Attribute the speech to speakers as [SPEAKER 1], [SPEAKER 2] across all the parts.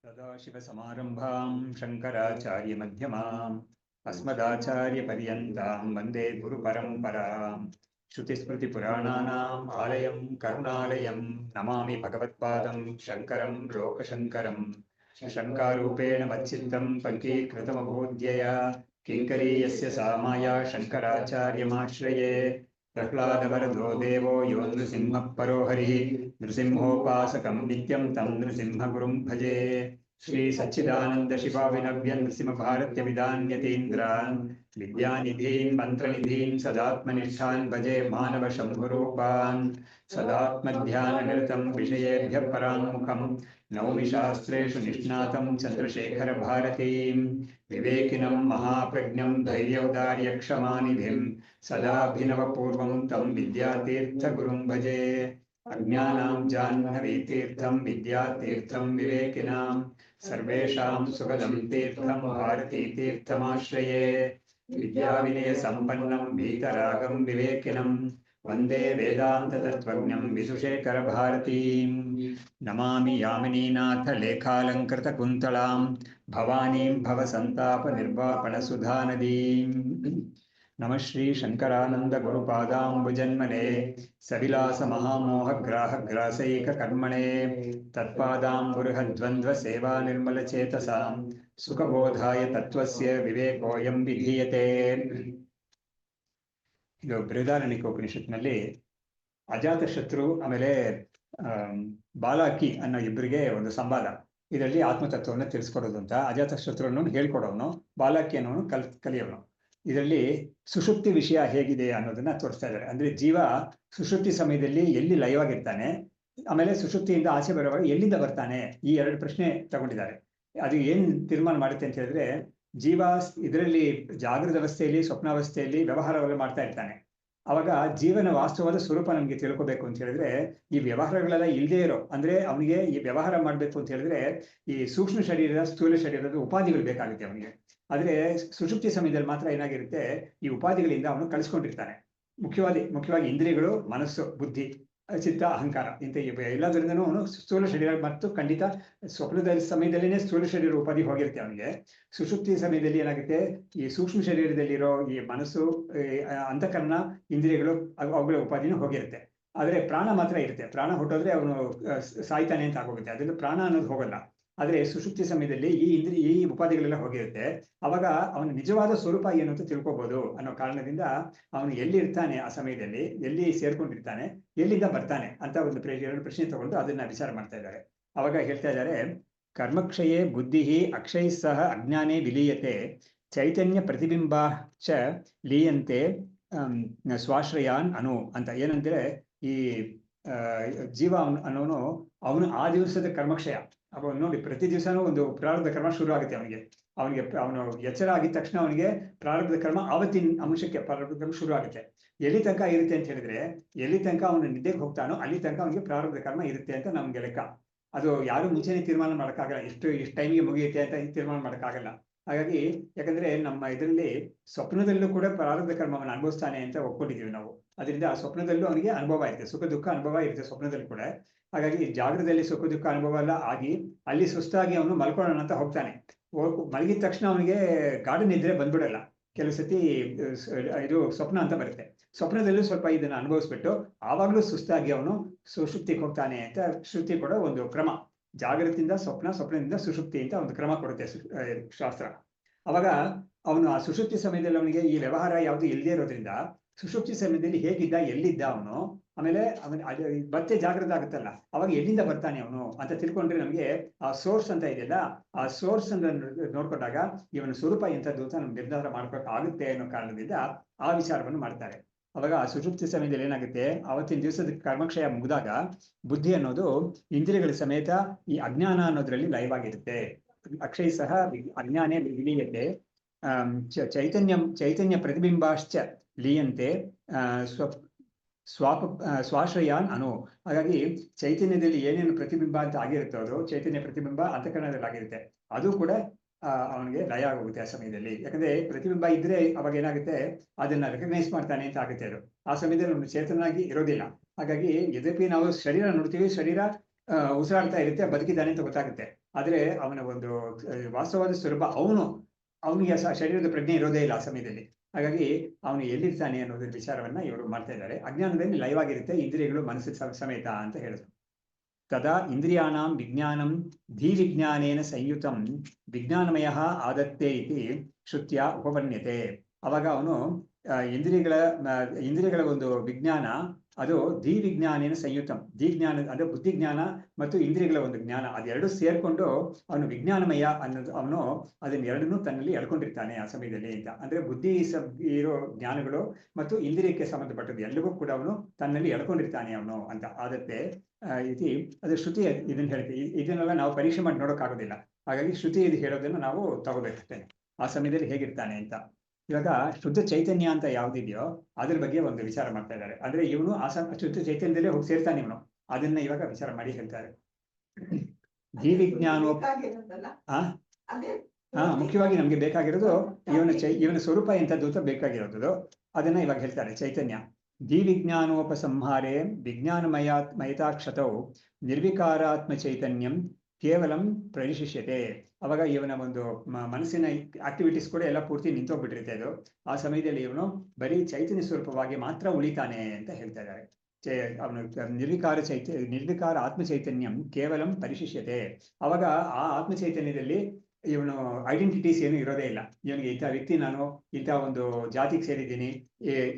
[SPEAKER 1] सदाशिवसमारम्भां शङ्कराचार्यमध्यमाम् अस्मदाचार्यपर्यन्तां वन्दे गुरुपरम्पराम् श्रुतिस्मृतिपुराणानाम् आलयं करुणालयं नमामि भगवत्पादं शङ्करं लोकशङ्करम् शङ्कारूपेण मच्चित्तं पङ्कीकृतमभूद्यया किङ्करीयस्य सा माया शङ्कराचार्यमाश्रये प्रह्लादवरदो देवो यो नृसिंहः परो हरिः नृसिंहोपासकं नित्यं तं नृसिंहगुरुं भजे श्री सच्चिदानंद शिवाविनव्य नृसिंहभारत्यविदान्यतीन्द्रान् विद्यानिधीन् मन्त्रनिधीन् सदात्मनिष्ठान् भजे मानव शम्भुरूपान् सदात्मध्याननिरतं विषयेभ्यः पराङ्मुखं नौमि शास्त्रेषु निष्णातं चन्द्रशेखरभारतीं विवेकिनं महाप्रज्ञं धैर्यौदार्यक्षमानिधिं सदाभिनवपूर्वं तं विद्यातीर्थगुरुं भजे अज्ञानां जाह्नवीतीर्थं विद्यातीर्थं विवेकिनां सर्वेषां सुखदं तीर्थं भारतीतीर्थमाश्रये विद्याविनयसम्पन्नं वीतरागं विवेकिनं वन्दे वेदान्ततत्त्वज्ञं विदुषेखरभारतीं नमामि यामिनीनाथ लेखालङ्कृतकुन्तलां भवानीं भवसन्तापनिर्वापणसुधानदीम् नमः श्री शंकरानंद गुरुपादाम्बुजन्मने सविलास महामोहग्राह ग्रासैक कर्मणे तत्पादाम्बुरुहद्वन्द्व सेवा निर्मल चेतसां सुखबोधाय तत्त्वस्य विवेकोऽयं विधीयते। ಇದು ಬೃಹದಾರಣ್ಯಕ ಉಪನಿಷತ್ನಲ್ಲಿ ಅಜಾತಶತ್ರು ಆಮೇಲೆ ಬಾಲಾಕಿ ಅನ್ನೋ ಇಬ್ಬರಿಗೆ ಒಂದು ಸಂವಾದ. ಇದರಲ್ಲಿ ಆತ್ಮತತ್ವವನ್ನು ತಿಳಿಸ್ಕೊಡೋದು ಅಂತ ಅಜಾತಶತ್ರುವನ್ನು ಹೇಳ್ಕೊಡೋನು, ಬಾಲಾಕಿ ಅನ್ನೋನು ಕಲಿಯೋನು. ಇದರಲ್ಲಿ ಸುಷುಪ್ತಿ ವಿಷಯ ಹೇಗಿದೆ ಅನ್ನೋದನ್ನ ತೋರಿಸ್ತಾ ಇದ್ದಾರೆ. ಅಂದ್ರೆ ಜೀವ ಸುಷುಪ್ತಿ ಸಮಯದಲ್ಲಿ ಎಲ್ಲಿ ಲಯವಾಗಿರ್ತಾನೆ, ಆಮೇಲೆ ಸುಷುಪ್ತಿಯಿಂದ ಆಚೆ ಬರುವಾಗ ಎಲ್ಲಿಂದ ಬರ್ತಾನೆ, ಈ ಎರಡು ಪ್ರಶ್ನೆ ತಗೊಂಡಿದ್ದಾರೆ. ಅದು ಏನ್ ತೀರ್ಮಾನ ಮಾಡುತ್ತೆ ಅಂತ ಹೇಳಿದ್ರೆ, ಜೀವ ಇದರಲ್ಲಿ ಜಾಗೃತ ಅವಸ್ಥೆಯಲ್ಲಿ ಸ್ವಪ್ನಾವಸ್ಥೆಯಲ್ಲಿ ವ್ಯವಹಾರವನ್ನು ಮಾಡ್ತಾ ಇರ್ತಾನೆ. ಅವಾಗ ಜೀವನ ವಾಸ್ತವವಾದ ಸ್ವರೂಪ ನಮ್ಗೆ ತಿಳ್ಕೊಬೇಕು ಅಂತ ಹೇಳಿದ್ರೆ, ಈ ವ್ಯವಹಾರಗಳೆಲ್ಲ ಇಲ್ಲದೆ ಇರೋ, ಅಂದ್ರೆ ಅವನಿಗೆ ಈ ವ್ಯವಹಾರ ಮಾಡ್ಬೇಕು ಅಂತ ಹೇಳಿದ್ರೆ ಈ ಸೂಕ್ಷ್ಮ ಶರೀರ ಸ್ಥೂಲ ಶರೀರದ ಉಪಾಧಿಗಳು ಬೇಕಾಗುತ್ತೆ ಅವನಿಗೆ. ಆದ್ರೆ ಸುಷುಪ್ತಿ ಸಮಯದಲ್ಲಿ ಮಾತ್ರ ಏನಾಗಿರುತ್ತೆ, ಈ ಉಪಾಧಿಗಳಿಂದ ಅವನು ಕಳಿಸ್ಕೊಂಡಿರ್ತಾನೆ. ಮುಖ್ಯವಾಗಿ ಇಂದ್ರಿಯಗಳು, ಮನಸ್ಸು, ಬುದ್ಧಿ, ಚಿತ್ತ, ಅಹಂಕಾರ ಇಂಥ ಎಲ್ಲದರಿಂದನೂ ಅವನು ಸ್ಥೂಲ ಶರೀರ ಮತ್ತು ಖಂಡಿತ ಸ್ವಪ್ನದ ಸಮಯದಲ್ಲಿನೇ ಸ್ಥೂಲ ಶರೀರ ಉಪಾಧಿ ಹೋಗಿರುತ್ತೆ ಅವನಿಗೆ. ಸುಷುಪ್ತಿ ಸಮಯದಲ್ಲಿ ಏನಾಗುತ್ತೆ, ಈ ಸೂಕ್ಷ್ಮ ಶರೀರದಲ್ಲಿರೋ ಈ ಮನಸ್ಸು, ಅಂತಃಕರಣ, ಇಂದ್ರಿಯಗಳು ಅವುಗಳ ಉಪಾಧಿನೂ ಹೋಗಿರುತ್ತೆ. ಆದ್ರೆ ಪ್ರಾಣ ಮಾತ್ರ ಇರುತ್ತೆ. ಪ್ರಾಣ ಹೊಟ್ಟೋದ್ರೆ ಅವನು ಸಾಯ್ತಾನೆ ಅಂತ ಆಗೋಗುತ್ತೆ. ಅದರಿಂದ ಪ್ರಾಣ ಅನ್ನೋದು ಹೋಗಲ್ಲ. ಆದ್ರೆ ಸುಷುಪ್ತಿ ಸಮಯದಲ್ಲಿ ಈ ಉಪಾಧಿಗಳೆಲ್ಲ ಹೋಗಿರುತ್ತೆ. ಅವಾಗ ಅವನ ನಿಜವಾದ ಸ್ವರೂಪ ಏನು ಅಂತ ತಿಳ್ಕೊಬಹುದು ಅನ್ನೋ ಕಾರಣದಿಂದ ಅವನು ಎಲ್ಲಿ ಇರ್ತಾನೆ, ಆ ಸಮಯದಲ್ಲಿ ಎಲ್ಲಿ ಸೇರ್ಕೊಂಡಿರ್ತಾನೆ, ಎಲ್ಲಿಂದ ಬರ್ತಾನೆ ಅಂತ ಒಂದು ಎರಡು ಪ್ರಶ್ನೆ ತಗೊಂಡು ಅದನ್ನ ವಿಚಾರ ಮಾಡ್ತಾ ಇದ್ದಾರೆ. ಅವಾಗ ಹೇಳ್ತಾ ಇದ್ದಾರೆ, ಕರ್ಮಕ್ಷಯೇ ಬುದ್ಧಿ ಅಕ್ಷಯ ಸಹ ಅಜ್ಞಾನೇ ವಿಲೀಯತೆ ಚೈತನ್ಯ ಪ್ರತಿಬಿಂಬ ಚ ಲೀಯಂತೆ ಸ್ವಾಶ್ರಯಾನ್ ಅನು ಅಂತ. ಏನಂದ್ರೆ ಈ ಜೀವ ಅನ್ನೋನು ಅವನು ಆ ದಿವಸದ ಕರ್ಮಕ್ಷಯ. ಅವ ನೋಡಿ, ಪ್ರತಿ ದಿವಸನೂ ಒಂದು ಪ್ರಾರಬ್ಧ ಕರ್ಮ ಶುರು ಆಗುತ್ತೆ ಅವನು ಎಚ್ಚರ ಆಗಿದ ತಕ್ಷಣ ಅವನಿಗೆ ಪ್ರಾರಬ್ಧ ಕರ್ಮ ಆವತ್ತಿನ ಅಂಶಕ್ಕೆ ಪ್ರಾರಬ್ಧ ಕರ್ಮ ಶುರು ಆಗುತ್ತೆ. ಎಲ್ಲಿ ತನಕ ಇರುತ್ತೆ ಅಂತ ಹೇಳಿದ್ರೆ, ಎಲ್ಲಿ ತನಕ ಅವನು ನಿದ್ದೆಗೆ ಹೋಗ್ತಾನೋ ಅಲ್ಲಿ ತನಕ ಅವನಿಗೆ ಪ್ರಾರಬ್ಧ ಕರ್ಮ ಇರುತ್ತೆ ಅಂತ ನಮ್ಗೆ ಲೆಕ್ಕ. ಅದು ಯಾರು ಮುಂಚೆನೆ ತೀರ್ಮಾನ ಮಾಡೋಕ್ಕಾಗಲ್ಲ, ಎಷ್ಟು ಟೈಮಿಗೆ ಮುಗಿಯುತ್ತೆ ಅಂತ ತೀರ್ಮಾನ ಮಾಡೋಕ್ಕಾಗಲ್ಲ. ಹಾಗಾಗಿ ಯಾಕಂದ್ರೆ ನಮ್ಮ ಇದರಲ್ಲಿ ಸ್ವಪ್ನದಲ್ಲೂ ಕೂಡ ಪ್ರಾರಬ್ಧ ಕರ್ಮವನ್ನು ಅನುಭವಿಸ್ತಾನೆ ಅಂತ ಒಪ್ಕೊಂಡಿದ್ದೀವಿ ನಾವು. ಅದರಿಂದ ಆ ಸ್ವಪ್ನದಲ್ಲೂ ಅವನಿಗೆ ಅನುಭವ ಇರುತ್ತೆ, ಸುಖ ದುಃಖ ಅನುಭವ ಇರುತ್ತೆ ಸ್ವಪ್ನದಲ್ಲಿ ಕೂಡ. ಹಾಗಾಗಿ ಜಾಗೃತದಲ್ಲಿ ಸುಖ ದುಃಖ ಅನುಭವ ಎಲ್ಲ ಆಗಿ ಅಲ್ಲಿ ಸುಸ್ತಾಗಿ ಅವನು ಮಲ್ಕೊಳ್ಳೋಣ ಅಂತ ಹೋಗ್ತಾನೆ. ಮಲಗಿದ ತಕ್ಷಣ ಅವನಿಗೆ ಗಾಢ ನಿದ್ರೆ ಬಂದ್ಬಿಡಲ್ಲ. ಕೆಲವು ಸತಿ ಇದು ಸ್ವಪ್ನ ಅಂತ ಬರುತ್ತೆ. ಸ್ವಪ್ನದಲ್ಲೂ ಸ್ವಲ್ಪ ಇದನ್ನ ಅನುಭವಿಸ್ಬಿಟ್ಟು ಆವಾಗ್ಲೂ ಸುಸ್ತಾಗಿ ಅವನು ಸುಷುಪ್ತಿಗೆ ಹೋಗ್ತಾನೆ ಅಂತ ಶ್ರುತಿ ಕೂಡ ಒಂದು ಕ್ರಮ. ಜಾಗೃತಿಯಿಂದ ಸ್ವಪ್ನ, ಸ್ವಪ್ನದಿಂದ ಸುಷುಪ್ತಿ ಅಂತ ಒಂದು ಕ್ರಮ ಕೊಡುತ್ತೆ ಶಾಸ್ತ್ರ. ಅವಾಗ ಅವನು ಆ ಸುಷುಪ್ತಿ ಸಮಯದಲ್ಲಿ ಅವನಿಗೆ ಈ ವ್ಯವಹಾರ ಯಾವುದು ಇಲ್ಲದೆ ಇರೋದ್ರಿಂದ ಸುಷುಪ್ತಿ ಸಮಯದಲ್ಲಿ ಹೇಗಿದ್ದ, ಎಲ್ಲಿದ್ದ ಅವನು, ಆಮೇಲೆ ಮತ್ತೆ ಜಾಗೃತ ಆಗುತ್ತಲ್ಲ, ಅವಾಗ ಎಲ್ಲಿಂದ ಬರ್ತಾನೆ ಅವನು ಅಂತ ತಿಳ್ಕೊಂಡ್ರೆ ನಮ್ಗೆ ಆ ಸೋರ್ಸ್ ಅಂತ ಇದೆಯಲ್ಲ, ಆ ಸೋರ್ಸ್ ಅಂತ ನೋಡ್ಕೊಂಡಾಗ ಇವನ ಸ್ವರೂಪ ಎಂಥದ್ದು ಅಂತ ನಮ್ಗೆ ನಿರ್ಧಾರ ಮಾಡ್ಬೇಕಾಗುತ್ತೆ ಅನ್ನೋ ಕಾರಣದಿಂದ ಆ ವಿಚಾರವನ್ನು ಮಾಡ್ತಾರೆ. ಅವಾಗ ಆ ಸುಷುಪ್ತಿ ಸಮಯದಲ್ಲಿ ಏನಾಗುತ್ತೆ, ಅವತ್ತಿನ ದಿವಸದ ಕರ್ಮಕ್ಷಯ ಮುಗಿದಾಗ ಬುದ್ಧಿ ಅನ್ನೋದು ಇಂದ್ರಿಯಗಳ ಸಮೇತ ಈ ಅಜ್ಞಾನ ಅನ್ನೋದ್ರಲ್ಲಿ ಲಯವಾಗಿರುತ್ತೆ. ಅಕ್ಷಯ ಸಹ ಅಜ್ಞಾನೇ ವಿಲೀಯತೆ ಚೈತನ್ಯ ಪ್ರತಿಬಿಂಬಾಶ್ಚ ಲೀಯಂತೆ ಸ್ವಾಶ್ರಯಾನ್ ಅನು. ಹಾಗಾಗಿ ಚೈತನ್ಯದಲ್ಲಿ ಏನೇನು ಪ್ರತಿಬಿಂಬ ಅಂತ ಆಗಿರುತ್ತೆ, ಅದು ಚೈತನ್ಯ ಪ್ರತಿಬಿಂಬ ಅಂತಃಕರಣದಲ್ಲಿ ಆಗಿರುತ್ತೆ, ಅದು ಕೂಡ ಅವನಿಗೆ ಲಯ ಆಗೋಗುತ್ತೆ ಆ ಸಮಯದಲ್ಲಿ. ಯಾಕಂದ್ರೆ ಪ್ರತಿಬಿಂಬ ಇದ್ರೆ ಅವಾಗ ಏನಾಗುತ್ತೆ, ಅದನ್ನ ರೆಕಗ್ನೈಸ್ ಮಾಡ್ತಾನೆ ಅಂತ ಆಗುತ್ತೆ. ಅದು ಆ ಸಮಯದಲ್ಲಿ ಅವನು ಚೇತನಾಗಿ ಇರೋದಿಲ್ಲ. ಹಾಗಾಗಿ ಯದ್ಯಪಿ ನಾವು ಶರೀರ ನೋಡ್ತೀವಿ, ಶರೀರ ಉಸಿರಾಡ್ತಾ ಇರುತ್ತೆ, ಬದುಕಿದ್ದಾನೆ ಅಂತ ಗೊತ್ತಾಗುತ್ತೆ. ಆದ್ರೆ ಅವನ ಒಂದು ವಾಸ್ತವವಾದ ಸ್ವರೂಪ ಅವನಿಗೆ ಶರೀರದ ಪ್ರಜ್ಞೆ ಇರೋದೇ ಇಲ್ಲ ಆ ಸಮಯದಲ್ಲಿ. ಹಾಗಾಗಿ ಅವನು ಎಲ್ಲಿರ್ತಾನೆ ಅನ್ನೋದ್ರ ವಿಚಾರವನ್ನ ಇವರು ಮಾಡ್ತಾ ಇದ್ದಾರೆ. ಅಜ್ಞಾನದಲ್ಲಿ ಲೈವ್ ಆಗಿರುತ್ತೆ, ಇಂದ್ರಿಯಗಳು ಮನಸ್ಸು ಸಮೇತ ಅಂತ ಹೇಳಿದ್ರು. ತದಾ ಇಂದ್ರಿಯಾಣಾಂ ವಿಜ್ಞಾನಂ ಧೀವಿಜ್ಞಾನೇನ ಸಂಯುತಂ ವಿಜ್ಞಾನಮಯ ಆದತ್ತೆ ಇತಿ ಶ್ರುತ್ಯ ಉಪವರ್ಣ್ಯತೆ. ಅವಾಗ ಅವನು ಇಂದ್ರಿಯಗಳ ಒಂದು ವಿಜ್ಞಾನ ಅದು ಧೀವಿಜ್ಞಾನೇನ ಸಂಯುತಂ, ಧೀಜ್ಞಾನ ಅಂದ್ರೆ ಬುದ್ಧಿಜ್ಞಾನ ಮತ್ತು ಇಂದ್ರಿಯಗಳ ಒಂದು ಜ್ಞಾನ ಅದೆರಡು ಸೇರ್ಕೊಂಡು ಅವನು ವಿಜ್ಞಾನಮಯ ಅನ್ನೋದು, ಅವನು ಅದನ್ನ ಎರಡನ್ನೂ ತನ್ನಲ್ಲಿ ಎಳ್ಕೊಂಡಿರ್ತಾನೆ ಆ ಸಮಯದಲ್ಲಿ ಅಂತ. ಅಂದ್ರೆ ಬುದ್ಧಿ ಇರೋ ಜ್ಞಾನಗಳು ಮತ್ತು ಇಂದ್ರಿಯಕ್ಕೆ ಸಂಬಂಧಪಟ್ಟದ್ದು ಎಲ್ಲವೂ ಕೂಡ ಅವನು ತನ್ನಲ್ಲಿ ಎಳ್ಕೊಂಡಿರ್ತಾನೆ ಅವನು ಅಂತ ಆದತ್ತೆ ಇತಿ. ಅದು ಶ್ರುತಿ ಇದನ್ನ ಹೇಳ್ತೀವಿ. ಇದನ್ನೆಲ್ಲ ನಾವು ಪರೀಕ್ಷೆ ಮಾಡಿ ನೋಡೋಕ್ಕಾಗೋದಿಲ್ಲ. ಹಾಗಾಗಿ ಶ್ರುತಿ ಇದು ಹೇಳೋದನ್ನು ನಾವು ತಗೋಬೇಕಷ್ಟೇ, ಆ ಸಮಯದಲ್ಲಿ ಹೇಗಿರ್ತಾನೆ ಅಂತ. ಇವಾಗ ಶುದ್ಧ ಚೈತನ್ಯ ಅಂತ ಯಾವ್ದಿದೆಯೋ ಅದ್ರ ಬಗ್ಗೆ ಒಂದು ವಿಚಾರ ಮಾಡ್ತಾ ಇದ್ದಾರೆ. ಅಂದ್ರೆ ಇವನು ಶುದ್ಧ ಚೈತನ್ಯದಲ್ಲೇ ಹೋಗಿ ಸೇರ್ತಾನೆ ಇವನು. ಅದನ್ನ ಇವಾಗ ವಿಚಾರ ಮಾಡಿ ಹೇಳ್ತಾರೆ. ಮುಖ್ಯವಾಗಿ ನಮ್ಗೆ ಬೇಕಾಗಿರೋದು ಇವನ ಸ್ವರೂಪ ಎಂಥದ್ದು ಅಂತ ಬೇಕಾಗಿರೋದು. ಅದನ್ನ ಇವಾಗ ಹೇಳ್ತಾರೆ. ಚೈತನ್ಯ ಧೀವಿಜ್ಞಾನೋಪಸಂಹಾರೇ ವಿಜ್ಞಾನಮಯತಾಕ್ಷತೌ ನಿರ್ವಿಕಾರಾತ್ಮ ಚೈತನ್ಯಂ ಕೇವಲಂ ಪ್ರವಿಶಿಷ್ಯತೆ. ಅವಾಗ ಇವನ ಒಂದು ಮನಸ್ಸಿನ ಆಕ್ಟಿವಿಟೀಸ್ ಕೂಡ ಎಲ್ಲ ಪೂರ್ತಿ ನಿಂತೋಗ್ಬಿಟ್ಟಿರುತ್ತೆ. ಅದು ಆ ಸಮಯದಲ್ಲಿ ಇವನು ಬರೀ ಚೈತನ್ಯ ಸ್ವರೂಪವಾಗಿ ಮಾತ್ರ ಉಳಿತಾನೆ ಅಂತ ಹೇಳ್ತಾ ಇದ್ದಾರೆ. ಅವನು ನಿರ್ವಿಕಾರ ಆತ್ಮ ಚೈತನ್ಯಂ ಕೇವಲಂ ಪರಿಶಿಷ್ಯತೆ. ಅವಾಗ ಆ ಆತ್ಮ ಚೈತನ್ಯದಲ್ಲಿ ಇವನು ಐಡೆಂಟಿಟೀಸ್ ಏನು ಇರೋದೇ ಇಲ್ಲ. ಇವನಿಗೆ ಇಂಥ ವ್ಯಕ್ತಿ ನಾನು, ಇಂಥ ಒಂದು ಜಾತಿಗೆ ಸೇರಿದ್ದೀನಿ,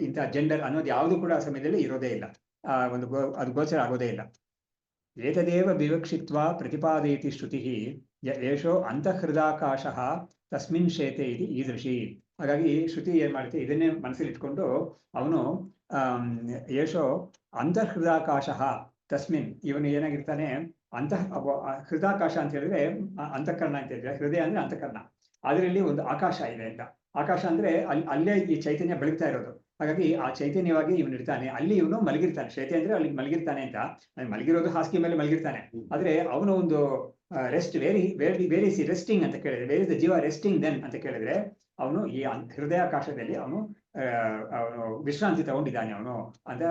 [SPEAKER 1] ಇಂಥ ಜೆಂಡರ್ ಅನ್ನೋದು ಯಾವುದು ಕೂಡ ಆ ಸಮಯದಲ್ಲಿ ಇರೋದೇ ಇಲ್ಲ. ಅದು ಗೋಚರ ಆಗೋದೇ ಇಲ್ಲ. ಏತದೇವ ವಿವಕ್ಷಿತ್ವ ಪ್ರತಿಪಾದಯತಿ ಶ್ರುತಿ ಯೇಷೋ ಅಂತಃಹೃದಾಕಾಶ ತಸ್ಮಿನ್ ಶೇತೆ ಇದು ಈದೃಶಿ. ಹಾಗಾಗಿ ಶ್ರುತಿ ಏನ್ ಮಾಡುತ್ತೆ, ಇದನ್ನೇ ಮನಸ್ಸಲ್ಲಿ ಇಟ್ಕೊಂಡು ಅವನು ಯೇಷೋ ಅಂತಃಹೃದಾಕಾಶ ತಸ್ಮಿನ್, ಇವನು ಏನಾಗಿರ್ತಾನೆ ಹೃದಾಕಾಶ ಅಂತ ಹೇಳಿದ್ರೆ ಅಂತಃಕರಣ ಅಂತ ಹೇಳಿದ್ರೆ, ಹೃದಯ ಅಂದ್ರೆ ಅಂತಃಕರಣ, ಅದರಲ್ಲಿ ಒಂದು ಆಕಾಶ ಇದೆ ಅಂತ. ಆಕಾಶ ಅಂದ್ರೆ ಅಲ್ಲೇ ಈ ಚೈತನ್ಯ ಬೆಳಗ್ತಾ ಇರೋದು. ಹಾಗಾಗಿ ಆ ಚೈತನ್ಯವಾಗಿ ಇವನು ಇರ್ತಾನೆ, ಅಲ್ಲಿ ಇವನು ಮಲಗಿರ್ತಾನೆ. ಚೈತನ್ಯ ಅಂದ್ರೆ ಅಲ್ಲಿ ಮಲಗಿರ್ತಾನೆ ಅಂತ, ಮಲಗಿರೋದು ಹಾಸಿಗೆ ಮೇಲೆ ಮಲಗಿರ್ತಾನೆ. ಆದ್ರೆ ಅವನು ಒಂದು ರೆಸ್ಟ್, ವೇರ್ ಇಸ್ ರೆಸ್ಟಿಂಗ್ ಅಂತ ಕೇಳಿದ್ರೆ, ವೇರ್ ಇಸ್ ದ ಜೀವ ರೆಸ್ಟಿಂಗ್ ದೆನ್ ಅಂತ ಕೇಳಿದ್ರೆ, ಅವನು ಈ ಹೃದಯಾಕಾಶದಲ್ಲಿ ಅವನು ವಿಶ್ರಾಂತಿ ತಗೊಂಡಿದ್ದಾನೆ ಅವನು ಅಂತ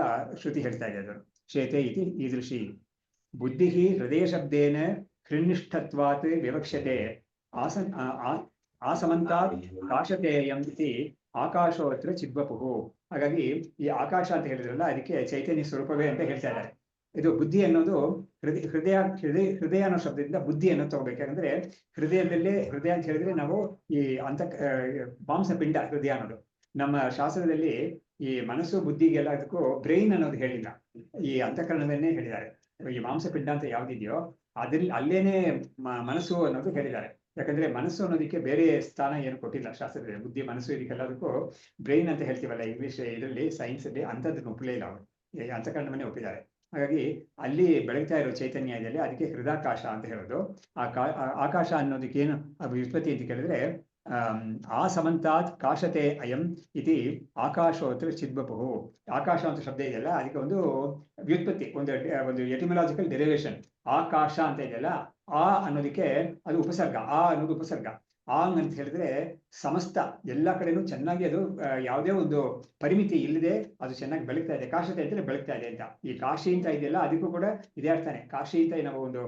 [SPEAKER 1] ಶ್ರುತಿ ಹೇಳ್ತಾ ಇದೆ. ಅದು ಶೇತೆ ಇತಿ ಈದೃಶಿ. ಬುದ್ಧಿ ಹೃದಯ ಶಬ್ದೇನ ಹೃನ್ನಿಷ್ಠತ್ವಾತ್ ವಿವಕ್ಷ್ಯತೆ ಆಸಮಂತಾತ್ ಕಾಶತೇಯಂ ಇತಿ ಆಕಾಶೋತ್ರ ಚಿದ್ವಪುಹು. ಹಾಗಾಗಿ ಈ ಆಕಾಶ ಅಂತ ಹೇಳಿದ್ರಲ್ಲ, ಅದಕ್ಕೆ ಚೈತನ್ಯ ಸ್ವರೂಪವೇ ಅಂತ ಹೇಳ್ತಾ ಇದ್ದಾರೆ. ಇದು ಬುದ್ಧಿ ಅನ್ನೋದು ಹೃದಯ ಅನ್ನೋ ಶಬ್ದದಿಂದ ಬುದ್ಧಿ ಅನ್ನೋದು ತಗೋಬೇಕು. ಯಾಕಂದ್ರೆ ಹೃದಯದಲ್ಲೇ, ಹೃದಯ ಅಂತ ಹೇಳಿದ್ರೆ ನಾವು ಈ ಮಾಂಸಪಿಂಡ ಹೃದಯ ಅನ್ನೋದು. ನಮ್ಮ ಶಾಸ್ತ್ರದಲ್ಲಿ ಈ ಮನಸ್ಸು ಬುದ್ಧಿಗೆಲ್ಲ ಅದಕ್ಕೂ ಬ್ರೈನ್ ಅನ್ನೋದು ಹೇಳಿಲ್ಲ, ಈ ಅಂತಃಕರಣವನ್ನೇ ಹೇಳಿದ್ದಾರೆ. ಈ ಮಾಂಸಪಿಂಡ ಅಂತ ಯಾವ್ದಿದೆಯೋ ಅಲ್ಲೇನೆ ಮನಸ್ಸು ಅನ್ನೋದು ಹೇಳಿದ್ದಾರೆ. ಯಾಕಂದ್ರೆ ಮನಸ್ಸು ಅನ್ನೋದಕ್ಕೆ ಬೇರೆ ಸ್ಥಾನ ಏನು ಕೊಟ್ಟಿಲ್ಲ ಶಾಸ್ತ್ರದಲ್ಲಿ. ಬುದ್ಧಿ, ಮನಸ್ಸು ಇದಕ್ಕೆಲ್ಲದಕ್ಕೂ ಬ್ರೈನ್ ಅಂತ ಹೇಳ್ತೀವಲ್ಲ ಇಂಗ್ಲಿಷ್ ಇದರಲ್ಲಿ, ಸೈನ್ಸ್ ಅಲ್ಲಿ ಅಂತದನ್ನು ಒಪ್ಪಲೇ ಇಲ್ಲ ಅವರು, ಅಂತಃಕರಣವನ್ನೇ ಒಪ್ಪಿದ್ದಾರೆ. ಹಾಗಾಗಿ ಅಲ್ಲಿ ಬೆಳಗ್ತಾ ಇರೋ ಚೈತನ್ಯ ಇದೆಯಲ್ಲ, ಅದಕ್ಕೆ ಹೃದಾಕಾಶ ಅಂತ ಹೇಳೋದು. ಆಕಾಶ ಅನ್ನೋದಕ್ಕೆ ಏನು ವ್ಯುತ್ಪತ್ತಿ ಅಂತ ಕೇಳಿದ್ರೆ, ಆ ಸಮಂತಾತ್ ಕಾಶತೆ ಅಯಂ ಇತಿ ಆಕಾಶೋತ್ರ ಚಿದ್ವಪುಹು. ಆಕಾಶ ಅಂತ ಶಬ್ದ ಇದೆಯಲ್ಲ, ಅದಕ್ಕೆ ಒಂದು ವ್ಯುತ್ಪತ್ತಿ, ಒಂದು ಎಟಿಮಲಾಜಿಕಲ್ ಡೆರಿವೇಶನ್. ಆಕಾಶ ಅಂತ ಇದೆಯಲ್ಲ, ಆ ಅನ್ನೋದಕ್ಕೆ ಅದು ಉಪಸರ್ಗ, ಆ ಅನ್ನೋದು ಉಪಸರ್ಗ. ಆಂಗ್ ಅಂತ ಹೇಳಿದ್ರೆ ಸಮಸ್ತ, ಎಲ್ಲ ಕಡೆನೂ ಚೆನ್ನಾಗಿ ಅದು ಯಾವುದೇ ಒಂದು ಪರಿಮಿತಿ ಇಲ್ಲದೆ ಅದು ಚೆನ್ನಾಗಿ ಬೆಳಗ್ತಾ ಇದೆ. ಕಾಶತೆ ಅಂತಲೇ ಬೆಳಗ್ತಾ ಇದೆ ಅಂತ. ಈ ಕಾಶಿ ಅಂತ ಇದೆಯಲ್ಲ, ಅದಕ್ಕೂ ಕೂಡ ಇದೇ ಅರ್ಥಾನೆ. ಕಾಶಿ ಅಂತ ನಾವು ಒಂದು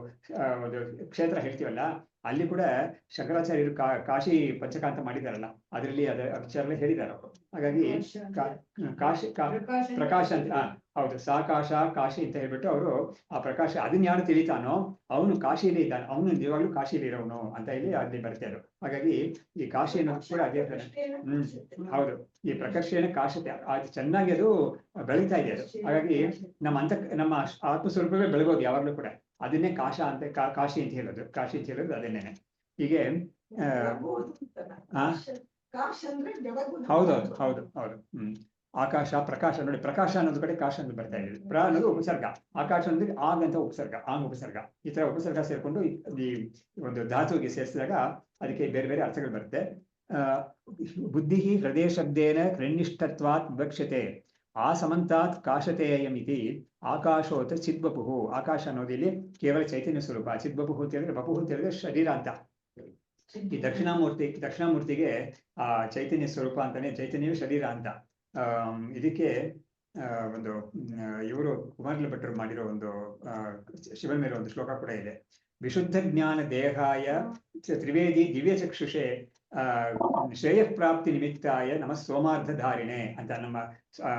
[SPEAKER 1] ಕ್ಷೇತ್ರ ಹೇಳ್ತೀವಲ್ಲ, ಅಲ್ಲಿ ಕೂಡ ಶಂಕರಾಚಾರ್ಯರು ಕಾಶಿ ಪಂಚಕಾಂತ ಮಾಡಿದಾರಲ್ಲ, ಅದರಲ್ಲಿ ವಿಚಾರ ಹೇಳಿದ್ದಾರೆ ಅವರು. ಹಾಗಾಗಿ ಪ್ರಕಾಶ ಅಂತ, ಹೌದು, ಸಾಕಾಶ ಕಾಶಿ ಅಂತ ಹೇಳ್ಬಿಟ್ಟು ಅವರು ಆ ಪ್ರಕಾಶ ಅದನ್ನ ಯಾರು ತಿಳಿತಾನೋ ಅವನು ಕಾಶಿಯಲ್ಲಿ ಇದ್ದಾನೆ, ಅವನು ನಿಜವಾಗ್ಲೂ ಕಾಶಿಯಲ್ಲಿ ಇರೋನು ಅಂತ ಇಲ್ಲಿ ಅಲ್ಲಿ ಬರ್ತಾ ಇದ್ರು. ಹಾಗಾಗಿ ಈ ಕಾಶಿ ಅನ್ನೋದು ಕೂಡ ಅದೇ. ಹೌದು, ಈ ಪ್ರಕರ್ಷೇನ ಕಾಶತೆ ಅದು ಚೆನ್ನಾಗಿ ಅದು ಬೆಳೀತಾ ಇದೆ ಅದು. ಹಾಗಾಗಿ ನಮ್ಮ ಆತ್ಮಸ್ವರೂಪವೇ ಬೆಳಗೋದು ಯಾವಾಗ್ಲೂ ಕೂಡ. ಅದನ್ನೇ ಕಾಶ ಅಂತ ಕಾಶಿ ಅಂತ ಹೇಳೋದು. ಕಾಶಿ ಅಂತ ಹೇಳೋದು ಅದನ್ನೇನೆ. ಹೀಗೆ ಹೌದೌದು ಹೌದು ಹೌದು. ಆಕಾಶ ಪ್ರಕಾಶ ನೋಡಿ, ಪ್ರಕಾಶ ಅನ್ನೋದು ಕಡೆ ಕಾಶ ಅಂತ ಬರ್ತಾ ಇದೆ. ಪ್ರ ಅನ್ನೋದು ಉಪಸರ್ಗ, ಆಕಾಶ ಅಂದ್ರೆ ಆಗ್ ಅಂತ ಉಪಸರ್ಗ, ಆಂಗ್ ಉಪಸರ್ಗ. ಈ ತರ ಉಪಸರ್ಗ ಸೇರ್ಕೊಂಡು ಈ ಒಂದು ಧಾತುವಿಗೆ ಸೇರಿಸಿದಾಗ ಅದಕ್ಕೆ ಬೇರೆ ಬೇರೆ ಅರ್ಥಗಳು ಬರುತ್ತೆ. ಬುದ್ಧಿ ಹೃದಯ ಶಬ್ದೇನ ಹೃನ್ನಿಷ್ಠತ್ವಾತ್ ವಿವಕ್ಷ್ಯತೆ ಆ ಸಮಂತಾತ್ ಕಾಶತೇಯಂ ಇತಿ ಆಕಾಶೋತ ಚಿದ್ವಪುಹು. ಆಕಾಶ ಅನ್ನೋದು ಇಲ್ಲಿ ಕೇವಲ ಚೈತನ್ಯ ಸ್ವರೂಪ. ಚಿದ್ವಪುಹು ಅಂತ ಹೇಳಿದ್ರೆ, ಬಪುಹು ಅಂತ ಹೇಳಿದ್ರೆ ಶರೀರ ಅಂತ. ಈ ದಕ್ಷಿಣಾಮೂರ್ತಿಗೆ ಆ ಚೈತನ್ಯ ಸ್ವರೂಪ ಅಂತಾನೆ, ಚೈತನ್ಯವೇ ಶರೀರ ಅಂತ. ಇದಕ್ಕೆ ಒಂದು ಇವರು ಕುಮಾರಲ ಭಟ್ಟರು ಮಾಡಿರೋ ಒಂದು ಶಿವನ ಮೇಲೆ ಒಂದು ಶ್ಲೋಕ ಕೂಡ ಇದೆ. ವಿಶುದ್ಧ ಜ್ಞಾನ ದೇಹಾಯ ತ್ರಿವೇದಿ ದಿವ್ಯ ಚಕ್ಷುಷೆ ಶ್ರೇಯ ಪ್ರಾಪ್ತಿ ನಿಮಿತ್ತಾಯ ನಮ್ಮ ಸೋಮಾರ್ಧಧಾರಿಣೆ ಅಂತ ನಮ್ಮ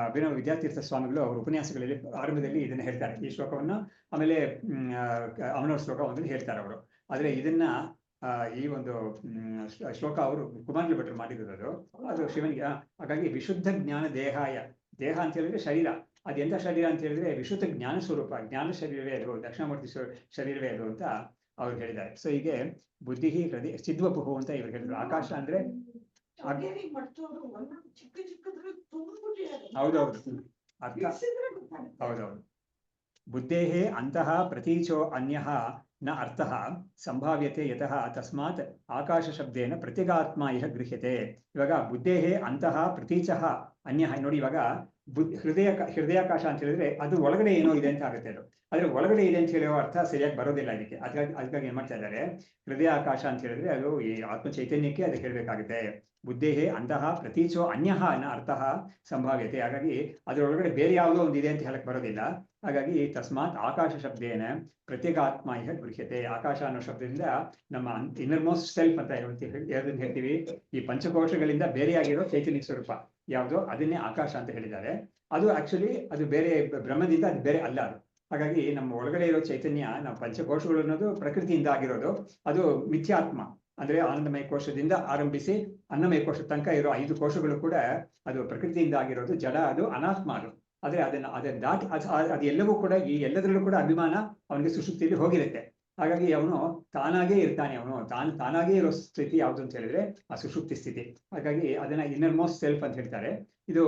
[SPEAKER 1] ಅಭಿನವ ವಿದ್ಯಾತೀರ್ಥ ಸ್ವಾಮಿಗಳು ಅವರ ಉಪನ್ಯಾಸಗಳಲ್ಲಿ ಆರಂಭದಲ್ಲಿ ಇದನ್ನ ಹೇಳ್ತಾರೆ, ಈ ಶ್ಲೋಕವನ್ನ. ಆಮೇಲೆ ಅವನವ್ರ ಶ್ಲೋಕ ಒಂದನ್ನು ಹೇಳ್ತಾರೆ ಅವರು. ಆದ್ರೆ ಇದನ್ನ ಈ ಒಂದು ಶ್ಲೋಕ ಅವರು ಕುಮಾರ ಭಟ್ರು ಮಾಡಿರೋದು, ಅದು ಶಿವನಿಗೆ. ಹಾಗಾಗಿ ವಿಶುದ್ಧ ಜ್ಞಾನ ದೇಹಾಯ, ದೇಹ ಅಂತ ಹೇಳಿದ್ರೆ ಶರೀರ. ಅದೆಂತ ಶರೀರ ಅಂತ ಹೇಳಿದ್ರೆ ವಿಶುದ್ಧ ಜ್ಞಾನ ಸ್ವರೂಪ, ಜ್ಞಾನ ಶರೀರವೇ ಅದು, ದಕ್ಷಿಣಾಮೂರ್ತಿ ಶರೀರವೇ ಅದು ಅಂತ ಅವ್ರು ಹೇಳಿದ್ದಾರೆ. ಸೊ ಹೀಗೆ ಬುದ್ಧಿ ಹೃದಯ ಚಿದ್ವಪುಹು ಅಂತ ಇವ್ರು ಹೇಳಿದ್ರು. ಆಕಾಶ ಅಂದ್ರೆ ಹೌದೌದು ಅರ್ಥ ಹೌದೌದು. ಬುದ್ಧೇಹೇ ಅಂತಃ ಪ್ರತೀಚೋ ಅನ್ಯಃ ನ ಅರ್ಥಃ ಸಂಭಾವ್ಯತೆ ಯತಃ ತಸ್ಮಾತ್ ಆಕಾಶ ಶಬ್ದೇನ ಪ್ರತ್ಯಗಾತ್ಮ ಇಹ ಗೃಹ್ಯತೆ. ಇವಾಗ ಬುದ್ಧೇಹೇ ಅಂತಃ ಪ್ರತೀಚಃ ಅನ್ಯಃ ನೋಡಿ, ಇವಾಗ ಹೃದಯಾಕಾಶ ಅಂತ ಹೇಳಿದ್ರೆ ಅದು ಒಳಗಡೆ ಏನೋ ಇದೆ ಅಂತ ಆಗುತ್ತೆ. ಅದು ಆದ್ರೆ ಒಳಗಡೆ ಇದೆ ಅಂತ ಹೇಳುವ ಅರ್ಥ ಸರಿಯಾಗಿ ಬರೋದಿಲ್ಲ ಇದಕ್ಕೆ. ಅದಕ್ಕಾಗಿ ಏನ್ ಮಾಡ್ತಾ ಇದ್ದಾರೆ, ಹೃದಯಾಕಾಶ ಅಂತ ಹೇಳಿದ್ರೆ ಅದು ಈ ಆತ್ಮ ಚೈತನ್ಯಕ್ಕೆ ಅದಕ್ಕೆ ಹೇಳ್ಬೇಕಾಗುತ್ತೆ. ಬುದ್ಧೇಹೇ ಅಂತಃ ಪ್ರತೀಚೋ ಅನ್ಯಃ ನ ಅರ್ಥಃ ಸಂಭಾವ್ಯತೆ. ಹಾಗಾಗಿ ಅದರೊಳಗಡೆ ಬೇರೆ ಯಾವುದೋ ಒಂದು ಇದೆ ಅಂತ ಹೇಳಕ್ ಬರೋದಿಲ್ಲ. ಹಾಗಾಗಿ ತಸ್ಮಾತ್ ಆಕಾಶ ಶಬ್ದೇನ ಪ್ರತ್ಯೇಗಾತ್ಮ ಇಹ ಗೃಹ್ಯತೆ. ಆಕಾಶ ಅನ್ನೋ ಶಬ್ದದಿಂದ ನಮ್ಮ ಇನ್ನರ್ ಮೋಸ್ಟ್ ಸೆಲ್ಫ್ ಅಂತ ಯಾವುದನ್ನ ಹೇಳ್ತೀವಿ, ಈ ಪಂಚಕೋಶಗಳಿಂದ ಬೇರೆಯಾಗಿರೋ ಚೈತನ್ಯ ಸ್ವರೂಪ ಯಾವುದೋ ಅದನ್ನೇ ಆಕಾಶ ಅಂತ ಹೇಳಿದ್ದಾರೆ. ಅದು ಆಕ್ಚುಲಿ ಅದು ಬೇರೆ ಬ್ರಹ್ಮದಿಂದ ಅದು ಬೇರೆ ಅಲ್ಲ ಅದು. ಹಾಗಾಗಿ ನಮ್ಮ ಒಳಗಡೆ ಇರೋ ಚೈತನ್ಯ, ನಮ್ಮ ಪಂಚಕೋಶಗಳು ಅನ್ನೋದು ಪ್ರಕೃತಿಯಿಂದ ಆಗಿರೋದು, ಅದು ಮಿಥ್ಯಾತ್ಮ. ಅಂದ್ರೆ ಆನಂದಮಯ ಕೋಶದಿಂದ ಆರಂಭಿಸಿ ಅನ್ನಮಯ ಕೋಶ ತನಕ ಇರೋ 5 ಕೋಶಗಳು ಕೂಡ ಅದು ಪ್ರಕೃತಿಯಿಂದ ಆಗಿರೋದು, ಜಡ, ಅದು ಅನಾತ್ಮ ಅದು. ಆದ್ರೆ ಅದನ್ನ ದಾಟಿ ಅದೆಲ್ಲವೂ ಕೂಡ ಈ ಎಲ್ಲದರಲ್ಲೂ ಕೂಡ ಅಭಿಮಾನ ಅವನಿಗೆ ಸುಷುಪ್ತಿಯಲ್ಲಿ ಹೋಗಿರುತ್ತೆ. ಹಾಗಾಗಿ ಅವನು ತಾನಾಗೇ ಇರ್ತಾನೆ, ಅವನು ತಾನಾಗೇ ಇರೋ ಸ್ಥಿತಿ ಯಾವುದು ಅಂತ ಹೇಳಿದ್ರೆ ಆ ಸುಷುಪ್ತಿ ಸ್ಥಿತಿ. ಹಾಗಾಗಿ ಅದನ್ನ ಇನ್ನರ್ ಮೋಸ್ಟ್ ಸೆಲ್ಫ್ ಅಂತ ಹೇಳ್ತಾರೆ. ಇದು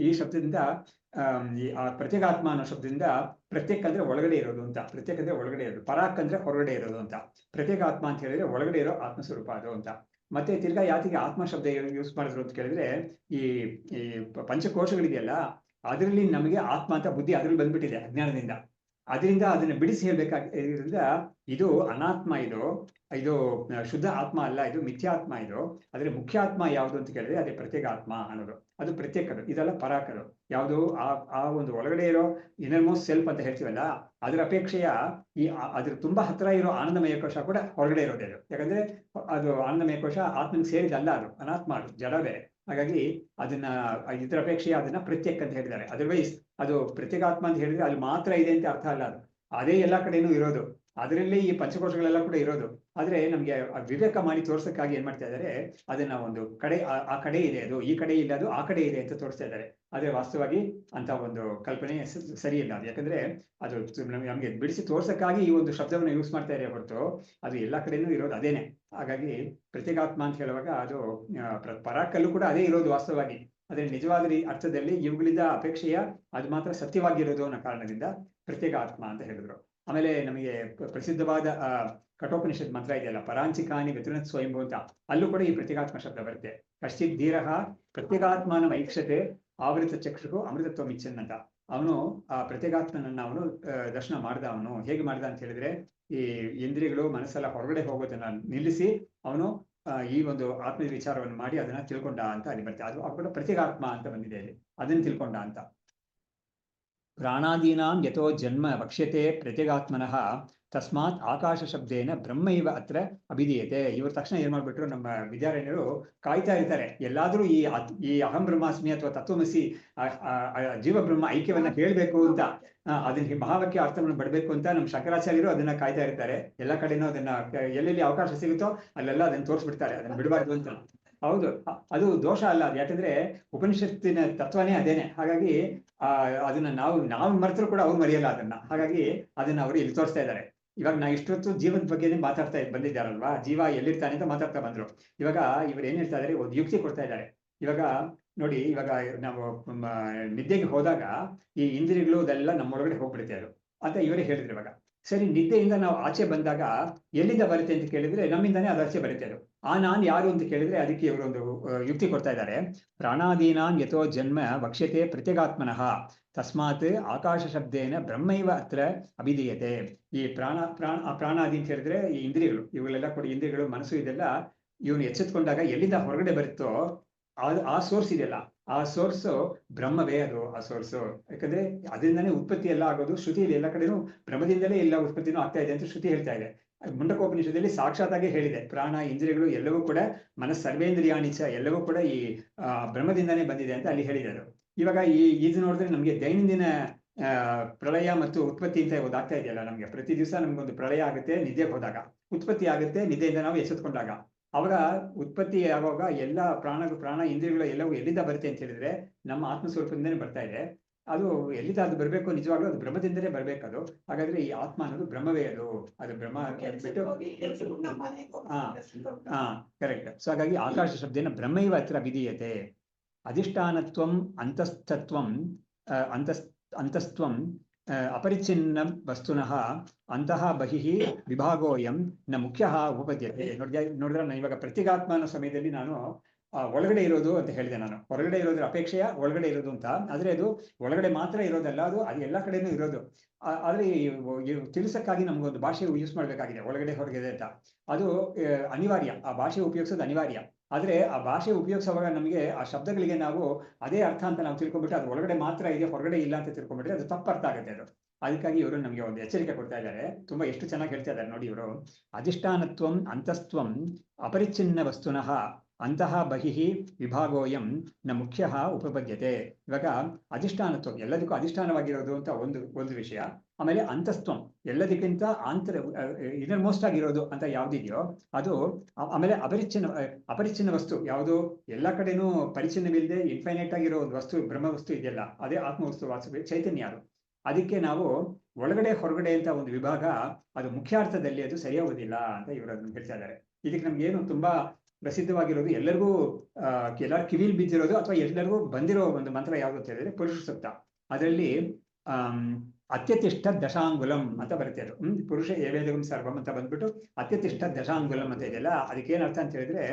[SPEAKER 1] ಈ ಶಬ್ದದಿಂದ ಆ ಪ್ರತ್ಯೇಗಾತ್ಮ ಅನ್ನೋ ಶಬ್ದದಿಂದ ಪ್ರತ್ಯೇಕ ಅಂದ್ರೆ ಒಳಗಡೆ ಇರೋದು ಅಂತ, ಪ್ರತ್ಯೇಕ ಅಂದ್ರೆ ಒಳಗಡೆ ಇರೋದು, ಪರಾಕ್ ಅಂದ್ರೆ ಹೊರಗಡೆ ಇರೋದು ಅಂತ, ಪ್ರತ್ಯೇಗಾತ್ಮ ಅಂತ ಹೇಳಿದ್ರೆ ಒಳಗಡೆ ಇರೋ ಆತ್ಮಸ್ವರೂಪ ಅದು ಅಂತ. ಮತ್ತೆ ತಿರ್ಗಾ ಯಾತಿಗೆ ಆತ್ಮ ಶಬ್ದ ಯೂಸ್ ಮಾಡಿದ್ರು ಅಂತ ಕೇಳಿದ್ರೆ, ಈ ಪಂಚಕೋಶಗಳಿದೆಯಲ್ಲ ಅದರಲ್ಲಿ ನಮಗೆ ಆತ್ಮ ಅಂತ ಬುದ್ಧಿ ಅದ್ರಲ್ಲಿ ಬಂದ್ಬಿಟ್ಟಿದೆ ಅಜ್ಞಾನದಿಂದ. ಅದರಿಂದ ಅದನ್ನ ಬಿಡಿಸಿ ಹೇಳ್ಬೇಕಾಗಿದ್ರಿಂದ ಇದು ಅನಾತ್ಮ, ಇದು ಶುದ್ಧ ಆತ್ಮ ಅಲ್ಲ, ಇದು ಮಿಥ್ಯಾತ್ಮ ಇದು. ಆದ್ರೆ ಮುಖ್ಯ ಆತ್ಮ ಯಾವುದು ಅಂತ ಕೇಳಿದ್ರೆ ಅದೇ ಪ್ರತ್ಯೇಕ ಆತ್ಮ ಅನ್ನೋದು, ಅದು ಪ್ರತ್ಯೇಕದು, ಇದೆಲ್ಲ ಪರಾಕದು. ಯಾವುದು ಆ ಒಂದು ಒಳಗಡೆ ಇರೋ ಇನ್ನರ್ ಮೋಸ್ಟ್ ಸೆಲ್ಫ್ ಅಂತ ಹೇಳ್ತೀವಲ್ಲ, ಅದರ ಅಪೇಕ್ಷೆಯ ಅದ್ರ ತುಂಬಾ ಹತ್ರ ಇರೋ ಆನಂದಮಯ ಕೋಶ ಕೂಡ ಹೊರಗಡೆ ಇರೋದೇ ಅದು. ಯಾಕಂದ್ರೆ ಅದು ಆನಂದಮಯ ಕೋಶ ಆತ್ಮನಿಗೆ ಸೇರಿದಲ್ಲ, ಅದು ಅನಾತ್ಮ, ಅದು ಜಡ ಬೇರೆ. ಹಾಗಾಗಿ ಅದನ್ನ ಇತರ ಅಪೇಕ್ಷೆಯ ಅದನ್ನ ಪ್ರತ್ಯೇಕ ಅಂತ ಹೇಳಿದ್ದಾರೆ. ಅದರ್ವೈಸ್ ಅದು ಪ್ರತ್ಯೇಕಾತ್ಮ ಅಂತ ಹೇಳಿದ್ರೆ ಅಲ್ಲಿ ಮಾತ್ರ ಇದೆ ಅಂತ ಅರ್ಥ ಅಲ್ಲ, ಅದು ಅದೇ ಎಲ್ಲಾ ಕಡೆನೂ ಇರೋದು, ಅದರಲ್ಲೇ ಈ ಪಂಚಕೋಶಗಳೆಲ್ಲ ಕೂಡ ಇರೋದು. ಆದ್ರೆ ನಮ್ಗೆ ವಿವೇಕ ಮಾಡಿ ತೋರ್ಸಕ್ಕಾಗಿ ಏನ್ ಮಾಡ್ತಾ ಇದ್ದಾರೆ, ಅದನ್ನ ಒಂದು ಕಡೆ ಆ ಕಡೆ ಇದೆ, ಅದು ಈ ಕಡೆ ಇಲ್ಲ, ಅದು ಆ ಕಡೆ ಇದೆ ಅಂತ ತೋರಿಸ್ತಾ ಇದ್ದಾರೆ. ಆದ್ರೆ ವಾಸ್ತವವಾಗಿ ಅಂತ ಒಂದು ಕಲ್ಪನೆ ಸರಿ ಇಲ್ಲ ಅದು. ಯಾಕಂದ್ರೆ ಅದು ನಮ್ಗೆ ಬಿಡಿಸಿ ತೋರ್ಸಕ್ಕಾಗಿ ಈ ಒಂದು ಶಬ್ದವನ್ನು ಯೂಸ್ ಮಾಡ್ತಾ ಇದ್ದಾರೆ ಹೊರತು ಅದು ಎಲ್ಲಾ ಕಡೆನೂ ಇರೋದು ಅದೇನೆ. ಹಾಗಾಗಿ ಪ್ರತ್ಯೇಕಾತ್ಮ ಅಂತ ಹೇಳುವಾಗ ಅದು ಪರಾಕಲ್ಲೂ ಕೂಡ ಅದೇ ಇರೋದು ವಾಸ್ತವವಾಗಿ. ಆದ್ರೆ ನಿಜವಾದ ಅರ್ಥದಲ್ಲಿ ಇವುಗಳಿಂದ ಅಪೇಕ್ಷೆಯ ಅದು ಮಾತ್ರ ಸತ್ಯವಾಗಿರೋದು ಅನ್ನೋ ಕಾರಣದಿಂದ ಪ್ರತ್ಯೇಕ ಆತ್ಮ ಅಂತ ಹೇಳಿದ್ರು. ಆಮೇಲೆ ನಮಗೆ ಪ್ರಸಿದ್ಧವಾದ ಕಠೋಪನಿಷತ್ ಮಂತ್ರ ಇದೆಯಲ್ಲ, ಪರಾಂಚಿಕಾನಿ ವ್ಯತಿರಿಕ್ತ ಸ್ವಯಂಭೂ ಅಂತ, ಅಲ್ಲೂ ಕೂಡ ಈ ಪ್ರತ್ಯೇಕಾತ್ಮ ಶಬ್ದ ಬರುತ್ತೆ. ಕಶ್ಚಿತ್ ಧೀರಃ ಪ್ರತ್ಯೇಕಾತ್ಮನ ಐಕ್ಷತೆ ಆವೃತ ಚಕ್ಷು ಅಮೃತತ್ವ ಮಿಚ್ಚನ್ ಅಂತ. ಅವನು ಆ ಪ್ರತ್ಯೇಕಾತ್ಮನನ್ನ ಅವನು ದರ್ಶನ ಮಾಡ್ದ. ಅವನು ಹೇಗೆ ಮಾಡ್ದ ಅಂತ ಹೇಳಿದ್ರೆ, ಈ ಇಂದ್ರಿಯಗಳು ಮನಸ್ಸೆಲ್ಲ ಹೊರಗಡೆ ಹೋಗೋದನ್ನ ನಿಲ್ಲಿಸಿ ಅವನು ಈ ಒಂದು ಆತ್ಮದ ವಿಚಾರವನ್ನು ಮಾಡಿ ಅದನ್ನ ತಿಳ್ಕೊಂಡ ಅಂತ ಅಲ್ಲಿ ಬರುತ್ತೆ. ಅದು ಕೂಡ ಪ್ರತ್ಯೇಕಾತ್ಮ ಅಂತ ಬಂದಿದೆ ಅಲ್ಲಿ, ಅದನ್ನ ತಿಳ್ಕೊಂಡ ಅಂತ. ಪ್ರಾಣಾದೀನಾಂ ಯಥೋ ಜನ್ಮ ವಕ್ಷ್ಯತೆ ಪ್ರತ್ಯೇಗಾತ್ಮನಃ ತಸ್ಮಾತ್ ಆಕಾಶ ಶಬ್ದೇನ ಬ್ರಹ್ಮ ಇವ ಅತ್ರ ಅಭಿಧೀಯತೆ. ಇವ್ರ ತಕ್ಷಣ ಏನ್ ಮಾಡ್ಬಿಟ್ರು, ನಮ್ಮ ವಿದ್ಯಾರಣ್ಯರು ಕಾಯ್ತಾ ಇರ್ತಾರೆ, ಎಲ್ಲಾದ್ರೂ ಈ ಅಹಂ ಬ್ರಹ್ಮಾಸ್ಮಿ ಅಥವಾ ತತ್ವಮಸಿ ಜೀವ ಬ್ರಹ್ಮ ಐಕ್ಯವನ್ನ ಹೇಳ್ಬೇಕು ಅಂತ, ಅದನ್ನ ಮಹಾವಾಕ್ಯ ಅರ್ಥವನ್ನು ಬಡಬೇಕು ಅಂತ ನಮ್ಮ ಶಂಕರಾಚಾರ್ಯರು ಅದನ್ನ ಕಾಯ್ತಾ ಇರ್ತಾರೆ. ಎಲ್ಲ ಕಡೆನೂ ಅದನ್ನ ಎಲ್ಲೆಲ್ಲಿ ಅವಕಾಶ ಸಿಗುತ್ತೋ ಅಲ್ಲೆಲ್ಲ ಅದನ್ನ ತೋರಿಸ್ಬಿಡ್ತಾರೆ, ಅದನ್ನ ಬಿಡಬಾರ್ದು ಅಂತ. ಹೌದು, ಅದು ದೋಷ ಅಲ್ಲ ಅದು. ಯಾಕಂದ್ರೆ ಉಪನಿಷತ್ತಿನ ತತ್ವನೇ ಅದೇನೆ. ಹಾಗಾಗಿ ಅದನ್ನ ನಾವು ಮರೆತರೂ ಕೂಡ ಅವ್ರು ಮರೆಯಲ್ಲ ಅದನ್ನ. ಹಾಗಾಗಿ ಅದನ್ನ ಅವರು ಇಲ್ಲಿ ತೋರಿಸ್ತಾ ಇದ್ದಾರೆ. ಇವಾಗ ನಾ ಇಷ್ಟೊತ್ತು ಜೀವದ ಬಗ್ಗೆನೇ ಮಾತಾಡ್ತಾ ಬಂದಿದ್ದಾರಲ್ವಾ, ಜೀವ ಎಲ್ಲಿರ್ತಾನೆ ಅಂತ ಮಾತಾಡ್ತಾ ಬಂದ್ರು. ಇವಾಗ ಇವ್ರು ಏನ್ ಹೇಳ್ತಾ ಇದಾರೆ, ಒಂದು ಯುಕ್ತಿ ಕೊಡ್ತಾ ಇದ್ದಾರೆ. ಇವಾಗ ನೋಡಿ, ಇವಾಗ ನಾವು ನಿದ್ದೆಗೆ ಹೋದಾಗ ಈ ಇಂದ್ರಿಯಗಳು ಅದೆಲ್ಲ ನಮ್ಮೊಳಗಡೆ ಹೋಗ್ಬಿಡುತ್ತೆ ಅದು ಅಂತ ಇವರೇ ಹೇಳಿದ್ರು. ಇವಾಗ ಸರಿ, ನಿದ್ದೆಯಿಂದ ನಾವು ಆಚೆ ಬಂದಾಗ ಎಲ್ಲಿಂದ ಬರುತ್ತೆ ಅಂತ ಕೇಳಿದ್ರೆ ನಮ್ಮಿಂದಾನೇ ಅದು ಆಚೆ ಬರುತ್ತೆ. ಅದು ನಾನ್ ಯಾರು ಅಂತ ಕೇಳಿದ್ರೆ ಅದಕ್ಕೆ ಇವರೊಂದು ಯುಕ್ತಿ ಕೊಡ್ತಾ ಇದ್ದಾರೆ. ಪ್ರಾಣಾದೀನಾಂ ಯಥೋ ಜನ್ಮ ವಕ್ಷ್ಯತೆ ಪ್ರತ್ಯೇಗಾತ್ಮನಃ ತಸ್ಮಾತ್ ಆಕಾಶ ಶಬ್ದೇನ ಬ್ರಹ್ಮೈವ ಅತ್ರ ಅಭಿಧೀಯತೆ. ಈ ಪ್ರಾಣಾದಿ ಅಂತ ಹೇಳಿದ್ರೆ ಈ ಇಂದ್ರಿಯಗಳು, ಇವುಗಳೆಲ್ಲ ಕೂಡ ಇಂದ್ರಿಯಗಳು, ಮನಸ್ಸು, ಇದೆಲ್ಲ ಇವನು ಎಚ್ಚೆತ್ಕೊಂಡಾಗ ಎಲ್ಲಿಂದ ಹೊರಗಡೆ ಬರುತ್ತೋ ಆ ಸೋರ್ಸ್ ಇದೆಯಲ್ಲ ಆ ಸೋರ್ಸು ಬ್ರಹ್ಮವೇ ಅದು ಆ ಸೋರ್ಸು. ಯಾಕಂದ್ರೆ ಅದರಿಂದನೇ ಉತ್ಪತ್ತಿ ಎಲ್ಲ ಆಗೋದು. ಶ್ರುತಿಯಲ್ಲಿ ಎಲ್ಲ ಕಡೆನೂ ಬ್ರಹ್ಮದಿಂದಲೇ ಎಲ್ಲ ಉತ್ಪತ್ತಿನೂ ಆಗ್ತಾ ಇದೆ ಅಂತ ಶ್ರುತಿ ಹೇಳ್ತಾ ಇದೆ. ಮುಂಡಕೋಪನಿಷದಲ್ಲಿ ಸಾಕ್ಷಾತ್ತಾಗಿ ಹೇಳಿದೆ, ಪ್ರಾಣ ಇಂದ್ರಿಯಗಳು ಎಲ್ಲವೂ ಕೂಡ ಸರ್ವೇಂದ್ರಿಯಾಣಿಚ ಎಲ್ಲವೂ ಕೂಡ ಈ ಬ್ರಹ್ಮದಿಂದನೇ ಬಂದಿದೆ ಅಂತ ಅಲ್ಲಿ ಹೇಳಿದರು. ಇವಾಗ ಇದು ನೋಡಿದ್ರೆ ನಮಗೆ ದೈನಂದಿನ ಪ್ರಳಯ ಮತ್ತು ಉತ್ಪತ್ತಿ ಅಂತ ಗೊತ್ತಾಗ್ತಾ ಇದೆಯಲ್ಲ. ನಮಗೆ ಪ್ರತಿ ದಿವಸ ನಮ್ಗೊಂದು ಪ್ರಳಯ ಆಗುತ್ತೆ ನಿದ್ದೆಗೆ ಹೋದಾಗ, ಉತ್ಪತ್ತಿ ಆಗುತ್ತೆ ನಿದ್ದೆಯಿಂದ ನಾವು ಎಚ್ಚೆತ್ಕೊಂಡಾಗ. ಅವಾಗ ಉತ್ಪತ್ತಿ ಆಗುವಾಗ ಎಲ್ಲ ಪ್ರಾಣ ಇಂದ್ರಿಯಗಳು ಎಲ್ಲವೂ ಎಲ್ಲಿಂದ ಬರುತ್ತೆ ಅಂತ ಹೇಳಿದ್ರೆ ನಮ್ಮ ಆತ್ಮಸ್ವರೂಪದಿಂದನೇ ಬರ್ತಾ ಇದೆ. ಅದು ಎಲ್ಲಿಂದ ಅದು ಬರಬೇಕು, ನಿಜವಾಗ್ಲೂ ಅದು ಬ್ರಹ್ಮದಿಂದಲೇ ಬರ್ಬೇಕದು. ಹಾಗಾದ್ರೆ ಈ ಆತ್ಮ ಅನ್ನೋದು ಬ್ರಹ್ಮವೇ. ಅದು ಬ್ರಹ್ಮ ಬಿಟ್ಟು ಕರೆಕ್ಟ್. ಸೊ ಹಾಗಾಗಿ ಆಕಾಶ ಶಬ್ದೇನ ಬ್ರಹ್ಮೈವ ಅತ್ರ ವಿಧೀಯತೆ. ಅಧಿಷ್ಠಾನತ್ವಂ ಅಂತಸ್ಥತ್ವಂ ಅಂತಸ್ತ್ವಂ ಅಪರಿಚ್ಛಿನ್ನ ವಸ್ತುನಃ ಅಂತಃ ಬಹಿಃ ವಿಭಾಗೋಯಂ ನ ಮುಖ್ಯ ಉಪಪದ್ಯತೆ. ನೋಡಿದ್ರೆ ನಾನು ಇವಾಗ ಪ್ರತಿಗಾತ್ಮ ಅನ್ನೋ ಸಮಯದಲ್ಲಿ ನಾನು ಒಳಗಡೆ ಇರೋದು ಅಂತ ಹೇಳಿದೆ. ನಾನು ಹೊರಗಡೆ ಇರೋದ್ರ ಅಪೇಕ್ಷೆಯ ಒಳಗಡೆ ಇರೋದು ಅಂತ. ಆದ್ರೆ ಅದು ಒಳಗಡೆ ಮಾತ್ರ ಇರೋದಲ್ಲ, ಅದು ಎಲ್ಲ ಕಡೆನೂ ಇರೋದು. ಆದ್ರೆ ತಿಳಿಸಕ್ಕಾಗಿ ನಮ್ಗೊಂದು ಭಾಷೆ ಯೂಸ್ ಮಾಡ್ಬೇಕಾಗಿದೆ, ಒಳಗಡೆ ಹೊರಗಡೆ ಅಂತ. ಅದು ಅನಿವಾರ್ಯ, ಆ ಭಾಷೆ ಉಪಯೋಗಿಸೋದು ಅನಿವಾರ್ಯ. ಆದ್ರೆ ಆ ಭಾಷೆ ಉಪಯೋಗಿಸುವಾಗ ನಮಗೆ ಆ ಶಬ್ದಗಳಿಗೆ ನಾವು ಅದೇ ಅರ್ಥ ಅಂತ ನಾವು ತಿಳ್ಕೊಂಡ್ಬಿಟ್ಟು ಅದು ಒಳಗಡೆ ಮಾತ್ರ ಇದೆ ಹೊರಗಡೆ ಇಲ್ಲ ಅಂತ ತಿಳ್ಕೊಂಡ್ಬಿಟ್ರೆ ಅದು ತಪ್ಪು ಅರ್ಥ ಆಗುತ್ತೆ ಅದು. ಅದಕ್ಕಾಗಿ ಇವರು ನಮಗೆ ಒಂದು ಎಚ್ಚರಿಕೆ ಕೊಡ್ತಾ ಇದ್ದಾರೆ. ತುಂಬಾ ಎಷ್ಟು ಚೆನ್ನಾಗಿ ಹೇಳ್ತಾ ಇದ್ದಾರೆ ನೋಡಿ ಇವರು. ಅಧಿಷ್ಠಾನತ್ವಂ ಅಂತಸ್ತ್ವಂ ಅಪರಿಚ್ಛಿನ್ನ ವಸ್ತುನಃ ಅಂತಃ ಬಹಿಃ ವಿಭಾಗೋಯಂ ನ ಮುಖ್ಯ ಉಪಪದ್ಯತೆ. ಇವಾಗ ಅಧಿಷ್ಠಾನತ್ವ ಎಲ್ಲದಕ್ಕೂ ಅಧಿಷ್ಠಾನವಾಗಿರೋದು ಅಂತ ಒಂದು ವಿಷಯ. ಆಮೇಲೆ ಅಂತಸ್ತ್ವಂ ಎಲ್ಲದಕ್ಕಿಂತ ಇನ್ನರ್ ಮೋಸ್ಟ್ ಆಗಿರೋದು ಅಂತ ಯಾವ್ದಿದೆಯೋ ಅದು. ಆಮೇಲೆ ಅಪರಿಚ್ಛಿನ್ನ ವಸ್ತು ಯಾವುದು, ಎಲ್ಲ ಕಡೆನೂ ಪರಿಚ್ಛಿನ್ನವಿಲ್ಲದೆ ಇನ್ಫೈನೈಟ್ ಆಗಿರೋ ಒಂದು ವಸ್ತು, ಬ್ರಹ್ಮ ವಸ್ತು ಇದೆಯಲ್ಲ, ಅದೇ ಆತ್ಮವಸ್ತು ವಾಸು ಚೈತನ್ಯ. ಅದು ಅದಕ್ಕೆ ನಾವು ಒಳಗಡೆ ಹೊರಗಡೆ ಅಂತ ಒಂದು ವಿಭಾಗ, ಅದು ಮುಖ್ಯಾರ್ಥದಲ್ಲಿ ಅದು ಸರಿಯಾಗುವುದಿಲ್ಲ ಅಂತ ಇವರು ಅದನ್ನು ಹೇಳ್ತಾ ಇದ್ದಾರೆ. ಇದಕ್ಕೆ ನಮ್ಗೆ ಏನು ತುಂಬಾ ಪ್ರಸಿದ್ಧವಾಗಿರೋದು, ಎಲ್ಲರಿಗೂ ಎಲ್ಲರ ಕಿವಿಲ್ ಬಿದ್ದಿರೋದು ಅಥವಾ ಎಲ್ಲರಿಗೂ ಬಂದಿರೋ ಒಂದು ಮಂತ್ರ ಯಾವುದು ಅಂತ ಹೇಳಿದ್ರೆ ಪುರುಷ ಸೂಕ್ತ. ಅದರಲ್ಲಿ ಅತ್ಯತಿಷ್ಠ ದಶಾಂಗುಲಂ ಅಂತ ಬರುತ್ತೆ. ಅದು ಪುರುಷ ಏವೇದಗಂ ಸರ್ವಂ ಅಂತ ಬಂದ್ಬಿಟ್ಟು ಅತ್ಯತಿಷ್ಠ ದಶಾಂಗುಲಂ ಅಂತ ಇದೆಯಲ್ಲ, ಅದಕ್ಕೆ ಏನರ್ಥ ಅಂತ ಹೇಳಿದ್ರೆ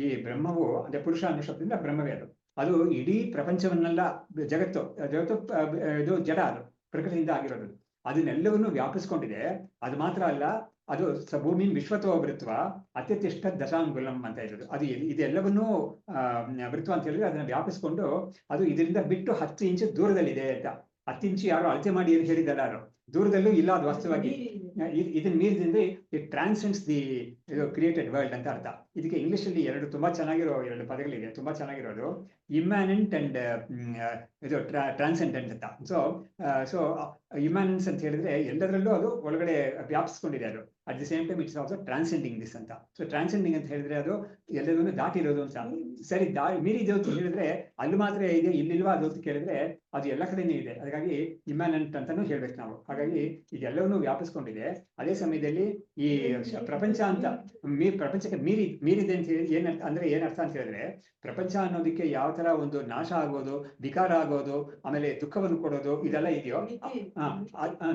[SPEAKER 1] ಈ ಬ್ರಹ್ಮವು ಅಂದ್ರೆ ಪುರುಷ ಅನ್ನೋ ಶಬ್ದದಿಂದ ಬ್ರಹ್ಮವೇ ಅದು ಇಡೀ ಪ್ರಪಂಚವನ್ನೆಲ್ಲ ಜಗತ್ತು ಇದು ಜಡ, ಅದು ಪ್ರಕೃತಿಯಿಂದ ಆಗಿರೋದು, ಅದನ್ನೆಲ್ಲವನ್ನೂ ವ್ಯಾಪಿಸ್ಕೊಂಡಿದೆ. ಅದು ಮಾತ್ರ ಅಲ್ಲ, ಅದು ಭೂಮಿನ್ ವಿಶ್ವತೋ ವೃತ್ವ ಅತ್ಯತಿಷ್ಠ ದಶಾಂಗುಲಂ ಅಂತ ಇರೋದು. ಅದು ಇದೆಲ್ಲವನ್ನೂ ವೃತ್ವ ಅಂತ ಹೇಳಿದ್ರೆ ಅದನ್ನ ವ್ಯಾಪಿಸ್ಕೊಂಡು ಅದು ಇದರಿಂದ ಬಿಟ್ಟು 10 ಇಂಚು ದೂರದಲ್ಲಿದೆ ಅಂತ. 10 ಇಂಚು ಯಾರು ಅಳತೆ ಮಾಡಿ ಏನು ಹೇಳಿದಾರ, ಯಾರು ದೂರದಲ್ಲೂ ಇಲ್ಲ ಅದು ವಾಸ್ತವವಾಗಿ. ಇದನ್ನ ಮೀರಿದ್ರೆ it transcends the created world ಅಂತ ಅರ್ಥ. ಇದಕ್ಕೆ ಇಂಗ್ಲಿಷ್ ಅಲ್ಲಿ ತುಂಬಾ ಚೆನ್ನಾಗಿರೋ 2 ಪದಗಳಿದೆ, ತುಂಬಾ ಚೆನ್ನಾಗಿರೋದು. ಇಮ್ಯಾನೆಂಟ್ ಅಂಡ್ ಇದು ಟ್ರಾನ್ಸೆಂಡೆಂಟ್ ಅಂತ. ಸೊ ಇಮ್ಯಾನೆನ್ಸ್ ಅಂತ ಹೇಳಿದ್ರೆ ಎಲ್ಲದರಲ್ಲೂ ಅದು ಒಳಗಡೆ ವ್ಯಾಪಿಸ್ಕೊಂಡಿದೆ. ಅದು at the same time it's also transcending this ಅಂತ. ಸೊ ಟ್ರಾನ್ಸೆಂಡಿಂಗ್ ಅಂತ ಹೇಳಿದ್ರೆ ಅದು ಎಲ್ಲದನ್ನು ದಾಟಿರೋದು ಅಂತ. ಸರಿ, ಮೀರಿದೆ ಅಂತ ಹೇಳಿದ್ರೆ ಅಲ್ಲಿ ಮಾತ್ರ ಇದೆ, ಇಲ್ಲಿಲ್ವಾ ಅದು ಅಂತ ಕೇಳಿದ್ರೆ ಅದು ಎಲ್ಲ ಕಡೆನೇ ಇದೆ. ಹಾಗಾಗಿ ಇಮ್ಯಾನೆಂಟ್ ಅಂತಾನು ಹೇಳ್ಬೇಕು ನಾವು. ಹಾಗಾಗಿ ಇದೆಲ್ಲವನ್ನೂ ವ್ಯಾಪಿಸ್ಕೊಂಡಿದೆ. ಅದೇ ಸಮಯದಲ್ಲಿ ಈ ಪ್ರಪಂಚ ಅಂತ ಪ್ರಪಂಚಕ್ಕೆ ಮೀರಿದೆ ಅಂತ ಹೇಳಿ ಏನರ್ಥ ಅಂತ ಹೇಳಿದ್ರೆ, ಪ್ರಪಂಚ ಅನ್ನೋದಕ್ಕೆ ಯಾವ ತರ ಒಂದು ನಾಶ ಆಗೋದು, ವಿಕಾರ ಆಗೋದು, ಆಮೇಲೆ ದುಃಖವನ್ನು ಕೊಡೋದು ಇದೆಲ್ಲ ಇದೆಯೋ,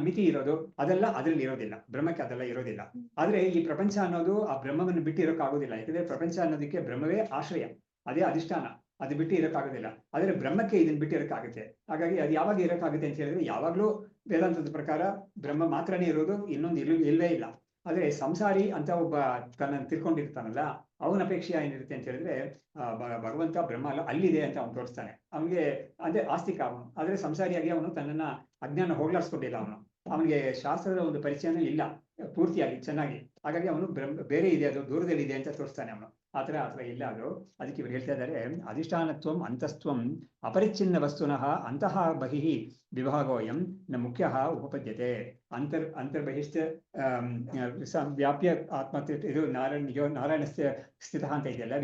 [SPEAKER 1] ಮಿತಿ ಇರೋದು, ಅದೆಲ್ಲ ಅದ್ರಲ್ಲಿ ಇರೋದಿಲ್ಲ. ಬ್ರಹ್ಮಕ್ಕೆ ಅದೆಲ್ಲ ಇರೋದಿಲ್ಲ. ಆದ್ರೆ ಈ ಪ್ರಪಂಚ ಅನ್ನೋದು ಆ ಬ್ರಹ್ಮವನ್ನು ಬಿಟ್ಟು ಇರೋಕ್ಕಾಗೋದಿಲ್ಲ. ಯಾಕಂದ್ರೆ ಪ್ರಪಂಚ ಅನ್ನೋದಕ್ಕೆ ಬ್ರಹ್ಮವೇ ಆಶ್ರಯ, ಅದೇ ಅಧಿಷ್ಠಾನ. ಅದು ಬಿಟ್ಟು ಇರೋಕ್ಕಾಗೋದಿಲ್ಲ. ಆದ್ರೆ ಬ್ರಹ್ಮಕ್ಕೆ ಇದನ್ನ ಬಿಟ್ಟು ಇರೋಕ್ಕಾಗುತ್ತೆ. ಹಾಗಾಗಿ ಅದು ಯಾವಾಗ ಇರೋಕ್ಕಾಗುತ್ತೆ ಅಂತ ಹೇಳಿದ್ರೆ, ಯಾವಾಗ್ಲೂ ವೇದಾಂತದ ಪ್ರಕಾರ ಬ್ರಹ್ಮ ಮಾತ್ರನೇ ಇರೋದು, ಇನ್ನೊಂದು ಇಲ್ವೇ ಇಲ್ಲ. ಆದ್ರೆ ಸಂಸಾರಿ ಅಂತ ಒಬ್ಬ ತನ್ನನ್ನು ತಿಳ್ಕೊಂಡಿರ್ತಾನಲ್ಲ, ಅವನ ಅಪೇಕ್ಷೆ ಏನಿರುತ್ತೆ ಅಂತ ಹೇಳಿದ್ರೆ ಭಗವಂತ ಬ್ರಹ್ಮ ಅಲ್ಲ ಅಲ್ಲಿದೆ ಅಂತ ಅವನು ತೋರಿಸ್ತಾನೆ. ಅವನಿಗೆ ಅದೇ ಆಸ್ತಿಕ ಅವನು. ಆದ್ರೆ ಸಂಸಾರಿಯಾಗಿ ಅವನು ತನ್ನನ್ನ ಅಜ್ಞಾನ ಹೋಗ್ಲಾಡ್ಸ್ಕೊಂಡಿಲ್ಲ. ಅವನಿಗೆ ಶಾಸ್ತ್ರದ ಒಂದು ಪರಿಚಯನೂ ಇಲ್ಲ ಪೂರ್ತಿಯಾಗಿ ಚೆನ್ನಾಗಿ. ಹಾಗಾಗಿ ಅವನು ಬೇರೆ ಇದೆ, ಅದು ದೂರದಲ್ಲಿ ಇದೆ ಅಂತ ತೋರಿಸ್ತಾನೆ ಅವನು. ಆತರ ಇಲ್ಲ ಅದು. ಅದಕ್ಕೆ ಇವರು ಹೇಳ್ತಾ ಇದ್ದಾರೆ, ಅಧಿಷ್ಠಾನತ್ವಂ ಅಂತಸ್ತ್ವಂ ಅಪರಿಚ್ಛಿನ್ನ ವಸ್ತುನಃ ಅಂತಃ ಬಹಿಃ ವಿಭಾಗೋಯಂ ನ ಮುಖ್ಯ ಉಪಪದ್ಯತೆ. ಅಂತರ್ಬಹಿಶ್ಚ ವ್ಯಾಪ್ಯ ಆತ್ಮಹತ್ಯೆ ಇದು ನಾರಾಯಣ ಸ್ಥಿತ ಅಂತ ಇದೆಯಲ್ಲ,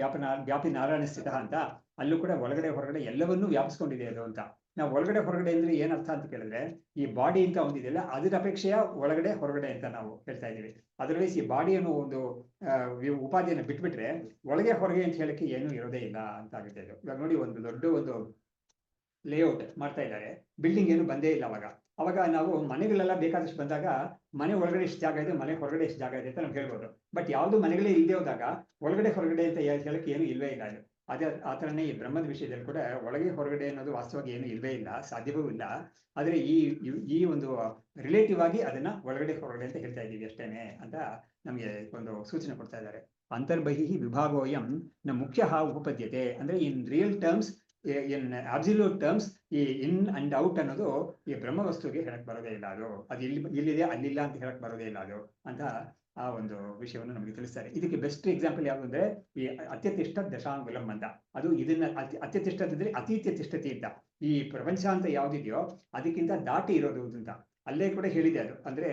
[SPEAKER 1] ವ್ಯಾಪಿ ನಾರಾಯಣ ಸ್ಥಿತ ಅಂತ. ಅಲ್ಲೂ ಕೂಡ ಒಳಗಡೆ ಹೊರಗಡೆ ಎಲ್ಲವನ್ನೂ ವ್ಯಾಪಿಸ್ಕೊಂಡಿದೆ ಅದು ಅಂತ. ನಾವು ಒಳಗಡೆ ಹೊರಗಡೆ ಅಂದ್ರೆ ಏನ್ ಅರ್ಥ ಅಂತ ಕೇಳಿದ್ರೆ, ಈ ಬಾಡಿ ಅಂತ ಒಂದಿದೆಯಲ್ಲ ಅದರ ಅಪೇಕ್ಷೆಯ ಒಳಗಡೆ ಹೊರಗಡೆ ಅಂತ ನಾವು ಹೇಳ್ತಾ ಇದೀವಿ. ಅದರ್ವೈಸ್ ಈ ಬಾಡಿಯನ್ನು ಒಂದು ಉಪಾಧಿಯನ್ನು ಬಿಟ್ಬಿಟ್ರೆ ಒಳಗೆ ಹೊರಗೆ ಅಂತ ಹೇಳಕ್ಕೆ ಏನೂ ಇರೋದೇ ಇಲ್ಲ ಅಂತ ಆಗುತ್ತೆ. ಇದು ಇವಾಗ ನೋಡಿ, ಒಂದು ದೊಡ್ಡ ಒಂದು ಲೇಔಟ್ ಮಾಡ್ತಾ ಇದ್ದಾರೆ, ಬಿಲ್ಡಿಂಗ್ ಏನು ಬಂದೇ ಇಲ್ಲ. ಅವಾಗ ನಾವು ಮನೆಗಳೆಲ್ಲ ಬೇಕಾದಷ್ಟು ಬಂದಾಗ ಮನೆ ಒಳಗಡೆ ಎಷ್ಟು ಜಾಗ ಇದೆ, ಮನೆ ಹೊರಗಡೆ ಎಷ್ಟು ಜಾಗ ಇದೆ ಅಂತ ನಾವು ಹೇಳ್ಬೋದು. ಬಟ್ ಯಾವುದು ಮನೆಗಳೇ ಇಲ್ಲದೆ ಹೋದಾಗ ಒಳಗಡೆ ಹೊರಗಡೆ ಅಂತ ಹೇಳಕ್ಕೆ ಏನು ಇಲ್ವೇ ಇಲ್ಲ. ಅದು ಅದೇ ಆ ಥರನೇ ಈ ಬ್ರಹ್ಮದ ವಿಷಯದಲ್ಲಿ ಕೂಡ ಒಳಗೆ ಹೊರಗಡೆ ಅನ್ನೋದು ವಾಸ್ತವವಾಗಿ ಏನು ಇಲ್ವೇ ಇಲ್ಲ, ಸಾಧ್ಯವೂ ಇಲ್ಲ. ಆದರೆ ಈ ಒಂದು ರಿಲೇಟಿವ್ ಆಗಿ ಅದನ್ನ ಒಳಗಡೆ ಹೊರಗಡೆ ಅಂತ ಹೇಳ್ತಾ ಇದ್ದೀವಿ ಅಷ್ಟೇನೆ ಅಂತ ನಮಗೆ ಒಂದು ಸೂಚನೆ ಕೊಡ್ತಾ ಇದ್ದಾರೆ. ಅಂತರ್ಬಹಿಃ ವಿಭಾಗೋಯಂ ನ ಮುಖ್ಯ ಉಪಪದ್ಯತೆ. ಅಂದ್ರೆ in real terms in absolute terms ಈ ಇನ್ ಅಂಡ್ ಔಟ್ ಅನ್ನೋದು ಈ ಬ್ರಹ್ಮ ವಸ್ತುವಿಗೆ ಹೇಳಕ್ ಬರೋದೇ ಇಲ್ಲ. ಅದು ಇಲ್ಲಿದೆ ಅಲ್ಲಿಲ್ಲ ಅಂತ ಹೇಳಕ್ ಬರೋದೇ ಇಲ್ಲ ಅದು ಅಂತ ಆ ಒಂದು ವಿಷಯವನ್ನು ನಮಗೆ ತಿಳಿಸ್ತಾರೆ. ಇದಕ್ಕೆ ಬೆಸ್ಟ್ ಎಕ್ಸಾಂಪಲ್ ಯಾವುದು ಅಂದ್ರೆ ಈ ಅತ್ಯತಿಷ್ಠ ದಶಾಂಗುಲಂ ಅಂತ. ಅದು ಇದನ್ನ ಅತ್ಯತಿಷ್ಠತೆ ಅತೀತ್ಯತಿಷ್ಠತೆ ಅಂತ, ಈ ಪ್ರಪಂಚ ಅಂತ ಯಾವ್ದಿದೆಯೋ ಅದಕ್ಕಿಂತ ದಾಟಿ ಇರೋದು ಅಂತ ಅಲ್ಲೇ ಕೂಡ ಹೇಳಿದೆ. ಅದು ಅಂದ್ರೆ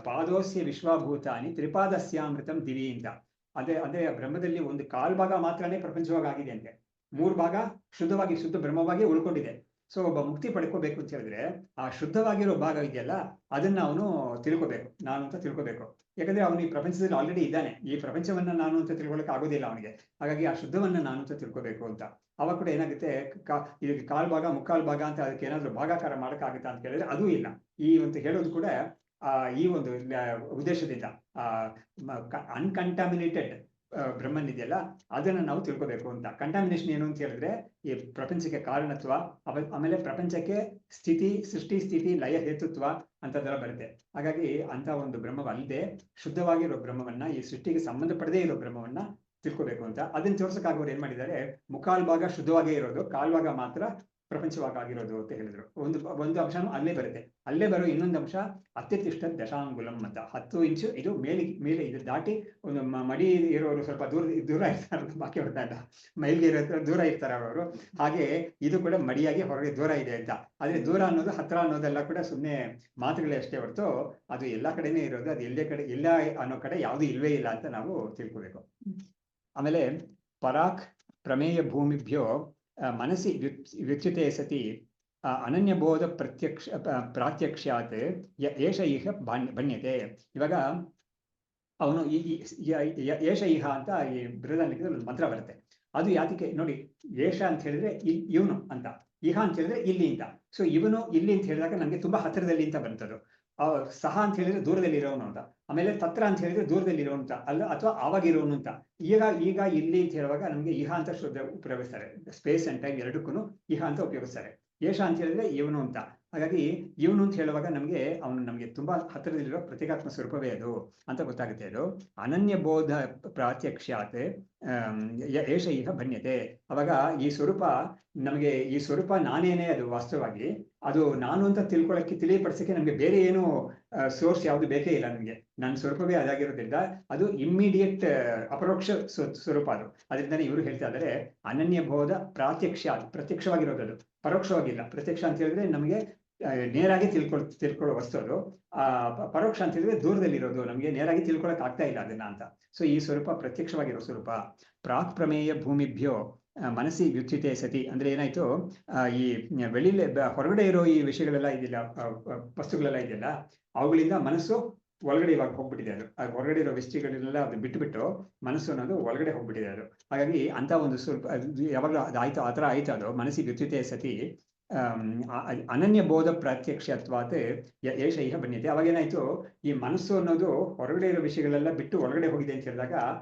[SPEAKER 1] ಪಾದೋಸ್ಯ ವಿಶ್ವಭೂತಾನಿ ತ್ರಿಪಾದಸ್ಯಾಮೃತಂ ದಿವಿ ಅಂತ. ಅದೇ ಬ್ರಹ್ಮದಲ್ಲಿ ಒಂದು ಕಾಲ್ ಭಾಗ ಮಾತ್ರನೇ ಪ್ರಪಂಚವಾಗಿ ಆಗಿದೆ ಅಂತೆ, 3 ಭಾಗ ಶುದ್ಧ ಬ್ರಹ್ಮವಾಗಿ ಉಳ್ಕೊಂಡಿದೆ. ಸೊ ಒಬ್ಬ ಮುಕ್ತಿ ಪಡ್ಕೋಬೇಕು ಅಂತ ಹೇಳಿದ್ರೆ ಆ ಶುದ್ಧವಾಗಿರೋ ಭಾಗ ಇದೆಯಲ್ಲ ಅದನ್ನ ಅವನು ತಿಳ್ಕೋಬೇಕು, ನಾನು ಅಂತ ತಿಳ್ಕೋಬೇಕು. ಯಾಕಂದ್ರೆ ಅವನು ಈ ಪ್ರಪಂಚದಲ್ಲಿ ಆಲ್ರೆಡಿ ಇದ್ದಾನೆ, ಈ ಪ್ರಪಂಚವನ್ನ ನಾನು ಅಂತ ತಿಳ್ಕೊಳಕ್ ಆಗೋದಿಲ್ಲ ಅವನಿಗೆ. ಹಾಗಾಗಿ ಆ ಶುದ್ಧವನ್ನ ನಾನು ಅಂತ ತಿಳ್ಕೋಬೇಕು ಅಂತ. ಅವಾಗ ಕೂಡ ಏನಾಗುತ್ತೆ, ಇದಕ್ಕೆ ಕಾಲ್ ಭಾಗ ಮುಕ್ಕಾಲ್ ಭಾಗ ಅಂತ ಅದಕ್ಕೆ ಏನಾದ್ರು ಭಾಗಾಕಾರ ಮಾಡಕ್ಕಾಗುತ್ತಾ ಅಂತ ಕೇಳಿದ್ರೆ ಅದೂ ಇಲ್ಲ. ಈ ಒಂದು ಹೇಳೋದು ಕೂಡ ಈ ಒಂದು ಉದ್ದೇಶದಿಂದ ಅನ್ಕಂಟಾಮಿನೇಟೆಡ್ ಬ್ರಹ್ಮನ್ ಇದೆಯಲ್ಲ ಅದನ್ನ ನಾವು ತಿಳ್ಕೋಬೇಕು ಅಂತ. ಕಂಟಾಮಿನೇಷನ್ ಏನು ಅಂತ ಹೇಳಿದ್ರೆ ಈ ಪ್ರಪಂಚಕ್ಕೆ ಕಾರಣತ್ವ, ಆಮೇಲೆ ಪ್ರಪಂಚಕ್ಕೆ ಸೃಷ್ಟಿ ಸ್ಥಿತಿ ಲಯ ಹೇತುತ್ವ ಅಂತದೆಲ್ಲ ಬರುತ್ತೆ. ಹಾಗಾಗಿ ಅಂತ ಒಂದು ಬ್ರಹ್ಮವಲ್ಲದೆ ಶುದ್ಧವಾಗಿರೋ ಬ್ರಹ್ಮವನ್ನ, ಈ ಸೃಷ್ಟಿಗೆ ಸಂಬಂಧಪಡದೇ ಇರೋ ಬ್ರಹ್ಮವನ್ನ ತಿಳ್ಕೋಬೇಕು ಅಂತ. ಅದನ್ನ ತೋರ್ಸಕ್ಕಾಗೋರು ಏನ್ ಮಾಡಿದ್ದಾರೆ, ಮುಕ್ಕಾಲ್ ಭಾಗ ಶುದ್ಧವಾಗೇ ಇರೋದು, ಕಾಲ್ ಭಾಗ ಮಾತ್ರ ಪ್ರಪಂಚವಾಗಿರೋದು ಅಂತ ಹೇಳಿದ್ರು. ಒಂದು ಅಂಶನೂ ಅಲ್ಲೇ ಬರುತ್ತೆ. ಅಲ್ಲೇ ಬರೋ ಇನ್ನೊಂದು ಅಂಶ ಅತ್ಯತಿಷ್ಠ ದಶಾಂಗುಲಂ ಅಂತ, 10 ಇಂಚು. ಇದು ಮೇಲೆ ಇದು ದಾಟಿ ಒಂದು ಮಡಿ ಇರೋರು ಸ್ವಲ್ಪ ದೂರ ಇರ್ತಾರೆ, ಬಾಕಿ ಹೊಡ್ತಾ ಇಲ್ಲ, ಮೈಲ್ಗೆ ಇರೋ ದೂರ ಇರ್ತಾರೆ ಅವರು. ಹಾಗೆ ಇದು ಕೂಡ ಮಡಿಯಾಗಿ ಹೊರಗೆ ದೂರ ಇದೆ ಅಂತ. ಆದ್ರೆ ದೂರ ಅನ್ನೋದು ಹತ್ರ ಅನ್ನೋದೆಲ್ಲ ಕೂಡ ಸುಮ್ಮನೆ ಮಾತುಗಳೇ ಅಷ್ಟೇ ಹೊರತು ಅದು ಎಲ್ಲಾ ಕಡೆನೇ ಇರೋದು. ಅದು ಎಲ್ಲ ಅನ್ನೋ ಕಡೆ ಯಾವುದು ಇಲ್ವೇ ಇಲ್ಲ ಅಂತ ನಾವು ತಿಳ್ಕೋಬೇಕು. ಆಮೇಲೆ ಪರಾಕ್ ಪ್ರಮೇಯ ಭೂಮಿಭ್ಯೋ ಮನಸ್ಸಿ ವ್ಯುಚ್ಯುತೆ ಸತಿ ಅನನ್ಯಬೋಧ ಪ್ರಾತ್ಯಕ್ಷಾತ್ ಏಷ ಇಹ ಬಣ್ಯತೆ. ಇವಾಗ ಅವನು ಏಷ ಇಹ ಅಂತ ಈ ಬೃಹದಾರಣ್ಯಕದಲ್ಲಿ ಒಂದು ಮಂತ್ರ ಬರುತ್ತೆ. ಅದು ಯಾತಕ್ಕೆ ನೋಡಿ, ಏಷ ಅಂತ ಹೇಳಿದ್ರೆ ಇವನು ಅಂತ, ಇಹ ಅಂತ ಹೇಳಿದ್ರೆ ಇಲ್ಲಿ ಅಂತ. ಸೊ ಇವನು ಇಲ್ಲಿ ಅಂತ ಹೇಳಿದಾಗ ನಮ್ಗೆ ತುಂಬಾ ಹತ್ತಿರದಲ್ಲಿ ಅಂತ ಬಂತದು. ಸಹ ಅಂತ ಹೇಳಿದ್ರೆ ದೂರದಲ್ಲಿ ಇರೋನು ಅಂತ, ಆಮೇಲೆ ತತ್ರ ಅಂತ ಹೇಳಿದ್ರೆ ದೂರದಲ್ಲಿ ಇರೋನು ಅಂತ ಅಲ್ಲ, ಅಥವಾ ಆವಾಗಿರೋನು ಅಂತ. ಈಗ ಇಲ್ಲಿ ಅಂತ ಹೇಳುವಾಗ ನಮ್ಗೆ ಇಹ ಅಂತ ಉಪಯೋಗಿಸ್ತಾರೆ. ಸ್ಪೇಸ್ ಅಂಡ್ ಟೈಮ್ ಎರಡಕ್ಕೂ ಇಹ ಅಂತ ಉಪಯೋಗಿಸ್ತಾರೆ. ಏಷ ಅಂತ ಹೇಳಿದ್ರೆ ಇವನು ಅಂತ. ಹಾಗಾಗಿ ಇವನು ಅಂತ ಹೇಳುವಾಗ ಅವನು ನಮ್ಗೆ ತುಂಬಾ ಹತ್ತಿರದಲ್ಲಿರೋ ಪ್ರತ್ಯೇಕಾತ್ಮ ಸ್ವರೂಪವೇ ಅದು ಅಂತ ಗೊತ್ತಾಗುತ್ತೆ. ಅದು ಅನನ್ಯ ಬೋಧ ಪ್ರಾತ್ಯಕ್ಷಾತ್ ಏಷ ಇಹ ಭಣ್ಯತೆ. ಅವಾಗ ಈ ಸ್ವರೂಪ ನಾನೇನೆ. ಅದು ವಾಸ್ತವವಾಗಿ ಅದು ನಾನು ಅಂತ ತಿಳಿಯಪಡಿಸಕ್ಕೆ ನಮ್ಗೆ ಬೇರೆ ಏನು ಸೋರ್ಸ್ ಯಾವುದು ಬೇಕೇ ಇಲ್ಲ. ನಮ್ಗೆ ನನ್ನ ಸ್ವರೂಪವೇ ಅದಾಗಿರೋದ್ರಿಂದ ಅದು ಇಮ್ಮಿಡಿಯೇಟ್ ಅಪರೋಕ್ಷ ಸ್ವರೂಪ ಅದು. ಅದರಿಂದಾನೇ ಇವರು ಹೇಳ್ತಾ ಇದ್ದಾರೆ ಅನನ್ಯ ಬೋಧ ಪ್ರತ್ಯಕ್ಷವಾಗಿರೋದು, ಅದು ಪರೋಕ್ಷವಾಗಿಲ್ಲ. ಪ್ರತ್ಯಕ್ಷ ಅಂತ ಹೇಳಿದ್ರೆ ನಮಗೆ ನೇರಾಗಿ ತಿಳ್ಕೊಳ್ಳೋ ವಸ್ತು ಅದು. ಪರೋಕ್ಷ ಅಂತ ಹೇಳಿದ್ರೆ ದೂರದಲ್ಲಿರೋದು, ನಮಗೆ ನೇರಾಗಿ ತಿಳ್ಕೊಳಕ್ ಆಗ್ತಾ ಇಲ್ಲ ಅದನ್ನ ಅಂತ. ಸೊ ಈ ಸ್ವರೂಪ ಪ್ರತ್ಯಕ್ಷವಾಗಿರೋ ಸ್ವರೂಪ. ಪ್ರಾಕ್ ಪ್ರಮೇಯ ಭೂಮಿಭ್ಯೋ ಮನಸ್ಸಿ ವ್ಯುಚ್ಯುತೆ ಸತಿ ಅಂದ್ರೆ ಏನಾಯ್ತು, ಈ வெளியில ಹೊರಗಡೆ ಇರೋ ಈ ವಿಷಯಗಳೆಲ್ಲ ಇದೆಯಲ್ಲ, ವಸ್ತುಗಳೆಲ್ಲ ಇದೆಯಲ್ಲ, ಅವುಗಳಿಂದ ಮನಸ್ಸು ಒಳಗಡೆ ಇವಾಗ ಹೋಗ್ಬಿಟ್ಟಿದೆ. ಅದು ಹೊರಗಡೆ ಇರೋ ವಿಷಯಗಳೆಲ್ಲ ಅದು ಬಿಟ್ಟು ಮನಸ್ಸು ಅನ್ನೋದು ಒಳಗಡೆ ಹೋಗ್ಬಿಟ್ಟಿದೆ ಅದು. ಹಾಗಾಗಿ ಅಂತ ಒಂದು ಸ್ವಲ್ಪ ಯಾವಾಗಲೂ ಅದಾಯ್ತು, ಆ ಥರ ಆಯ್ತು ಅದು ಮನಸ್ಸಿ ವ್ಯುಚ್ಯುತೆ ಸತಿ ಅನನ್ಯ ಬೋಧ ಪ್ರತ್ಯಕ್ಷತ್ವಾತ್ ಏಷ ಇಹ ಬನ್ಯತೆ. ಅವಾಗೇನಾಯ್ತು, ಈ ಮನಸ್ಸು ಅನ್ನೋದು ಹೊರಗಡೆ ಇರೋ ವಿಷಯಗಳೆಲ್ಲ ಬಿಟ್ಟು ಒಳಗಡೆ ಹೋಗಿದೆ ಅಂತ ಹೇಳಿದಾಗ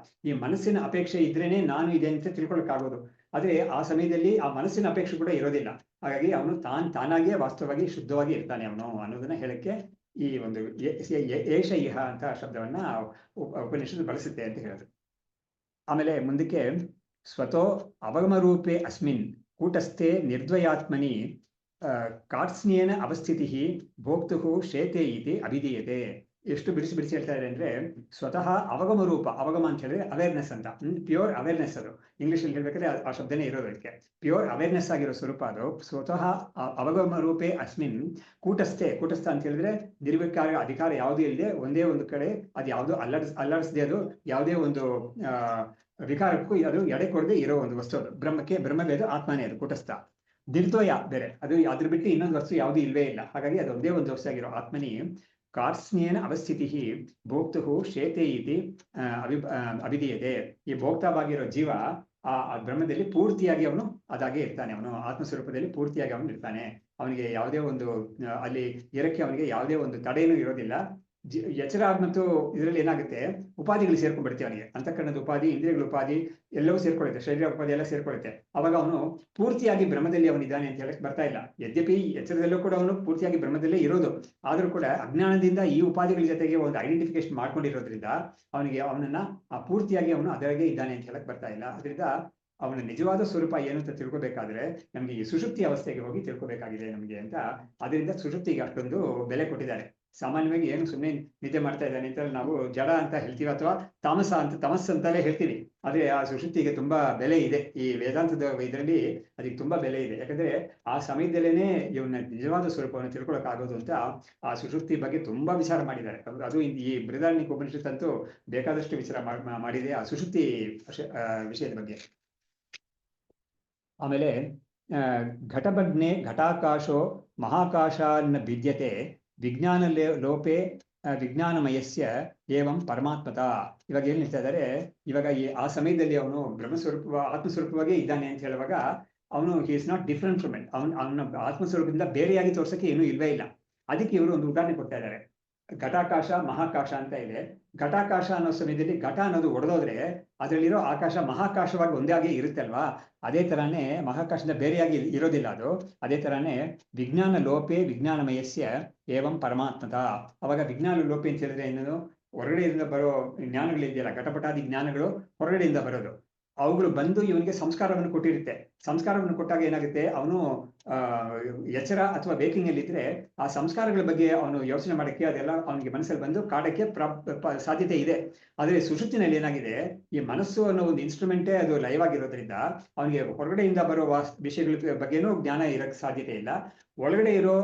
[SPEAKER 1] ಈ ಮನಸ್ಸಿನ ಅಪೇಕ್ಷೆ ಇದ್ರೇನೆ ನಾನು ಇದೆ ಅಂತ ತಿಳ್ಕೊಳಕ್ಕಾಗೋದು. ಆದ್ರೆ ಆ ಸಮಯದಲ್ಲಿ ಆ ಮನಸ್ಸಿನ ಅಪೇಕ್ಷೆ ಕೂಡ ಇರೋದಿಲ್ಲ. ಹಾಗಾಗಿ ಅವನು ತಾನಾಗಿಯೇ ವಾಸ್ತವವಾಗಿ ಶುದ್ಧವಾಗಿ ಇರ್ತಾನೆ ಅವನು ಅನ್ನೋದನ್ನ ಹೇಳಕ್ಕೆ ಈ ಒಂದು ಏಷ ಇಹ ಅಂತ ಶಬ್ದವನ್ನ ಉಪನಿಷತ್ತು ಬಳಸುತ್ತೆ ಅಂತ ಹೇಳೋದು. ಆಮೇಲೆ ಮುಂದಕ್ಕೆ ಸ್ವತೋ ಅವಗಮ ರೂಪೇ ಅಸ್ಮಿನ್ ಕೂಟಸ್ಥೆ ನಿರ್ದ್ವಯಾತ್ಮನಿ ಕಾರ್ತ್ಸ್ನೇನ ಅವಸ್ಥಿತಿ ಭೋಕ್ತು ಶೇತೆ ಇತಿ ಅಭಿಧೀಯತೆ. ಎಷ್ಟು ಬಿಡಿಸಿ ಹೇಳ್ತಾ ಇದೆ ಅಂದ್ರೆ, ಸ್ವತಃ ಅವಗಮ ರೂಪ, ಅವಗಮ ಅಂತ ಹೇಳಿದ್ರೆ ಅವೇರ್ನೆಸ್ ಅಂತ, ಪ್ಯೂರ್ ಅವೇರ್ನೆಸ್. ಅದು ಇಂಗ್ಲಿಷ್ ಅಲ್ಲಿ ಹೇಳ್ಬೇಕಾದ್ರೆ ಆ ಶಬ್ದನೇ ಇರೋದು ಅದಕ್ಕೆ. ಪ್ಯೂರ್ ಅವೇರ್ನೆಸ್ ಆಗಿರೋ ಸ್ವರೂಪ ಅದು. ಸ್ವತಃ ಅವಗಮ ರೂಪೇ ಅಸ್ಮಿನ್ ಕೂಟಸ್ಥ ಅಂತ ಹೇಳಿದ್ರೆ ನಿರ್ವಿಕಾರ ಅಧಿಕಾರ ಯಾವುದೂ ಇಲ್ಲದೆ ಒಂದೇ ಒಂದು ಕಡೆ, ಅದು ಯಾವುದೋ ಅಲ್ಲಾಡಿಸದೆ, ಅದು ಯಾವುದೇ ಒಂದು ವಿಕಾರಕ್ಕೂ ಅದು ಎಡೆ ಕೊಡದೆ ಇರೋ ಒಂದು ವಸ್ತು ಅದು. ಬ್ರಹ್ಮವೇ ಅದು, ಆತ್ಮನೇ ಅದು ಕೂಟಸ್ಥ. ನಿರ್ದ್ವಯ ಬೇರೆ, ಅದು ಅದ್ರ ಬಿಟ್ಟು ಇನ್ನೊಂದು ವಸ್ತು ಯಾವುದೂ ಇಲ್ವೇ ಇಲ್ಲ. ಹಾಗಾಗಿ ಅದು ಒಂದೇ ಒಂದು ವಸ್ತು ಆಗಿರೋ ಆತ್ಮನಿ ಕಾರ್ತ್ಸ್ನೇನ ಅವಸ್ಥಿತಿ ಭೋಕ್ತು ಶೇತೆ ಇತಿ ಅಭಿಧೀಯತೆ. ಈ ಭೋಕ್ತವಾಗಿರೋ ಜೀವ ಆ ಬ್ರಹ್ಮದಲ್ಲಿ ಪೂರ್ತಿಯಾಗಿ ಅವನು ಅದಾಗೆ ಇರ್ತಾನೆ. ಅವನು ಆತ್ಮಸ್ವರೂಪದಲ್ಲಿ ಪೂರ್ತಿಯಾಗಿ ಅವನು ಇರ್ತಾನೆ. ಅವನಿಗೆ ಯಾವುದೇ ಒಂದು ಅಲ್ಲಿ ಇರಕ್ಕೆ ಅವನಿಗೆ ಯಾವುದೇ ಒಂದು ತಡೆಯೂ ಇರೋದಿಲ್ಲ. ಎಚ್ಚರ ಮತ್ತು ಇದರಲ್ಲಿ ಏನಾಗುತ್ತೆ, ಉಪಾಧಿಗಳು ಸೇರ್ಕೊಂಡ್ಬಿಡ್ತೀವಿ ಅವನಿಗೆ. ಅಂತಃಕರಣದ ಉಪಾಧಿ, ಇಂದ್ರಿಯಗಳ ಉಪಾಧಿ ಎಲ್ಲವೂ ಸೇರ್ಕೊಳ್ಳುತ್ತೆ, ಶರೀರ ಉಪಾಧಿ ಎಲ್ಲ ಸೇರ್ಕೊಳ್ಳುತ್ತೆ. ಅವಾಗ ಅವನು ಪೂರ್ತಿಯಾಗಿ ಬ್ರಹ್ಮದಲ್ಲಿ ಅವನಿದ್ದಾನೆ ಅಂತ ಹೇಳಕ್ ಬರ್ತಾ ಇಲ್ಲ. ಯದ್ಯಪಿ ಎಚ್ಚರದಲ್ಲೂ ಕೂಡ ಅವನು ಪೂರ್ತಿಯಾಗಿ ಬ್ರಹ್ಮದಲ್ಲೇ ಇರೋದು, ಆದ್ರೂ ಕೂಡ ಅಜ್ಞಾನದಿಂದ ಈ ಉಪಾಧಿಗಳ ಜೊತೆಗೆ ಒಂದು ಐಡೆಂಟಿಫಿಕೇಶನ್ ಮಾಡ್ಕೊಂಡಿರೋದ್ರಿಂದ ಅವನನ್ನ ಆ ಪೂರ್ತಿಯಾಗಿ ಅವನು ಅದರಾಗೆ ಇದ್ದಾನೆ ಅಂತ ಹೇಳಕ್ ಬರ್ತಾ ಇಲ್ಲ. ಅದರಿಂದ ಅವನ ನಿಜವಾದ ಸ್ವರೂಪ ಏನು ಅಂತ ತಿಳ್ಕೊಬೇಕಾದ್ರೆ ನಮ್ಗೆ ಈ ಸುಷುಪ್ತಿ ಅವಸ್ಥೆಗೆ ಹೋಗಿ ತಿಳ್ಕೊಬೇಕಾಗಿದೆ ನಮ್ಗೆ ಅಂತ. ಅದರಿಂದ ಸುಷುಪ್ತಿಗೆ ಅಷ್ಟೊಂದು ಬೆಲೆ ಕೊಟ್ಟಿದ್ದಾರೆ. ಸಾಮಾನ್ಯವಾಗಿ ಏನು ಸುಮ್ಮನೆ ನಿದ್ದೆ ಮಾಡ್ತಾ ಇದ್ದಾನೆ ಅಂತ ನಾವು ಜಡ ಅಂತ ಹೇಳ್ತೀವಿ, ಅಥವಾ ತಮಸ್ಸು ಅಂತಾನೆ ಹೇಳ್ತೀವಿ. ಆದ್ರೆ ಆ ಸುಷುಪ್ತಿಗೆ ತುಂಬಾ ಬೆಲೆ ಇದೆ. ಈ ವೇದಾಂತದ ಇದರಲ್ಲಿ ಅದಕ್ಕೆ ತುಂಬಾ ಬೆಲೆ ಇದೆ. ಯಾಕಂದ್ರೆ ಆ ಸಮಯದಲ್ಲೇನೆ ಇವನ ನಿಜವಾದ ಸ್ವರೂಪವನ್ನು ತಿಳ್ಕೊಳಕ್ ಆಗೋದು ಅಂತ ಆ ಸುಷುಪ್ತಿ ಬಗ್ಗೆ ತುಂಬಾ ವಿಚಾರ ಮಾಡಿದ್ದಾರೆ. ಅದು ಈ ಬೃಹದಾರಣ್ಯಕ ಉಪನಿಷತ್ ಅಂತೂ ಬೇಕಾದಷ್ಟು ವಿಚಾರ ಮಾಡಿದೆ ಆ ಸುಷುಪ್ತಿ ವಿಷಯದ ಬಗ್ಗೆ. ಆಮೇಲೆ ಘಟಭಗ್ನೆ ಘಟಾಕಾಶೋ ಮಹಾಕಾಶಾನ್ನ ಭಿದ್ಯತೆ ವಿಜ್ಞಾನ ಲೋಪೆ ವಿಜ್ಞಾನಮಯಸ್ಯ ಏವಂ ಪರಮಾತ್ಮತ. ಇವಾಗ ಏನ್ ಹೇಳ್ತಾ ಇದ್ದಾರೆ, ಇವಾಗ ಆ ಸಮಯದಲ್ಲಿ ಅವನು ಬ್ರಹ್ಮಸ್ವರೂಪ ಆತ್ಮಸ್ವರೂಪವಾಗೇ ಇದ್ದಾನೆ ಅಂತ ಹೇಳುವಾಗ ಅವನು he is not different from it. ಅವನ ಆತ್ಮಸ್ವರೂಪದಿಂದ ಬೇರೆಯಾಗಿ ತೋರ್ಸಕ್ಕೆ ಏನೂ ಇಲ್ವೇ ಇಲ್ಲ. ಅದಕ್ಕೆ ಇವರು ಒಂದು ಉದಾಹರಣೆ ಕೊಡ್ತಾ ಇದ್ದಾರೆ. ಘಟಾಕಾಶ ಮಹಾಕಾಶ ಅಂತ ಇದೆ. ಘಟಾಕಾಶ ಅನ್ನೋ ಸಮಯದಲ್ಲಿ ಘಟ ಅನ್ನೋದು ಒಡೆದೋದ್ರೆ ಅದರಲ್ಲಿರೋ ಆಕಾಶ ಮಹಾಕಾಶವಾಗಿ ಒಂದೇ ಇರುತ್ತೆ ಅಲ್ವಾ. ಅದೇ ತರಾನೇ ಮಹಾಕಾಶದಿಂದ ಬೇರೆಯಾಗಿ ಇರೋದಿಲ್ಲ ಅದು. ಅದೇ ತರಾನೇ ವಿಜ್ಞಾನ ಲೋಪೆ ವಿಜ್ಞಾನಮಯಸ್ಯ ಏವಂ ಪರಮಾತ್ಮತ. ಅವಾಗ ವಿಜ್ಞಾನ ಲೋಪೆ ಅಂತ ಹೇಳಿದ್ರೆ ಏನು, ಹೊರಗಡೆಯಿಂದ ಬರೋ ಜ್ಞಾನಗಳಿದೆಯಲ್ಲ, ಘಟಪಟಾದಿ ಜ್ಞಾನಗಳು ಹೊರಗಡೆಯಿಂದ ಬರೋದು. ಅವುಗಳು ಬಂದು ಇವನಿಗೆ ಸಂಸ್ಕಾರವನ್ನು ಕೊಟ್ಟಿರುತ್ತೆ. ಸಂಸ್ಕಾರವನ್ನು ಕೊಟ್ಟಾಗ ಏನಾಗುತ್ತೆ, ಅವನು ಎಚ್ಚರ ಅಥವಾ ಬೇಕಿಂಗ್ ಅಲ್ಲಿ ಇದ್ರೆ ಆ ಸಂಸ್ಕಾರಗಳ ಬಗ್ಗೆ ಅವನು ಯೋಚನೆ ಮಾಡಕ್ಕೆ ಅದೆಲ್ಲ ಅವನಿಗೆ ಮನಸ್ಸಲ್ಲಿ ಬಂದು ಕಾಡಕ್ಕೆ ಸಾಧ್ಯತೆ ಇದೆ. ಆದ್ರೆ ಸುಷುಪ್ತಿನಲ್ಲಿ ಏನಾಗಿದೆ, ಈ ಮನಸ್ಸು ಅನ್ನೋ ಒಂದು ಇನ್ಸ್ಟ್ರೂಮೆಂಟೇ ಅದು ಲೈವ್ ಆಗಿರೋದ್ರಿಂದ ಅವನಿಗೆ ಹೊರಗಡೆಯಿಂದ ಬರೋ ವಿಷಯಗಳ ಬಗ್ಗೆನೂ ಜ್ಞಾನ ಇರಕ್ಕೆ ಸಾಧ್ಯತೆ ಇಲ್ಲ. ಒಳಗಡೆ ಇರೋ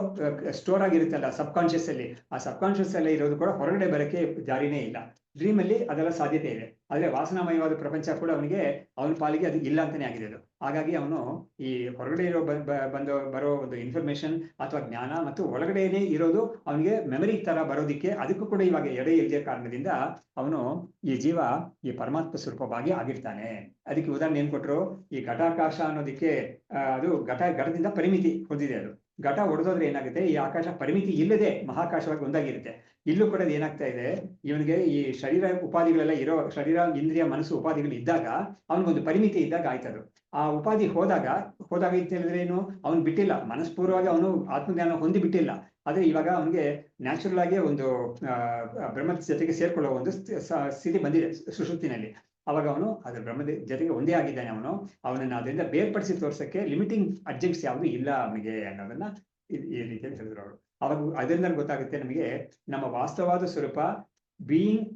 [SPEAKER 1] ಸ್ಟೋರ್ ಆಗಿರುತ್ತಲ್ಲ ಸಬ್ ಕಾನ್ಶಿಯಸ್ ಅಲ್ಲಿ, ಆ ಸಬ್ ಕಾನ್ಶಿಯಸ್ ಅಲ್ಲಿ ಇರೋದು ಕೂಡ ಹೊರಗಡೆ ಬರಕ್ಕೆ ದಾರಿನೇ ಇಲ್ಲ. ಡ್ರೀಮ್ ಅಲ್ಲಿ ಅದೆಲ್ಲ ಸಾಧ್ಯತೆ ಇದೆ. ಆದ್ರೆ ವಾಸನಾಮಯವಾದ ಪ್ರಪಂಚ ಕೂಡ ಅವನಿಗೆ ಅವನ ಪಾಲಿಗೆ ಅದು ಇಲ್ಲ ಅಂತಾನೆ ಆಗಿದೆ ಅದು. ಹಾಗಾಗಿ ಅವನು ಈ ಹೊರಗಡೆ ಇರೋ ಬರೋ ಒಂದು ಇನ್ಫಾರ್ಮೇಶನ್ ಅಥವಾ ಜ್ಞಾನ ಮತ್ತು ಒಳಗಡೆನೇ ಇರೋದು ಅವನಿಗೆ ಮೆಮರಿ ತರ ಬರೋದಿಕ್ಕೆ ಅದಕ್ಕೂ ಕೂಡ ಇವಾಗ ಎಡೆ ಇಲ್ಲದೆ ಕಾರಣದಿಂದ ಅವನು ಈ ಜೀವ ಈ ಪರಮಾತ್ಮ ಸ್ವರೂಪವಾಗಿ ಆಗಿರ್ತಾನೆ. ಅದಕ್ಕೆ ಉದಾಹರಣೆ ಏನ್ ಕೊಟ್ರು, ಈ ಘಟಾಕಾಶ ಅನ್ನೋದಕ್ಕೆ ಅದು ಘಟದಿಂದ ಪರಿಮಿತಿ ಹೊಂದಿದೆ. ಅದು ಘಟ ಒಡೆದೋದ್ರೆ ಏನಾಗುತ್ತೆ, ಈ ಆಕಾಶ ಪರಿಮಿತಿ ಇಲ್ಲದೆ ಮಹಾಕಾಶವಾಗಿ ಒಂದಾಗಿರುತ್ತೆ. ಇಲ್ಲೂ ಕೂಡ ಏನಾಗ್ತಾ ಇದೆ, ಇವನಿಗೆ ಈ ಶರೀರ ಉಪಾಧಿಗಳೆಲ್ಲ ಇರೋ, ಶರೀರ ಇಂದ್ರಿಯ ಮನಸ್ಸು ಉಪಾಧಿಗಳು ಇದ್ದಾಗ ಅವನಿಗೊಂದು ಪರಿಮಿತಿ ಇದ್ದಾಗ ಆಯ್ತದು. ಆ ಉಪಾಧಿ ಹೋದಾಗ ಅಂತ ಹೇಳಿದ್ರೆ ಏನು, ಅವನು ಬಿಟ್ಟಿಲ್ಲ, ಮನಸ್ಪೂರ್ವವಾಗಿ ಅವನು ಆತ್ಮಜ್ಞಾನ ಹೊಂದಿ ಬಿಟ್ಟಿಲ್ಲ. ಆದ್ರೆ ಇವಾಗ ಅವನಿಗೆ ನ್ಯಾಚುರಲ್ ಆಗಿ ಒಂದು ಬ್ರಹ್ಮದ ಜೊತೆಗೆ ಸೇರ್ಕೊಳ್ಳೋ ಒಂದು ಸ್ಥಿತಿ ಬಂದಿದೆ ಸುಷುಪ್ತಿನಲ್ಲಿ. ಅವಾಗ ಅವನು ಅದ್ರ ಬ್ರಹ್ಮದ ಜೊತೆಗೆ ಒಂದೇ ಆಗಿದ್ದಾನೆ. ಅವನನ್ನ ಅದರಿಂದ ಬೇರ್ಪಡಿಸಿ ತೋರ್ಸಕ್ಕೆ ಲಿಮಿಟಿಂಗ್ ಅಡ್ಜೆಕ್ಟ್ಸ್ ಯಾವುದು ಇಲ್ಲ ಅವನಿಗೆ ಅನ್ನೋದನ್ನ ಈ ರೀತಿಯಲ್ಲಿ ಹೇಳಿದ್ರು ಅವರು. ಅವಾಗ ಅದರಿಂದ ಗೊತ್ತಾಗುತ್ತೆ ನಮಗೆ ನಮ್ಮ ವಾಸ್ತವವಾದ ಸ್ವರೂಪ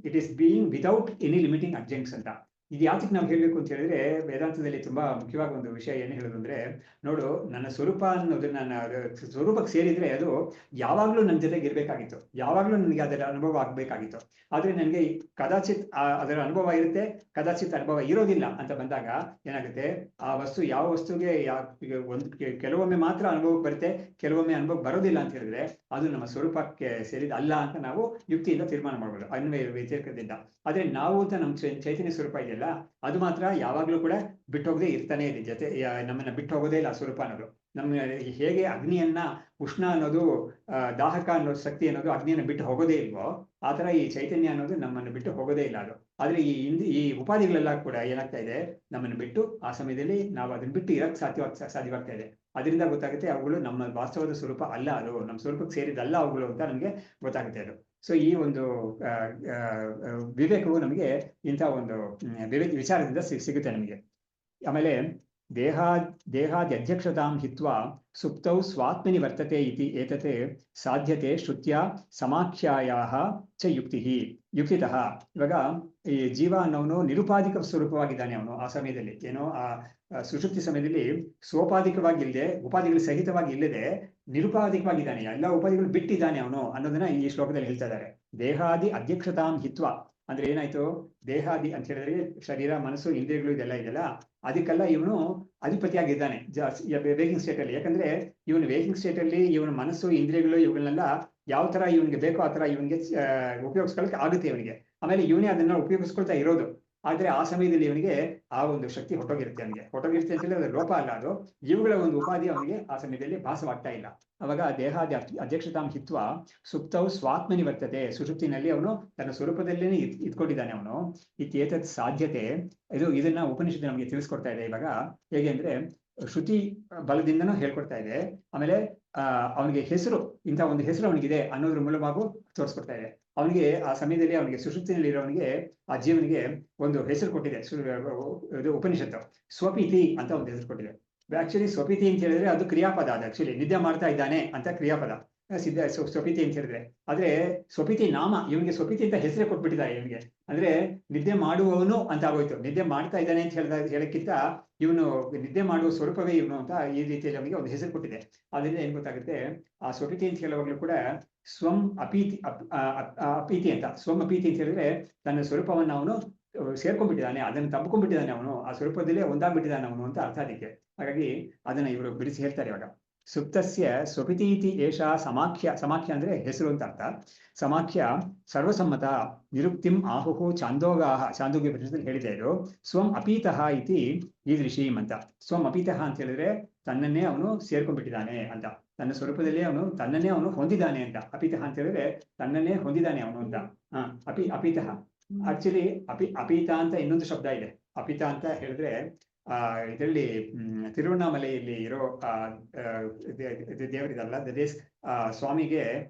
[SPEAKER 1] it is being without any limiting adjuncts ಅಂತ. ಇದು ಯಾತಕ್ಕೆ ನಾವು ಹೇಳ್ಬೇಕು ಅಂತ ಹೇಳಿದ್ರೆ, ವೇದಾಂತದಲ್ಲಿ ತುಂಬಾ ಮುಖ್ಯವಾದ ಒಂದು ವಿಷಯ ಏನು ಹೇಳೋದು ಅಂದ್ರೆ, ನೋಡು, ನನ್ನ ಸ್ವರೂಪ ಅನ್ನೋದು ನನ್ನ ಸ್ವರೂಪಕ್ಕೆ ಸೇರಿದ್ರೆ ಅದು ಯಾವಾಗ್ಲೂ ನನ್ನ ಜೊತೆಗೆ ಇರ್ಬೇಕಾಗಿತ್ತು, ಯಾವಾಗ್ಲೂ ನನಗೆ ಅದರ ಅನುಭವ ಆಗ್ಬೇಕಾಗಿತ್ತು. ಆದ್ರೆ ನನಗೆ ಕದಾಚಿತ್ ಅದರ ಅನುಭವ ಇರುತ್ತೆ, ಕದಾಚಿತ್ ಅನುಭವ ಇರೋದಿಲ್ಲ ಅಂತ ಬಂದಾಗ ಏನಾಗುತ್ತೆ, ಆ ವಸ್ತು ಯಾವ ವಸ್ತುಗೆ ಒಂದು ಕೆಲವೊಮ್ಮೆ ಮಾತ್ರ ಅನುಭವಕ್ಕೆ ಬರುತ್ತೆ, ಕೆಲವೊಮ್ಮೆ ಅನುಭವ ಬರೋದಿಲ್ಲ ಅಂತ ಹೇಳಿದ್ರೆ ಅದು ನಮ್ಮ ಸ್ವರೂಪಕ್ಕೆ ಸೇರಿದ ಅಲ್ಲ ಅಂತ ನಾವು ಯುಕ್ತಿಯಿಂದ ತೀರ್ಮಾನ ಮಾಡ್ಬೋದು, ಅನ್ವಯ ವ್ಯತಿರೇಕದಿಂದ. ಆದ್ರೆ ನಾವು ಅಂತ ನಮ್ಮ ಚೈತನ್ಯ ಸ್ವರೂಪ ಇದೆಯಲ್ಲ, ಅದು ಮಾತ್ರ ಯಾವಾಗ್ಲೂ ಕೂಡ ಬಿಟ್ಟೋಗದೆ ಇರ್ತಾನೆ ಇದೆ ಜೊತೆ, ನಮ್ಮನ್ನ ಬಿಟ್ಟು ಹೋಗೋದೇ ಇಲ್ಲ ಆ ಸ್ವರೂಪ ಅನ್ನೋದು. ನಮ್ಮ ಹೇಗೆ ಅಗ್ನಿಯನ್ನ ಉಷ್ಣ ಅನ್ನೋದು ದಾಹಕ ಅನ್ನೋ ಶಕ್ತಿ ಅನ್ನೋದು ಅಗ್ನಿಯನ್ನು ಬಿಟ್ಟು ಹೋಗೋದೇ ಇಲ್ವೋ, ಆ ತರ ಈ ಚೈತನ್ಯ ಅನ್ನೋದು ನಮ್ಮನ್ನು ಬಿಟ್ಟು ಹೋಗೋದೇ ಇಲ್ಲ ಅದು. ಆದ್ರೆ ಈ ಉಪಾಧಿಗಳೆಲ್ಲ ಕೂಡ ಏನಾಗ್ತಾ ಇದೆ, ನಮ್ಮನ್ನು ಬಿಟ್ಟು ಆ ಸಮಯದಲ್ಲಿ ನಾವು ಅದನ್ನ ಬಿಟ್ಟು ಇರಕ್ ಸಾಧ್ಯವಾಗ್ತಾ ಇದೆ. ಅದರಿಂದ ಗೊತ್ತಾಗುತ್ತೆ ಅವುಗಳು ನಮ್ಮ ವಾಸ್ತವದ ಸ್ವರೂಪ ಅಲ್ಲ, ಅದು ನಮ್ಮ ಸ್ವರೂಪಕ್ಕೆ ಸೇರಿದಲ್ಲ ಅವುಗಳು ಅಂತ ನಮ್ಗೆ ಗೊತ್ತಾಗುತ್ತೆ ಅದು. ಸೊ ಈ ಒಂದು ವಿವೇಕವು ನಮಗೆ ಇಂಥ ಒಂದು ವಿಚಾರದಿಂದ ಸಿಗುತ್ತೆ ನಮಗೆ. ಆಮೇಲೆ ದೇಹಾದಿ ಅಧ್ಯಕ್ಷತಾಂ ಹಿತ್ವಾ ಸುಪ್ತೌ ಸ್ವಾತ್ಮನಿ ವರ್ತತೆ ಇತಿ ಏತತೆ ಸಾಧ್ಯತೆ ಶ್ರುತ್ಯ ಸಮಾಖ್ಯಾಯಾಹ ಚ ಯುಕ್ತಿತಃ. ಇವಾಗ ಈ ಜೀವ ಅನ್ನೋನು ನಿರುಪಾಧಿಕ ಸ್ವರೂಪವಾಗಿದ್ದಾನೆ. ಅವನು ಆ ಸಮಯದಲ್ಲಿ ಏನೋ ಆ ಸುಷುಪ್ತಿ ಸಮಯದಲ್ಲಿ ಸೋಪಾಧಿಕವಾಗಿ ಇಲ್ಲದೆ, ಉಪಾಧಿಗಳು ಸಹಿತವಾಗಿ ಇಲ್ಲದೆ ನಿರುಪಾಧಿಕವಾಗಿದ್ದಾನೆ, ಎಲ್ಲ ಉಪಾಧಿಗಳು ಬಿಟ್ಟಿದ್ದಾನೆ ಅವನು ಅನ್ನೋದನ್ನ ಈ ಶ್ಲೋಕದಲ್ಲಿ ಹೇಳ್ತಾ ಇದ್ದಾರೆ. ದೇಹಾದಿ ಅಧ್ಯಕ್ಷತಾಂ ಹಿತ್ವ ಅಂದ್ರೆ ಏನಾಯ್ತು, ದೇಹಾದಿ ಅಂತ ಹೇಳಿದ್ರೆ ಶರೀರ ಮನಸ್ಸು ಇಂದ್ರಿಯಗಳು ಇದೆಲ್ಲ ಇದೆಯಲ್ಲ, ಅದಕ್ಕೆಲ್ಲ ಇವನು ಅಧಿಪತಿಯಾಗಿದ್ದಾನೆ ವೇಕಿಂಗ್ ಸ್ಟೇಟ್ ಅಲ್ಲಿ. ಯಾಕಂದ್ರೆ ಇವನು ವೇಕಿಂಗ್ ಸ್ಟೇಟ್ ಅಲ್ಲಿ ಇವನ ಮನಸ್ಸು ಇಂದ್ರಿಯಗಳು ಇವುಗಳನ್ನೆಲ್ಲ ಯಾವ ತರ ಇವನಿಗೆ ಬೇಕೋ ಆ ತರ ಇವನಿಗೆ ಉಪಯೋಗಿಸ್ಕೊಳ್ಳಕ್ಕೆ ಆಗುತ್ತೆ ಇವನಿಗೆ. ಆಮೇಲೆ ಇವನೇ ಅದನ್ನ ಉಪಯೋಗಿಸ್ಕೊಳ್ತಾ ಇರೋದು. ಆದ್ರೆ ಆ ಸಮಯದಲ್ಲಿ ಇವನಿಗೆ ಆ ಒಂದು ಶಕ್ತಿ ಹೊಟ್ಟೋಗಿರುತ್ತೆ ಅಂತ ಹೇಳಿ ಅದು ಲೋಪ ಅಲ್ಲ, ಅದು ಇವುಗಳ ಒಂದು ಉಪಾಧಿ ಅವನಿಗೆ ಆ ಸಮಯದಲ್ಲಿ ಭಾಸವಾಗ್ತಾ ಇಲ್ಲ. ಅವಾಗ ದೇಹಾದಿ ಅಧ್ಯಕ್ಷತಾಂ ಹಿತ್ವ ಸುಪ್ತವು ಸ್ವಾತ್ಮನಿ ವರ್ತತೆ, ಸುಷುಪ್ತಿನಲ್ಲಿ ಅವನು ತನ್ನ ಸ್ವರೂಪದಲ್ಲೇನೆ ಇದ್ಕೊಂಡಿದ್ದಾನೆ ಅವನು. ಇತ್ಯೇತತ್ ಸಾಧ್ಯತೆ, ಇದನ್ನ ಉಪನಿಷತ್ತು ನಮಗೆ ತಿಳಿಸ್ಕೊಡ್ತಾ ಇದೆ. ಇವಾಗ ಹೇಗೆ ಅಂದ್ರೆ ಶ್ರುತಿ ಬಲದಿಂದನೂ ಹೇಳ್ಕೊಡ್ತಾ ಇದೆ, ಆಮೇಲೆ ಅವನಿಗೆ ಹೆಸರು, ಇಂಥ ಒಂದು ಹೆಸರು ಅವನಿಗಿದೆ ಅನ್ನೋದ್ರ ಮೂಲವಾಗೂ ತೋರಿಸ್ಕೊಡ್ತಾ ಇದೆ. ಅವನಿಗೆ ಆ ಸಮಯದಲ್ಲಿ ಅವನಿಗೆ ಸುಷುಪ್ತಿನಲ್ಲಿರೋವನಿಗೆ ಆ ಜೀವನಿಗೆ ಒಂದು ಹೆಸರು ಕೊಟ್ಟಿದೆ. ಇದು ಉಪನಿಷತ್ತು ಸ್ವಪಿತಿ ಅಂತ ಒಂದು ಹೆಸರು ಕೊಟ್ಟಿದೆ. ಆಕ್ಚುಲಿ ಸ್ವಪಿತಿ ಅಂತ ಹೇಳಿದ್ರೆ ಅದು ಕ್ರಿಯಾಪದ. ಅದು ಆಕ್ಚುಲಿ ನಿದ್ದೆ ಮಾಡ್ತಾ ಇದ್ದಾನೆ ಅಂತ ಕ್ರಿಯಾಪದ ಸ್ವಪಿತಿ ಅಂತ ಹೇಳಿದ್ರೆ. ಆದ್ರೆ ಸ್ವಪಿತಿ ನಾಮ, ಇವನಿಗೆ ಸ್ವಪಿತಿ ಅಂತ ಹೆಸರೇ ಕೊಟ್ಬಿಟ್ಟಿದ್ದಾರೆ ಇವನಿಗೆ. ಅಂದ್ರೆ ನಿದ್ದೆ ಮಾಡುವವನು ಅಂತ ಆಗೋಯ್ತು. ನಿದ್ದೆ ಮಾಡ್ತಾ ಇದ್ದಾನೆ ಅಂತ ಹೇಳಕ್ಕಿಂತ ಇವನು ನಿದ್ದೆ ಮಾಡುವ ಸ್ವರೂಪವೇ ಇವನು ಅಂತ ಈ ರೀತಿಯಲ್ಲಿ ಅವನಿಗೆ ಒಂದು ಹೆಸರು ಕೊಟ್ಟಿದೆ. ಅದರಿಂದ ಏನ್ ಗೊತ್ತಾಗುತ್ತೆ, ಆ ಸ್ವಪಿತಿ ಅಂತ ಹೇಳುವಾಗಲೂ ಕೂಡ ಸ್ವಂ ಅಪೀತಿ ಅಪೀತಿ ಅಂತ, ಸ್ವಂ ಅಪೀತಿ ಅಂತ ಹೇಳಿದ್ರೆ ತನ್ನ ಸ್ವರೂಪವನ್ನು ಅವನು ಸೇರ್ಕೊಂಡ್ಬಿಟ್ಟಿದ್ದಾನೆ, ಅದನ್ನು ತಬ್ಕೊಂಡ್ಬಿಟ್ಟಿದ್ದಾನೆ, ಅವನು ಆ ಸ್ವರೂಪದಲ್ಲೇ ಒಂದಾಗ್ಬಿಟ್ಟಿದ್ದಾನೆ ಅವನು ಅಂತ ಅರ್ಥ ಅದಕ್ಕೆ. ಹಾಗಾಗಿ ಅದನ್ನ ಇವರು ಬಿಡಿಸಿ ಹೇಳ್ತಾರೆ ಇವಾಗ. ಸುಪ್ತಸ್ಯ ಸ್ವಪಿತೀತಿ ಏಷ ಸಮಾಖ್ಯ. ಸಮಾಖ್ಯ ಅಂದ್ರೆ ಹೆಸರು ಅಂತ ಅರ್ಥ. ಸಮಾಖ್ಯ ಸರ್ವಸಮ್ಮತ ನಿರುಕ್ತಿಂ ಆಹುಹು ಛಾಂದೋಗಾಹ. ಛಾಂದೋಗ್ಯ ಉಪನಿಷತ್ತಲ್ಲಿ ಹೇಳಿದೆ ಇದು. ಸ್ವಂ ಅಪೀತಃ ಇತಿ ಈದೃಶೀಂ ಅಂತ. ಸ್ವಂ ಅಪೀತಃ ಅಂತ ಹೇಳಿದ್ರೆ ತನ್ನನ್ನೇ ಅವನು ಸೇರ್ಕೊಂಡ್ಬಿಟ್ಟಿದ್ದಾನೆ ಅಂತ, ತನ್ನ ಸ್ವರೂಪದಲ್ಲಿ ಅವನು ತನ್ನನ್ನೇ ಅವನು ಹೊಂದಿದ್ದಾನೆ ಅಂತ. ಅಪೀತಃ ಅಂತ ಹೇಳಿದ್ರೆ ತನ್ನನ್ನೇ ಹೊಂದಿದ್ದಾನೆ ಅವನು ಅಂತ. ಅಪೀತಃ ಆಕ್ಚುಲಿ ಅಪೀತ ಅಂತ ಇನ್ನೊಂದು ಶಬ್ದ ಇದೆ. ಅಪೀತ ಅಂತ ಹೇಳಿದ್ರೆ ಇದರಲ್ಲಿ ತಿರುವಣ್ಣಾಮಲೆಯಲ್ಲಿ ಇರೋ ದೇವರಿದಲ್ಲ, ದೇಶ ಸ್ವಾಮಿಗೆ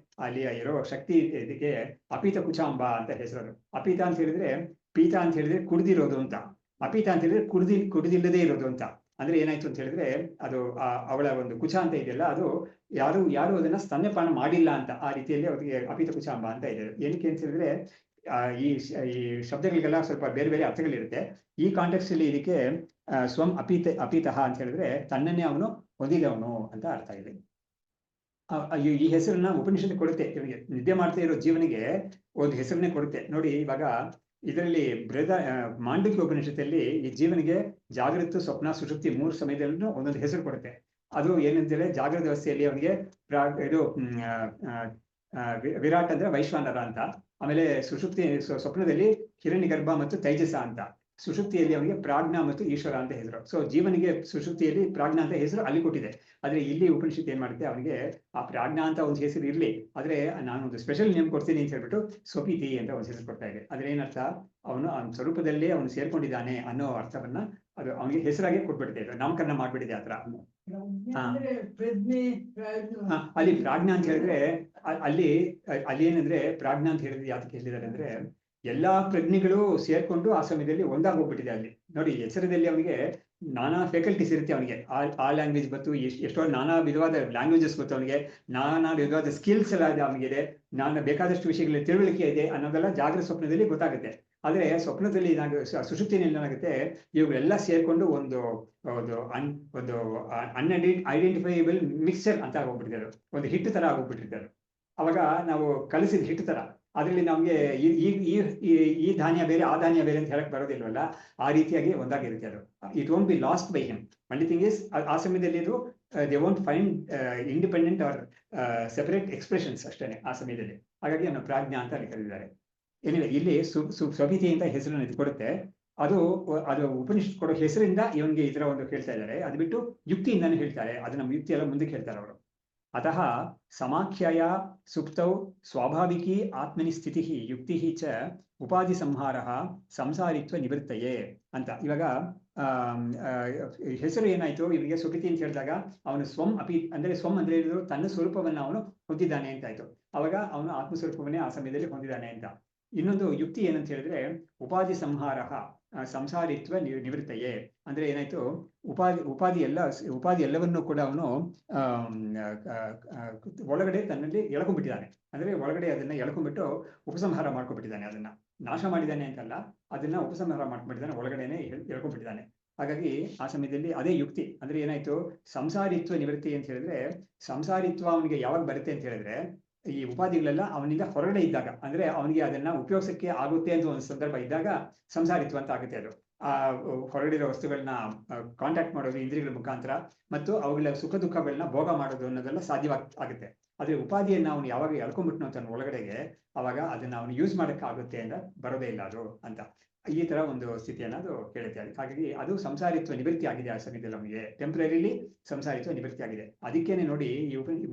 [SPEAKER 1] ಅಲ್ಲಿ ಇರೋ ಶಕ್ತಿ ಇದಕ್ಕೆ ಅಪೀತ ಕುಚಾಂಬ ಅಂತ ಹೆಸರು. ಅಪೀತ ಅಂತ ಹೇಳಿದ್ರೆ, ಪೀತ ಅಂತ ಹೇಳಿದ್ರೆ ಕುಡ್ದಿರೋದು ಅಂತ, ಅಪೀತ ಅಂತ ಹೇಳಿದ್ರೆ ಕುಡಿದಿಲ್ಲದೆ ಇರೋದು ಅಂತ. ಅಂದ್ರೆ ಏನಾಯ್ತು ಅಂತ ಹೇಳಿದ್ರೆ, ಅದು ಅವಳ ಒಂದು ಕುಚ ಅಂತ ಇದೆಯಲ್ಲ, ಅದು ಯಾರು ಅದನ್ನ ಸ್ತನ್ಯಪಾನ ಮಾಡಿಲ್ಲ ಅಂತ, ಆ ರೀತಿಯಲ್ಲಿ ಅವರಿಗೆ ಅಪೀತ ಕುಚಾಂಬ ಅಂತ ಇದೆ. ಏನಕ್ಕೆ ಅಂತ ಹೇಳಿದ್ರೆ ಈ ಶಬ್ದಗಳಿಗೆಲ್ಲ ಸ್ವಲ್ಪ ಬೇರೆ ಬೇರೆ ಅರ್ಥಗಳಿರುತ್ತೆ. ಈ ಕಾಂಟೆಕ್ಸ್ಟ್ ಅಲ್ಲಿ ಇದಕ್ಕೆ ಸ್ವಂ ಅಪೀತಃ ಅಂತ ಹೇಳಿದ್ರೆ ತನ್ನನ್ನೇ ಅವನು ಹೊಂದಿದವನು ಅಂತ ಅರ್ಥ ಇದೆ. ಈ ಹೆಸರನ್ನ ಉಪನಿಷತ್ತು ಕೊಡುತ್ತೆ ಇವನಿಗೆ. ನಿದ್ದೆ ಮಾಡ್ತಾ ಇರೋ ಜೀವನಿಗೆ ಒಂದು ಹೆಸರನ್ನೇ ಕೊಡುತ್ತೆ ನೋಡಿ. ಇವಾಗ ಇದರಲ್ಲಿ ಮಾಂಡವ್ಯ ಉಪನಿಷತ್ತಲ್ಲಿ ಈ ಜೀವನಿಗೆ ಜಾಗೃತ, ಸ್ವಪ್ನ, ಸುಷುಪ್ತಿ 3 ಸಮಯದಲ್ಲೂ ಒಂದೊಂದು ಹೆಸರು ಕೊಡುತ್ತೆ. ಅದು ಏನಂತೇಳಿ, ಜಾಗೃತ ಅವಸ್ಥೆಯಲ್ಲಿ ಅವನಿಗೆ ಇದು ವಿರಾಟ್ ಅಂದ್ರೆ ವೈಶ್ವಾನರ ಅಂತ, ಆಮೇಲೆ ಸುಷುಪ್ತಿ ಸ್ವಪ್ನದಲ್ಲಿ ಹಿರಣ್ಯಗರ್ಭ ಮತ್ತು ತೈಜಸ ಅಂತ, ಸುಷುಪ್ತಿಯಲ್ಲಿ ಅವನಿಗೆ ಪ್ರಾಜ್ಞಾ ಮತ್ತು ಈಶ್ವರ ಅಂತ ಹೆಸರು. ಸೊ ಜೀವನಿಗೆ ಸುಷುಪ್ತಿಯಲ್ಲಿ ಪ್ರಾಜ್ಞಾ ಅಂತ ಹೆಸರು ಅಲ್ಲಿ ಕೊಟ್ಟಿದೆ. ಆದ್ರೆ ಇಲ್ಲಿ ಉಪನಿಷತ್ತು ಏನ್ ಮಾಡುತ್ತೆ, ಅವನಿಗೆ ಆ ಪ್ರಾಜ್ಞಾ ಅಂತ ಒಂದು ಹೆಸರು ಇರ್ಲಿ, ಆದ್ರೆ ನಾನು ಒಂದು ಸ್ಪೆಷಲ್ ನೇಮ್ ಕೊಡ್ತೀನಿ ಅಂತ ಹೇಳ್ಬಿಟ್ಟು ಸ್ವಪಿತಿ ಅಂತ ಒಂದು ಹೆಸರು ಕೊಡ್ತಾ ಇದೆ. ಆದ್ರೆ ಏನರ್ಥ, ಅವನು ಅವನ ಸ್ವರೂಪದಲ್ಲೇ ಅವನು ಸೇರ್ಕೊಂಡಿದ್ದಾನೆ ಅನ್ನೋ ಅರ್ಥವನ್ನ ಅದು ಅವನಿಗೆ ಹೆಸರಾಗಿ ಕೊಟ್ಬಿಡ್ತಾ ಇದೆ, ನಾಮಕರಣ ಮಾಡ್ಬಿಟ್ಟಿದೆ ಆತರ. ಅಲ್ಲಿ ಪ್ರಾಜ್ಞಾ ಅಂತ ಹೇಳಿದ್ರೆ ಅಲ್ಲಿ ಏನಂದ್ರೆ, ಪ್ರಾಜ್ಞಾ ಅಂತ ಹೇಳಿದ್ರೆ ಯಾತಕ್ಕೆ ಹೇಳಿದ್ದಾರೆ ಅಂದ್ರೆ, ಎಲ್ಲಾ ಪ್ರಜ್ಞೆಗಳು ಸೇರ್ಕೊಂಡು ಆ ಸಮಯದಲ್ಲಿ ಒಂದಾಗೋಗ್ಬಿಟ್ಟಿದೆ ಅಲ್ಲಿ ನೋಡಿ. ಹೆಸರದಲ್ಲಿ ಅವನಿಗೆ ನಾನಾ ಫ್ಯಾಕಲ್ಟೀಸ್ ಇರುತ್ತೆ ಅವನಿಗೆ. ಆ ಲ್ಯಾಂಗ್ವೇಜ್ ಗೊತ್ತು, ಎಷ್ಟೋ ನಾನಾ ವಿಧವಾದ ಲ್ಯಾಂಗ್ವೇಜಸ್ ಗೊತ್ತು ಅವನಿಗೆ, ನಾನಾ ವಿಧವಾದ ಸ್ಕಿಲ್ಸ್ ಎಲ್ಲ ಇದೆ ಅವನಿಗೆ, ಬೇಕಾದಷ್ಟು ವಿಷಯಗಳಲ್ಲಿ ತಿಳುವಳಿಕೆ ಇದೆ ಅನ್ನೋದೆಲ್ಲ ಜಾಗೃತ ಸ್ವಪ್ನದಲ್ಲಿ ಗೊತ್ತಾಗುತ್ತೆ. ಆದ್ರೆ ಸ್ವಪ್ನದಲ್ಲಿ ಸುಷುಪ್ತಿನಲ್ಲಿ ಏನಾಗುತ್ತೆ, ಇವುಗಳೆಲ್ಲ ಸೇರ್ಕೊಂಡು ಒಂದು ಐಡೆಂಟಿಫೈಬಲ್ ಮಿಕ್ಸ್ಚರ್ ಅಂತ ಆಗೋಗ್ಬಿಟ್ಟಿದ್ದಾರೆ, ಒಂದು ಹಿಟ್ಟು ತರ ಆಗೋಗ್ಬಿಟ್ಟಿರ್ತಾರೆ. ಅವಾಗ ನಾವು ಕಲಿಸಿದ ಹಿಟ್ಟು ತರ, ಅದರಲ್ಲಿ ನಮ್ಗೆ ಈ ಧಾನ್ಯ ಬೇರೆ ಆ ಧಾನ್ಯ ಬೇರೆ ಅಂತ ಹೇಳಕ್ ಬರೋದಿಲ್ವಲ್ಲ, ಆ ರೀತಿಯಾಗಿ ಒಂದಾಗಿರುತ್ತೆ ಅದು. It won't be lost by him. Only thing is, ಆ ಸಮಯದಲ್ಲಿ ಇದು they won't find independent or separate expressions ಅಷ್ಟೇನೆ ಆ ಸಮಯದಲ್ಲಿ. ಹಾಗಾಗಿ ಅವನು ಪ್ರಾಜ್ಞಾ ಅಂತ ಅಲ್ಲಿ ಕರೆದಿದ್ದಾರೆ. ಏನಿಲ್ಲ, ಇಲ್ಲಿ ಸ್ವಪಿತಿ ಅಂತ ಹೆಸರನ್ನು ಇದು ಕೊಡುತ್ತೆ. ಅದು ಉಪನಿಷತ್ ಕೊಡೋ ಹೆಸರಿಂದ ಇವನಿಗೆ ಈ ತರ ಒಂದು ಹೇಳ್ತಾ ಇದ್ದಾರೆ. ಅದು ಬಿಟ್ಟು ಯುಕ್ತಿಯಿಂದಾನು ಹೇಳ್ತಾರೆ, ಅದು ನಮ್ಮ ಯುಕ್ತಿ ಎಲ್ಲ ಮುಂದಕ್ಕೆ ಹೇಳ್ತಾರೆ ಅವರು. ಅತಃ ಸಮಾಖ್ಯಾಯ ಸುಪ್ತೌ ಸ್ವಾಭಾವಿಕಿ ಆತ್ಮನಿ ಸ್ಥಿತಿ ಯುಕ್ತಿ ಚ ಉಪಾಧಿ ಸಂಹಾರ ಸಂಸಾರಿತ್ವ ನಿವೃತ್ತಯೇ ಅಂತ. ಇವಾಗ ಹೆಸರು ಏನಾಯ್ತು ಇವನಿಗೆ ಸುಪಿತಿ ಅಂತ ಹೇಳಿದಾಗ, ಅವನು ಸ್ವಂ ಅಂದ್ರೆ ಸ್ವಂ ಅಂದ್ರೆ ತನ್ನ ಸ್ವರೂಪವನ್ನು ಅವನು ಹೊಂದಿದ್ದಾನೆ ಅಂತ ಆಯ್ತು. ಅವಾಗ ಅವನು ಆತ್ಮಸ್ವರೂಪವನ್ನೇ ಆ ಸಮಯದಲ್ಲಿ ಹೊಂದಿದ್ದಾನೆ ಅಂತ. ಇನ್ನೊಂದು ಯುಕ್ತಿ ಏನಂತ ಹೇಳಿದ್ರೆ, ಉಪಾಧಿ ಸಂಹಾರ ಸಂಸಾರಿತ್ವ ನಿವೃತ್ತಯೇ ಅಂದ್ರೆ ಏನಾಯ್ತು, ಉಪಾಧಿ ಎಲ್ಲವನ್ನೂ ಕೂಡ ಅವನು ಒಳಗಡೆ ತನ್ನಲ್ಲಿ ಎಳ್ಕೊಂಡ್ಬಿಟ್ಟಿದ್ದಾನೆ. ಅಂದ್ರೆ ಒಳಗಡೆ ಅದನ್ನ ಎಳ್ಕೊಂಡ್ಬಿಟ್ಟು ಉಪಸಂಹಾರ ಮಾಡ್ಕೊಂಡ್ಬಿಟ್ಟಿದ್ದಾನೆ. ಅದನ್ನ ನಾಶ ಮಾಡಿದ್ದಾನೆ ಅಂತಲ್ಲ, ಅದನ್ನ ಉಪಸಂಹಾರ ಮಾಡ್ಕೊಂಡ್ಬಿಟ್ಟಿದ್ದಾನೆ, ಒಳಗಡೆನೆ ಎಳ್ಕೊಂಡ್ಬಿಟ್ಟಿದ್ದಾನೆ. ಹಾಗಾಗಿ ಆ ಸಮಯದಲ್ಲಿ ಅದೇ ಯುಕ್ತಿ. ಅಂದ್ರೆ ಏನಾಯ್ತು, ಸಂಸಾರಿತ್ವ ನಿವೃತ್ತಿ ಅಂತ ಹೇಳಿದ್ರೆ, ಸಂಸಾರಿತ್ವ ಅವನಿಗೆ ಯಾವಾಗ ಬರುತ್ತೆ ಅಂತ ಹೇಳಿದ್ರೆ, ಈ ಉಪಾಧಿಗಳೆಲ್ಲ ಅವನಿಂದ ಹೊರಗಡೆ ಇದ್ದಾಗ, ಅಂದ್ರೆ ಅವನಿಗೆ ಅದನ್ನ ಉಪಯೋಗಿಸಕ್ಕೆ ಆಗುತ್ತೆ ಅಂತ ಒಂದು ಸಂದರ್ಭ ಇದ್ದಾಗ ಸಂಸಾರಿತ್ವ ಅಂತ ಆಗುತ್ತೆ. ಅದು ಆ ಹೊರಗಡೆ ವಸ್ತುಗಳನ್ನ ಕಾಂಟ್ಯಾಕ್ಟ್ ಮಾಡೋದು ಇಂದ್ರಿಯಗಳ ಮುಖಾಂತರ ಮತ್ತು ಅವುಗಳ ಸುಖ ದುಃಖಗಳನ್ನ ಭೋಗ ಮಾಡೋದು ಅನ್ನೋದೆಲ್ಲ ಸಾಧ್ಯವಾಗುತ್ತೆ. ಆದ್ರೆ ಉಪಾಧಿಯನ್ನ ಅವನು ಯಾವಾಗ ಎಳ್ಕೊಂಡ್ಬಿಟ್ನೋ ಅಂತ ಒಳಗಡೆಗೆ, ಅವಾಗ ಅದನ್ನ ಅವನು ಯೂಸ್ ಮಾಡಕ್ಕೆ ಆಗುತ್ತೆ ಅಂತ ಬರೋದೇ ಇಲ್ಲ ಅದು ಅಂತ. ಈ ತರ ಒಂದು ಸ್ಥಿತಿಯನ್ನ ಅದು ಕೇಳುತ್ತೆ. ಹಾಗಾಗಿ ಅದು ಸಂಸಾರಿತ್ವ ನಿವೃತ್ತಿ ಆಗಿದೆ ಆ ಸಮಯದಲ್ಲಿ. ಅವನಿಗೆ ಟೆಂಪ್ರರಿಲಿ ಸಂಸಾರಿತ್ವ ನಿವೃತ್ತಿ ಆಗಿದೆ. ಅದಕ್ಕೇನೆ ನೋಡಿ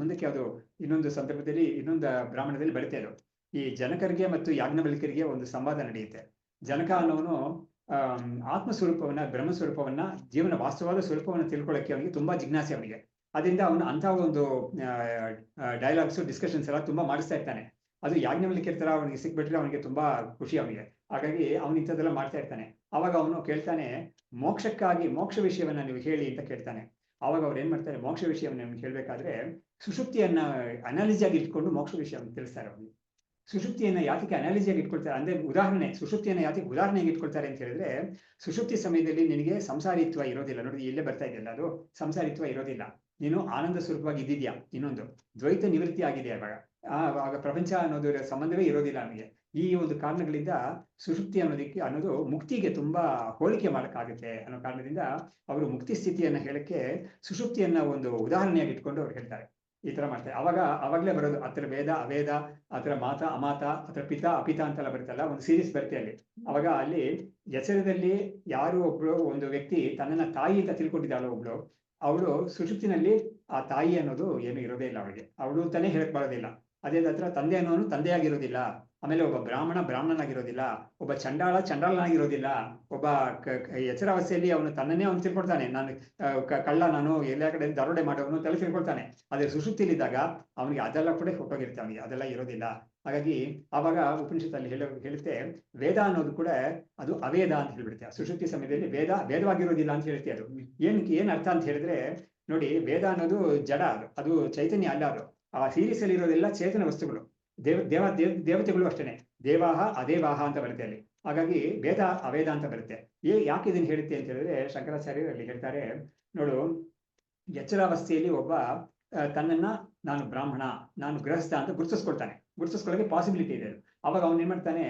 [SPEAKER 1] ಮುಂದಕ್ಕೆ ಅದು ಇನ್ನೊಂದು ಸಂದರ್ಭದಲ್ಲಿ ಇನ್ನೊಂದು ಬ್ರಾಹ್ಮಣದಲ್ಲಿ ಬರುತ್ತೆ. ಅದು ಈ ಜನಕರಿಗೆ ಮತ್ತು ಯಾಜ್ಞವಲ್ಕ್ಯರಿಗೆ ಒಂದು ಸಂವಾದ ನಡೆಯುತ್ತೆ. ಜನಕ ಅನ್ನೋನು ಆತ್ಮಸ್ವರೂಪವನ್ನ, ಬ್ರಹ್ಮಸ್ವರೂಪವನ್ನ, ಜೀವನ ವಾಸ್ತವವಾದ ಸ್ವರೂಪವನ್ನು ತಿಳ್ಕೊಳ್ಳೋಕೆ ಅವನಿಗೆ ತುಂಬಾ ಜಿಜ್ಞಾಸೆ ಅವನಿಗೆ. ಅದರಿಂದ ಅವನು ಅಂತ ಒಂದು ಡೈಲಾಗ್ಸ್ ಡಿಸ್ಕಷನ್ಸ್ ಎಲ್ಲ ತುಂಬಾ ಮಾಡಿಸ್ತಾ ಇರ್ತಾನೆ. ಅದು ಯಾಜ್ಞವಲ್ಕ್ಯರ ತರ ಅವನಿಗೆ ಸಿಕ್ಬಿಟ್ರೆ ಅವನಿಗೆ ತುಂಬಾ ಖುಷಿ ಅವನಿಗೆ. ಹಾಗಾಗಿ ಅವನು ಇಂಥದ್ದೆಲ್ಲ ಮಾಡ್ತಾ ಇರ್ತಾನೆ. ಅವಾಗ ಅವನು ಕೇಳ್ತಾನೆ, ಮೋಕ್ಷಕ್ಕಾಗಿ ಮೋಕ್ಷ ವಿಷಯವನ್ನ ನೀವು ಹೇಳಿ ಅಂತ ಕೇಳ್ತಾನೆ. ಅವಾಗ ಅವ್ರು ಏನ್ ಮಾಡ್ತಾರೆ, ಮೋಕ್ಷ ವಿಷಯವನ್ನ ಹೇಳ್ಬೇಕಾದ್ರೆ ಸುಷುಪ್ತಿಯನ್ನ ಅನಾಲಿಸಿ ಆಗಿ ಇಟ್ಕೊಂಡು ಮೋಕ್ಷ ವಿಷಯವನ್ನು ತಿಳಿಸ್ತಾರೆ ಅವನಿಗೆ. ಸುಷುಪ್ತಿಯನ್ನ ಯಾತಕ್ಕೆ ಅನಾಲಿಸಿ ಆಗಿ ಇಟ್ಕೊಳ್ತಾರೆ ಅಂದ್ರೆ, ಉದಾಹರಣೆ ಸುಷುಪ್ತಿಯನ್ನ ಯಾತಕ್ಕೆ ಉದಾಹರಣೆಗೆ ಇಟ್ಕೊಳ್ತಾರೆ ಅಂತ ಹೇಳಿದ್ರೆ, ಸುಷುಪ್ತಿ ಸಮಯದಲ್ಲಿ ನಿನಗೆ ಸಂಸಾರಿತ್ವ ಇರೋದಿಲ್ಲ. ನೋಡಿ ಇಲ್ಲೇ ಬರ್ತಾ ಇದೆಯಲ್ಲ, ಅದು ಸಂಸಾರಿತ್ವ ಇರೋದಿಲ್ಲ. ನೀನು ಆನಂದ ಸ್ವರೂಪವಾಗಿ ಇದ್ದಿದ್ಯಾ. ಇನ್ನೊಂದು ದ್ವೈತ ನಿವೃತ್ತಿ ಆಗಿದೆ ಅವಾಗ. ಆವಾಗ ಪ್ರಪಂಚ ಅನ್ನೋದು ಸಂಬಂಧವೇ ಇರೋದಿಲ್ಲ ನಮಗೆ. ಈ ಒಂದು ಕಾರಣಗಳಿಂದ ಸುಷುಪ್ತಿ ಅನ್ನೋದು ಮುಕ್ತಿಗೆ ತುಂಬಾ ಹೋಲಿಕೆ ಮಾಡಕ್ಕಾಗುತ್ತೆ ಅನ್ನೋ ಕಾರಣದಿಂದ ಅವರು ಮುಕ್ತಿ ಸ್ಥಿತಿಯನ್ನ ಹೇಳಕ್ಕೆ ಸುಷುಪ್ತಿಯನ್ನ ಒಂದು ಉದಾಹರಣೆಯಾಗಿ ಇಟ್ಕೊಂಡು ಅವ್ರು ಹೇಳ್ತಾರೆ. ಈ ತರ ಮಾಡ್ತಾರೆ. ಅವಾಗಲೇ ಬರೋದು ಅತ್ರ ವೇದ ಅವೇದ, ಅತ್ರ ಮಾತ ಅಮಾತ, ಅತ್ರ ಪಿತ ಅಪಿತ ಅಂತೆಲ್ಲ ಬರುತ್ತಲ್ಲ, ಒಂದು ಸೀರೀಸ್ ಬರುತ್ತೆ ಅಲ್ಲಿ. ಅವಾಗ ಅಲ್ಲಿ ಎಚ್ಚರದಲ್ಲಿ ಯಾರು ಒಬ್ಳು ಒಂದು ವ್ಯಕ್ತಿ ತನ್ನನ್ನ ತಾಯಿ ಅಂತ ತಿಳ್ಕೊಂಡಿದ್ದಾಳು ಒಬ್ಳು, ಅವಳು ಸುಷುಪ್ತಿನಲ್ಲಿ ಆ ತಾಯಿ ಅನ್ನೋದು ಏನು ಇರೋದೇ ಇಲ್ಲ ಅವಳಿಗೆ. ಅವಳು ಅಂತಾನೆ ಹೇಳಕ್ ಬರೋದಿಲ್ಲ. ಅದೇ ಹತ್ರ ತಂದೆ ಅನ್ನೋನು ತಂದೆಯಾಗಿರೋದಿಲ್ಲ. ಆಮೇಲೆ ಒಬ್ಬ ಬ್ರಾಹ್ಮಣನಾಗಿರೋದಿಲ್ಲ, ಒಬ್ಬ ಚಂಡಾಳನಾಗಿರೋದಿಲ್ಲ. ಒಬ್ಬ ಎಚ್ಚರಾವಸ್ಥೆಯಲ್ಲಿ ಅವನು ತನ್ನನ್ನೇ ಅವನು ತಿಳ್ಕೊಳ್ತಾನೆ, ನಾನು ಕಳ್ಳ, ನಾನು ಎಲ್ಲ ಕಡೆ ದರೋಡೆ ಮಾಡೋವನು ತಲೆ ತಿಳ್ಕೊಳ್ತಾನೆ. ಅದೇ ಸುಷುಪ್ತಿಲಿದ್ದಾಗ ಅವನಿಗೆ ಅದೆಲ್ಲ ಕೂಡ ಹೊಟ್ಟೋಗಿರುತ್ತೆ, ಅವನಿಗೆ ಅದೆಲ್ಲ ಇರೋದಿಲ್ಲ. ಹಾಗಾಗಿ ಆವಾಗ ಉಪನಿಷತ್ತಲ್ಲಿ ಹೇಳುತ್ತೆ, ವೇದ ಅನ್ನೋದು ಕೂಡ ಅದು ಅವೇದ ಅಂತ ಹೇಳ್ಬಿಡುತ್ತೆ. ಸುಷುಪ್ತಿ ಸಮಯದಲ್ಲಿ ವೇದವಾಗಿರೋದಿಲ್ಲ ಅಂತ ಹೇಳುತ್ತೆ. ಅದು ಏನ್ ಅರ್ಥ ಅಂತ ಹೇಳಿದ್ರೆ, ನೋಡಿ ವೇದ ಅನ್ನೋದು ಜಡ, ಅದು ಚೈತನ್ಯ ಅಲ್ಲ. ಅದು ಆ ಸೀರೀಸ್ ಅಲ್ಲಿ ಇರೋದೆಲ್ಲ ಚೇತನ ವಸ್ತುಗಳು. ದೇವತೆಗಳು ಅಷ್ಟೇನೆ. ದೇವಾಹ ಅದೇವಾಹ ಅಂತ ಬರುತ್ತೆ ಅಲ್ಲಿ. ಹಾಗಾಗಿ ವೇದ ಅವೇದ ಅಂತ ಬರುತ್ತೆ. ಯಾಕೆ ಇದನ್ನು ಹೇಳುತ್ತೆ ಅಂತ ಹೇಳಿದ್ರೆ, ಶಂಕರಾಚಾರ್ಯರು ಅಲ್ಲಿ ಹೇಳ್ತಾರೆ, ನೋಡು, ಎಚ್ಚರಾವಸ್ಥೆಯಲ್ಲಿ ಒಬ್ಬ ತನ್ನನ್ನ ನಾನು ಬ್ರಾಹ್ಮಣ, ನಾನು ಗೃಹಸ್ಥ ಅಂತ ಗುರುತಿಸ್ಕೊಳ್ಳೋಕೆ ಪಾಸಿಬಿಲಿಟಿ ಇದೆ. ಅವಾಗ ಅವನು ಏನ್ ಮಾಡ್ತಾನೆ,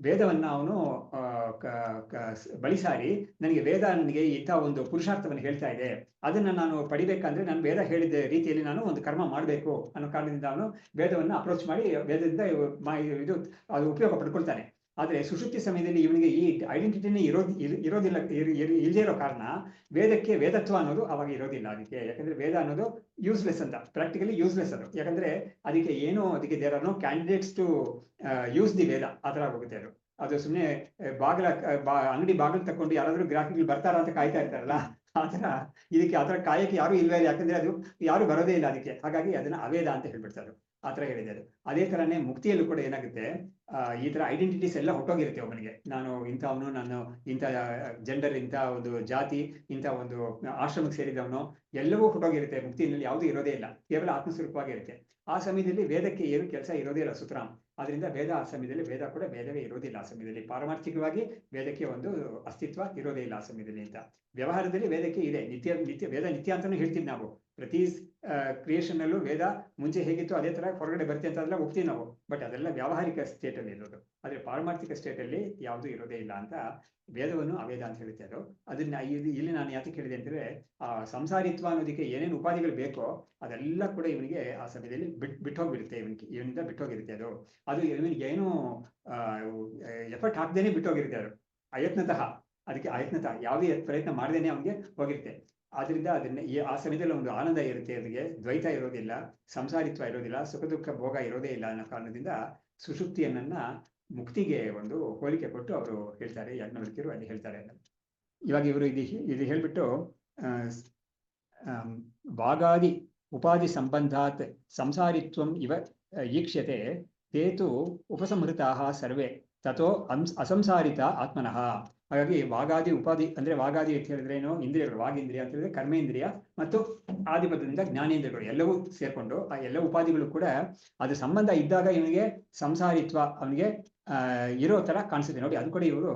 [SPEAKER 1] ವೇದವನ್ನ ಅವನು ಬಳಿಸಾರಿ, ನನಗೆ ವೇದ ನನಗೆ ಇಂಥ ಒಂದು ಪುರುಷಾರ್ಥವನ್ನು ಹೇಳ್ತಾ ಇದೆ, ಅದನ್ನ ನಾನು ಪಡಿಬೇಕಂದ್ರೆ ನಾನು ವೇದ ಹೇಳಿದ ರೀತಿಯಲ್ಲಿ ನಾನು ಒಂದು ಕರ್ಮ ಮಾಡಬೇಕು ಅನ್ನೋ ಕಾರಣದಿಂದ ಅವನು ವೇದವನ್ನ ಅಪ್ರೋಚ್ ಮಾಡಿ ವೇದದಿಂದ ಇದು ಅದು ಉಪಯೋಗ ಪಡ್ಕೊಳ್ತಾನೆ. ಆದ್ರೆ ಸುಷುಪ್ತಿ ಸಮಯದಲ್ಲಿ ಇವನಿಗೆ ಈ ಐಡೆಂಟಿಟಿನೇ ಇರೋದಿಲ್ಲ. ಇಲ್ಲದೇ ಇರೋ ಕಾರಣ ವೇದಕ್ಕೆ ವೇದತ್ವ ಅನ್ನೋದು ಅವಾಗ ಇರೋದಿಲ್ಲ ಅದಕ್ಕೆ. ಯಾಕಂದ್ರೆ ವೇದ ಅನ್ನೋದು ಯೂಸ್ಲೆಸ್ ಅಂತ, ಪ್ರಾಕ್ಟಿಕಲಿ ಯೂಸ್ಲೆಸ್ ಅದು. ಯಾಕಂದ್ರೆ ಅದಕ್ಕೆ there are no candidates to use the Veda. ಆ ತರ ಹೋಗುತ್ತೆ ಅದು ಸುಮ್ಮನೆ ಅಂಗಡಿ ಬಾಗಿಲು ತಕೊಂಡು ಯಾರಾದ್ರೂ ಗ್ರಾಹಕಗಳು ಬರ್ತಾರ ಅಂತ ಕಾಯ್ತಾ ಇರ್ತಾರಲ್ಲ, ಆತರ ಕಾಯಕ್ಕೆ ಯಾರು ಇಲ್ವೇ ಇಲ್ಲ. ಯಾಕಂದ್ರೆ ಅದು ಯಾರು ಬರೋದೇ ಇಲ್ಲ ಅದಕ್ಕೆ. ಹಾಗಾಗಿ ಅದನ್ನ ಅವೇದ ಅಂತ ಹೇಳ್ಬಿಡ್ತಾರೆ. ಆ ತರ ಹೇಳಿದೆ ಅದು. ಅದೇ ತರನೇ ಮುಕ್ತಿಯಲ್ಲೂ ಕೂಡ ಏನಾಗುತ್ತೆ, ಈ ತರ ಐಡೆಂಟಿಟೀಸ್ ಎಲ್ಲ ಹೊಟ್ಟೋಗಿರುತ್ತೆ ಒಬ್ಬನಿಗೆ. ನಾನು ಇಂಥವನು, ನಾನು ಇಂಥ ಜೆಂಡರ್, ಇಂಥ ಒಂದು ಜಾತಿ, ಇಂಥ ಒಂದು ಆಶ್ರಮಕ್ಕೆ ಸೇರಿದವನು, ಎಲ್ಲವೂ ಹೊಟ್ಟೋಗಿರುತ್ತೆ. ಮುಕ್ತಿಯಲ್ಲಿ ಯಾವುದೂ ಇರೋದೇ ಇಲ್ಲ, ಕೇವಲ ಆತ್ಮಸ್ವರೂಪವಾಗಿರುತ್ತೆ. ಆ ಸಮಯದಲ್ಲಿ ವೇದಕ್ಕೆ ಏನು ಕೆಲಸ ಇರೋದೇ ಇಲ್ಲ, ಸುತರಾಮ್. ಆದ್ರಿಂದ ವೇದ ಆ ಸಮಯದಲ್ಲಿ ವೇದ ಕೂಡ ವೇದವೇ ಇರೋದಿಲ್ಲ. ಆ ಸಮಯದಲ್ಲಿ ಪಾರಮಾರ್ಥಿಕವಾಗಿ ವೇದಕ್ಕೆ ಒಂದು ಅಸ್ತಿತ್ವ ಇರೋದೇ ಇಲ್ಲ ಆ ಸಮಯದಲ್ಲಿ ಅಂತ. ವ್ಯವಹಾರದಲ್ಲಿ ವೇದಕ್ಕೆ ಇದೆ, ನಿತ್ಯ ವೇದ ನಿತ್ಯ ಅಂತಾನು ಹೇಳ್ತೀವಿ ನಾವು. ಪ್ರತಿ ಕ್ರಿಯೇಷನ್ ಅಲ್ಲೂ ವೇದ ಮುಂಚೆ ಹೇಗಿತ್ತು ಅದೇ ತರ ಹೊರಗಡೆ ಬರುತ್ತೆ ಅಂತ ಅದೆಲ್ಲ ಹೋಗ್ತೀವಿ ನಾವು. ಬಟ್ ಅದೆಲ್ಲ ವ್ಯಾವಹಾರಿಕ ಸ್ಟೇಟ್ ಅಲ್ಲಿ ಇರೋದು. ಆದ್ರೆ ಪಾರಮಾರ್ಥಿಕ ಸ್ಟೇಟ್ ಅಲ್ಲಿ ಯಾವುದು ಇರೋದೇ ಇಲ್ಲ ಅಂತ ವೇದವನ್ನು ಅವೇದ ಅಂತ ಹೇಳುತ್ತೆ ಅದು. ಅದನ್ನ ಇಲ್ಲಿ ನಾನು ಯಾಕೆ ಹೇಳಿದೆ ಅಂದ್ರೆ, ಆ ಸಂಸಾರಿತ್ವ ಅನ್ನೋದಕ್ಕೆ ಏನೇನು ಉಪಾಧಿಗಳು ಬೇಕೋ ಅದೆಲ್ಲ ಕೂಡ ಇವನಿಗೆ ಆ ಸಮಯದಲ್ಲಿ ಬಿಟ್ಟೋಗ್ಬಿಡುತ್ತೆ. ಇವನಿಂದ ಬಿಟ್ಟೋಗಿರುತ್ತೆ ಅದು ಇವನಿಗೆ ಏನು ಎಫರ್ಟ್ ಹಾಕ್ದೇನೆ ಬಿಟ್ಟೋಗಿರುತ್ತೆ ಅದು. ಅಯತ್ನತಃ ಯಾವುದೇ ಪ್ರಯತ್ನ ಮಾಡದೇನೆ ಅವನಿಗೆ ಹೋಗಿರುತ್ತೆ. ಆದ್ರಿಂದ ಅದನ್ನ ಆ ಸಮಯದಲ್ಲಿ ಒಂದು ಆನಂದ ಇರುತ್ತೆ, ಅವನಿಗೆ ದ್ವೈತ ಇರೋದಿಲ್ಲ, ಸಂಸಾರಿತ್ವ ಇರೋದಿಲ್ಲ, ಸುಖ ದುಃಖ ಭೋಗ ಇರೋದೇ ಇಲ್ಲ ಅನ್ನೋ ಕಾರಣದಿಂದ ಸುಷುಪ್ತಿಯನ್ನ ಮುಕ್ತಿಗೆ ಒಂದು ಹೋಲಿಕೆ ಕೊಟ್ಟು ಅವರು ಹೇಳ್ತಾರೆ, ಯಾಜ್ಞವಲ್ಕ್ಯರು ಅಲ್ಲಿ ಹೇಳ್ತಾರೆ. ಇವಾಗ ಇವರು ಇದು ಹೇಳ್ಬಿಟ್ಟು ವಾಗಾದಿ ಉಪಾಧಿ ಸಂಬಂಧಾತ್ ಸಂಸಾರಿತ್ವಂ ಇವ ಈಕ್ಷ್ಯತೆ ತೇತು ಉಪಸಂಹೃತಾಃ ಸರ್ವೇ ತಥೋ ಅಸಂಸಾರಿತ ಆತ್ಮನಃ. ಹಾಗಾಗಿ ವಾಗಾದಿ ಉಪಾಧಿ ಅಂದ್ರೆ, ವಾಗಾದಿ ಅಂತ ಹೇಳಿದ್ರೆ ಏನು, ಇಂದ್ರಿಯಗಳು. ವಾಗೇಂದ್ರಿಯ ಅಂತ ಹೇಳಿದ್ರೆ ಕರ್ಮೇಂದ್ರಿಯ ಮತ್ತು ಆದಿಪದದಿಂದ ಜ್ಞಾನೇಂದ್ರಿಯಗಳು ಎಲ್ಲವೂ ಸೇರ್ಕೊಂಡು ಆ ಎಲ್ಲ ಉಪಾಧಿಗಳು ಕೂಡ ಅದು ಸಂಬಂಧ ಇದ್ದಾಗ ಇವನಿಗೆ ಸಂಸಾರಿತ್ವ ಅವನಿಗೆ ಇರೋ ತರ ಕಾಣಿಸುತ್ತೆ. ನೋಡಿ, ಅದು ಕೂಡ ಇವರು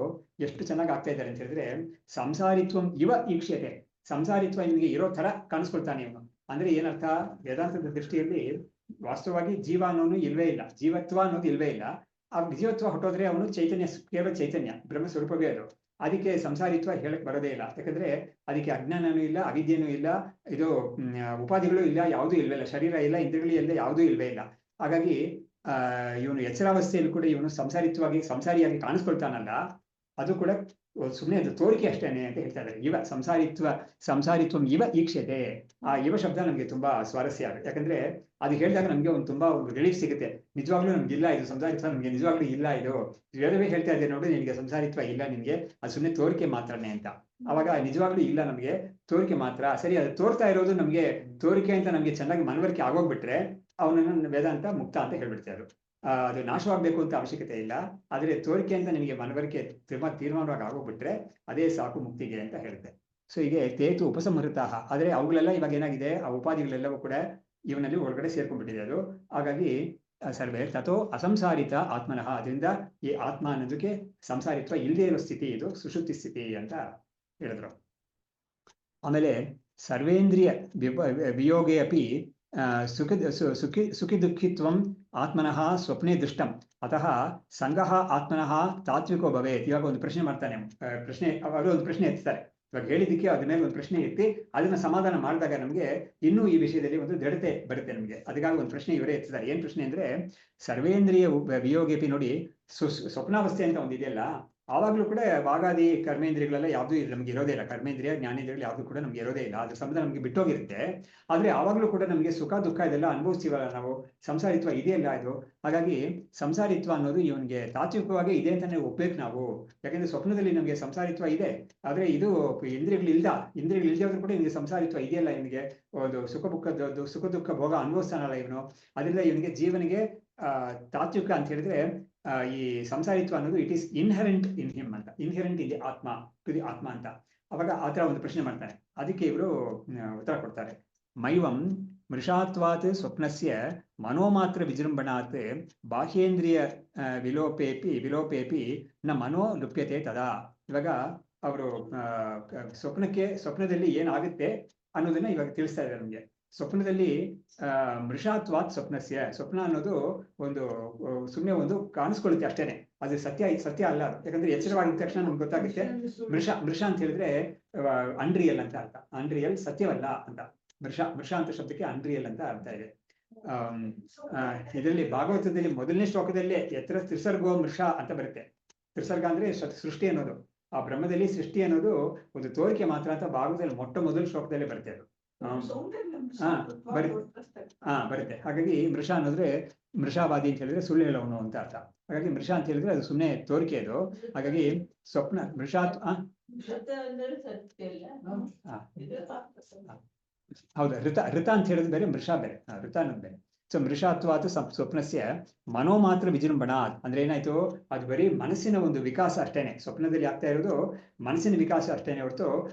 [SPEAKER 1] ಎಷ್ಟು ಚೆನ್ನಾಗಿ ಆಗ್ತಾ ಇದ್ದಾರೆ ಅಂತ ಹೇಳಿದ್ರೆ, ಸಂಸಾರಿತ್ವಂ ಇವ ಈಕ್ಷ್ಯತೆ, ಸಂಸಾರಿತ್ವ ಇವನಿಗೆ ಇರೋ ತರ ಕಾಣಿಸ್ಕೊಳ್ತಾನೆ ಇವನು. ಅಂದ್ರೆ ಏನರ್ಥ, ವೇದಾಂತದ ದೃಷ್ಟಿಯಲ್ಲಿ ವಾಸ್ತವವಾಗಿ ಜೀವ ಅನ್ನೋನು ಇಲ್ವೇ ಇಲ್ಲ, ಜೀವತ್ವ ಅನ್ನೋದು ಇಲ್ವೇ ಇಲ್ಲ. ಆ ಜೀವತ್ವ ಹೊಟ್ಟೋದ್ರೆ ಅವನು ಚೈತನ್ಯ, ಕೇವಲ ಚೈತನ್ಯ, ಬ್ರಹ್ಮ ಸ್ವರೂಪವೇ ಅದು. ಅದಕ್ಕೆ ಸಂಸಾರಿತ್ವ ಹೇಳಕ್ ಬರೋದೇ ಇಲ್ಲ. ಯಾಕಂದ್ರೆ ಅದಕ್ಕೆ ಅಜ್ಞಾನನೂ ಇಲ್ಲ, ಅವಿದ್ಯೆನೂ ಇಲ್ಲ, ಇದು ಉಪಾಧಿಗಳು ಇಲ್ಲ, ಯಾವುದೂ ಇಲ್ವೇ ಇಲ್ಲ, ಶರೀರ ಇಲ್ಲ, ಇಂದ್ರಿಯಗಳು ಇಲ್ಲ, ಯಾವುದೂ ಇಲ್ವೇ ಇಲ್ಲ. ಹಾಗಾಗಿ ಇವನು ಎಚ್ಚರಾವಸ್ಥೆಯಲ್ಲಿ ಕೂಡ ಇವನು ಸಂಸಾರಿಯಾಗಿ ಕಾಣಿಸ್ಕೊಳ್ತಾನಲ್ಲ, ಅದು ಕೂಡ ಸುಮ್ಮನೆ ಅದು ತೋರಿಕೆ ಅಷ್ಟೇನೆ ಅಂತ ಹೇಳ್ತಾ ಇದ್ದಾರೆ. ಇವ ಸಂಸಾರಿತ್ವಂ ಇವ ಈಕ್ಷ್ಯತೆ. ಆ ಇವ ಶಬ್ದ ನಮ್ಗೆ ತುಂಬಾ ಸ್ವಾರಸ್ಯ ಆಗುತ್ತೆ. ಯಾಕಂದ್ರೆ ಅದು ಹೇಳಿದಾಗ ನಮ್ಗೆ ತುಂಬಾ ಒಂದು ರಿಲೀಫ್ ಸಿಗುತ್ತೆ. ನಿಜವಾಗ್ಲೂ ನಮ್ಗೆ ಇಲ್ಲ ಇದು ಸಂಸಾರಿತ್ವ, ನಮ್ಗೆ ನಿಜವಾಗ್ಲೂ ಇಲ್ಲ, ಇದು ವೇದವೇ ಹೇಳ್ತಾ ಇದೆ ನೋಡಿ, ನಿನ್ಗೆ ಸಂಸಾರಿತ್ವ ಇಲ್ಲ, ನಿನ್ಗೆ ಅದು ಸುಮ್ಮನೆ ತೋರಿಕೆ ಮಾತ್ರನೇ ಅಂತ. ಅವಾಗ ನಿಜವಾಗ್ಲೂ ಇಲ್ಲ, ನಮ್ಗೆ ತೋರಿಕೆ ಮಾತ್ರ. ಸರಿ, ಅದು ತೋರ್ತಾ ಇರೋದು ನಮ್ಗೆ ತೋರಿಕೆ ಅಂತ ನಮ್ಗೆ ಚೆನ್ನಾಗಿ ಮನವರಿಕೆ ಆಗೋಗ್ಬಿಟ್ರೆ ಅವನನ್ನ ವೇದಾಂತ ಮುಕ್ತ ಅಂತ ಹೇಳ್ಬಿಡ್ತಾರೆ. ಅದು ನಾಶವಾಗಬೇಕು ಅಂತ ಅವಶ್ಯಕತೆ ಇಲ್ಲ. ಆದರೆ ತೋರಿಕೆ ಅಂತ ನಿಮಗೆ ಮನವರಿಕೆ ತೀರ್ಮಾನವಾಗಿ ಆಗೋಗ್ಬಿಟ್ರೆ ಅದೇ ಸಾಕು ಮುಕ್ತಿಗೆ ಅಂತ ಹೇಳುತ್ತೆ. ಸೊ ಹೀಗೆ ತೇತು ಉಪಸಂಹೃತಾಹ, ಆದರೆ ಅವುಗಳೆಲ್ಲ ಇವಾಗ ಏನಾಗಿದೆ, ಆ ಉಪಾಧಿಗಳೆಲ್ಲವೂ ಕೂಡ ಇವನಲ್ಲಿ ಒಳಗಡೆ ಸೇರ್ಕೊಂಡ್ಬಿಟ್ಟಿದೆ ಅದು. ಹಾಗಾಗಿ ಸರ್ವೇ ತಥೋ ಅಸಂಸಾರಿತ ಆತ್ಮನಃ, ಅದರಿಂದ ಈ ಆತ್ಮ ಅನ್ನೋದಕ್ಕೆ ಸಂಸಾರಿತ್ವ ಇಲ್ಲದೆ ಇರೋ ಸ್ಥಿತಿ, ಇದು ಸುಷುಪ್ತಿ ಸ್ಥಿತಿ ಅಂತ ಹೇಳಿದ್ರು. ಆಮೇಲೆ ಸರ್ವೇಂದ್ರಿಯ ವಿಯೋಗೆ ಅಪಿ ಸುಖಿ ದುಃಖಿತ್ವಂ ಆತ್ಮನಃ ಸ್ವಪ್ನೆ ದೃಷ್ಟಂ ಅತಃ ಸಂಗಃ ಆತ್ಮನಃ ತಾತ್ವಿಕೋ ಭವೇತ್. ಇವಾಗ ಒಂದು ಪ್ರಶ್ನೆ ಮಾಡ್ತಾನೆ, ಅವರು ಒಂದು ಪ್ರಶ್ನೆ ಎತ್ತಾರೆ. ಇವಾಗ ಹೇಳಿದ್ದಕ್ಕೆ ಅದ್ರ ಮೇಲೆ ಒಂದು ಪ್ರಶ್ನೆ ಎತ್ತಿ ಅದನ್ನ ಸಮಾಧಾನ ಮಾಡಿದಾಗ ನಮಗೆ ಇನ್ನೂ ಈ ವಿಷಯದಲ್ಲಿ ಒಂದು ದೃಢತೆ ಬರುತ್ತೆ ನಮಗೆ. ಅದಕ್ಕಾಗಿ ಒಂದು ಪ್ರಶ್ನೆ ಇವರೇ ಎತ್ತಿದ್ದಾರೆ. ಏನ್ ಪ್ರಶ್ನೆ ಅಂದ್ರೆ, ಸರ್ವೇಂದ್ರಿಯ ವಿಯೋಗೇಪಿ, ನೋಡಿ ಸ್ವಪ್ನಾವಸ್ಥೆ ಅಂತ ಒಂದಿದೆಯಲ್ಲ, ಆವಾಗಲೂ ಕೂಡ ವಾಗಾದಿ ಕರ್ಮೇಂದ್ರಿಯಗಳೆಲ್ಲ ಯಾವ್ದು ನಮ್ಗೆ ಇರೋದೇ ಇಲ್ಲ. ಕರ್ಮೇಂದ್ರಿಯ ಜ್ಞಾನೇಂದ್ರಿಯಗಳು ಯಾವ್ದು ಕೂಡ ನಮ್ಗೆ ಇರೋದೇ ಇಲ್ಲ. ಅದ್ರ ಸಂಬಂಧ ನಮ್ಗೆ ಬಿಟ್ಟೋಗಿರುತ್ತೆ. ಆದ್ರೆ ಆವಾಗಲೂ ಕೂಡ ನಮಗೆ ಸುಖ ದುಃಖ ಇದೆಲ್ಲ ಅನುಭವಿಸ್ತೀವಲ್ಲ ನಾವು, ಸಂಸಾರಿತ್ವ ಇದೆಯಲ್ಲ ಇದು. ಹಾಗಾಗಿ ಸಂಸಾರಿತ್ವ ಅನ್ನೋದು ಇವನಿಗೆ ತಾತ್ವಿಕವಾಗಿ ಇದೆ ಅಂತಾನೆ ಒಪ್ಬೇಕು ನಾವು. ಯಾಕಂದ್ರೆ ಸ್ವಪ್ನದಲ್ಲಿ ನಮಗೆ ಸಂಸಾರಿತ್ವ ಇದೆ, ಆದ್ರೆ ಇದು ಇಂದ್ರಿಯಗಳು ಇಲ್ದಾದ್ರೂ ಕೂಡ ಇವನಿಗೆ ಸಂಸಾರಿತ್ವ ಇದೆಯಲ್ಲ, ಇವನಿಗೆ ಒಂದು ಸುಖ ದುಃಖ ಭೋಗ ಅನುಭವಿಸ್ತಾನಲ್ಲ ಇವನು. ಅದರಿಂದ ಇವನಿಗೆ ಜೀವನಿಗೆ ತಾತ್ವಿಕ ಅಂತ ಹೇಳಿದ್ರೆ ಈ ಸಂಸಾರಿತ್ವ ಅನ್ನೋದು it is inherent in him ಅಂತ, ಇನ್ಹೆರೆಂಟ್ ಇದೆ ಆತ್ಮ ಟು ದಿ ಆತ್ಮ ಅಂತ. ಅವಾಗ ಆತರ ಒಂದು ಪ್ರಶ್ನೆ ಮಾಡ್ತಾನೆ. ಅದಕ್ಕೆ ಇವರು ಉತ್ತರ ಕೊಡ್ತಾರೆ. ಮೈವಂ ಮೃಷಾತ್ವಾತ್ ಸ್ವಪ್ನಸ್ಯ ಮನೋಮಾತ್ರ ವಿಜೃಂಭಣಾತ್ ಬಾಹ್ಯೇಂದ್ರಿಯ ವಿಲೋಪೇಪಿ ನ ಮನೋ ಲುಪ್ಯತೆ ತದಾ. ಇವಾಗ ಅವರು ಸ್ವಪ್ನದಲ್ಲಿ ಏನಾಗುತ್ತೆ ಅನ್ನೋದನ್ನ ಇವಾಗ ತಿಳಿಸ್ತಾ ಇದ್ದಾರೆ ನಮ್ಗೆ. ಸ್ವಪ್ನದಲ್ಲಿ ಮೃಷಾತ್ವಾತ್ ಸ್ವಪ್ನಸ್ಯ, ಸ್ವಪ್ನ ಅನ್ನೋದು ಒಂದು ಸುಮ್ಮನೆ ಒಂದು ಕಾಣಿಸ್ಕೊಳ್ಳುತ್ತೆ ಅಷ್ಟೇನೆ, ಅದು ಸತ್ಯ ಅಲ್ಲ. ಯಾಕಂದ್ರೆ ಎಚ್ಚರವಾಗಿದ್ದ ತಕ್ಷಣ ನಮ್ಗೆ ಗೊತ್ತಾಗುತ್ತೆ. ಮೃಷ ಅಂತ ಹೇಳಿದ್ರೆ ಅನ್ರಿಯಲ್ ಅಂತ ಅರ್ಥ, ಅನ್ರಿಯಲ್ ಸತ್ಯವಲ್ಲ ಅಂತ. ಮೃಷ ಅಂತ ಶಬ್ದಕ್ಕೆ ಅನ್ರಿಯಲ್ ಅಂತ ಅರ್ಥ ಇದೆ. ಇದರಲ್ಲಿ ಭಾಗವತದಲ್ಲಿ ಮೊದಲನೇ ಶ್ಲೋಕದಲ್ಲೇ ಎತ್ತರ ತ್ರಿಸರ್ಗೋ ಮೃಷ ಅಂತ ಬರುತ್ತೆ. ತ್ರಿಸರ್ಗ ಅಂದ್ರೆ ಸೃಷ್ಟಿ ಅನ್ನೋದು, ಆ ಬ್ರಹ್ಮದಲ್ಲಿ ಸೃಷ್ಟಿ ಅನ್ನೋದು ಒಂದು ತೋರಿಕೆ ಮಾತ್ರ ಅಂತ ಭಾಗವತದಲ್ಲಿ ಮೊದಲ ಶ್ಲೋಕದಲ್ಲೇ ಬರುತ್ತೆ ಅದು. ಬರುತ್ತೆ. ಹಾಗಾಗಿ ಮೃಷ ಅನ್ನೋದ್ರೆ ಮೃಷಾವಾದಿ ಅಂತ ಹೇಳಿದ್ರೆ ಸುಳ್ಳು ಹೇಳೋನು ಅಂತ ಅರ್ಥ. ಹಾಗಾಗಿ ಮೃಷ ಅಂತ ಹೇಳಿದ್ರೆ ಅದು ಸುಮ್ಮನೆ ತೋರಿಕೆ ಅದು. ಹಾಗಾಗಿ ಸ್ವಪ್ನ ಮೃಷಾತ್ ಹೌದು, ಋತ ಅಂತ ಹೇಳಿದ್ರೆ ಬೇರೆ, ಮೃಷ ಬೇರೆ, ಋತ ಅನ್ನೋದು ಬೇರೆ. ಸೊ ಮೃಷಾತ್ವಾತ್ ಸ್ವಪ್ನಸ್ಯ ಮನೋ ಮಾತ್ರ ವಿಜೃಂಭಣ ಅಂದ್ರೆ ಏನಾಯ್ತು, ಅದು ಬರೀ ಮನಸ್ಸಿನ ಒಂದು ವಿಕಾಸ ಅಷ್ಟೇನೆ. ಸ್ವಪ್ನದಲ್ಲಿ ಆಗ್ತಾ ಇರೋದು ಮನಸ್ಸಿನ ವಿಕಾಸ ಅಷ್ಟೇನೆ ಹೊರತು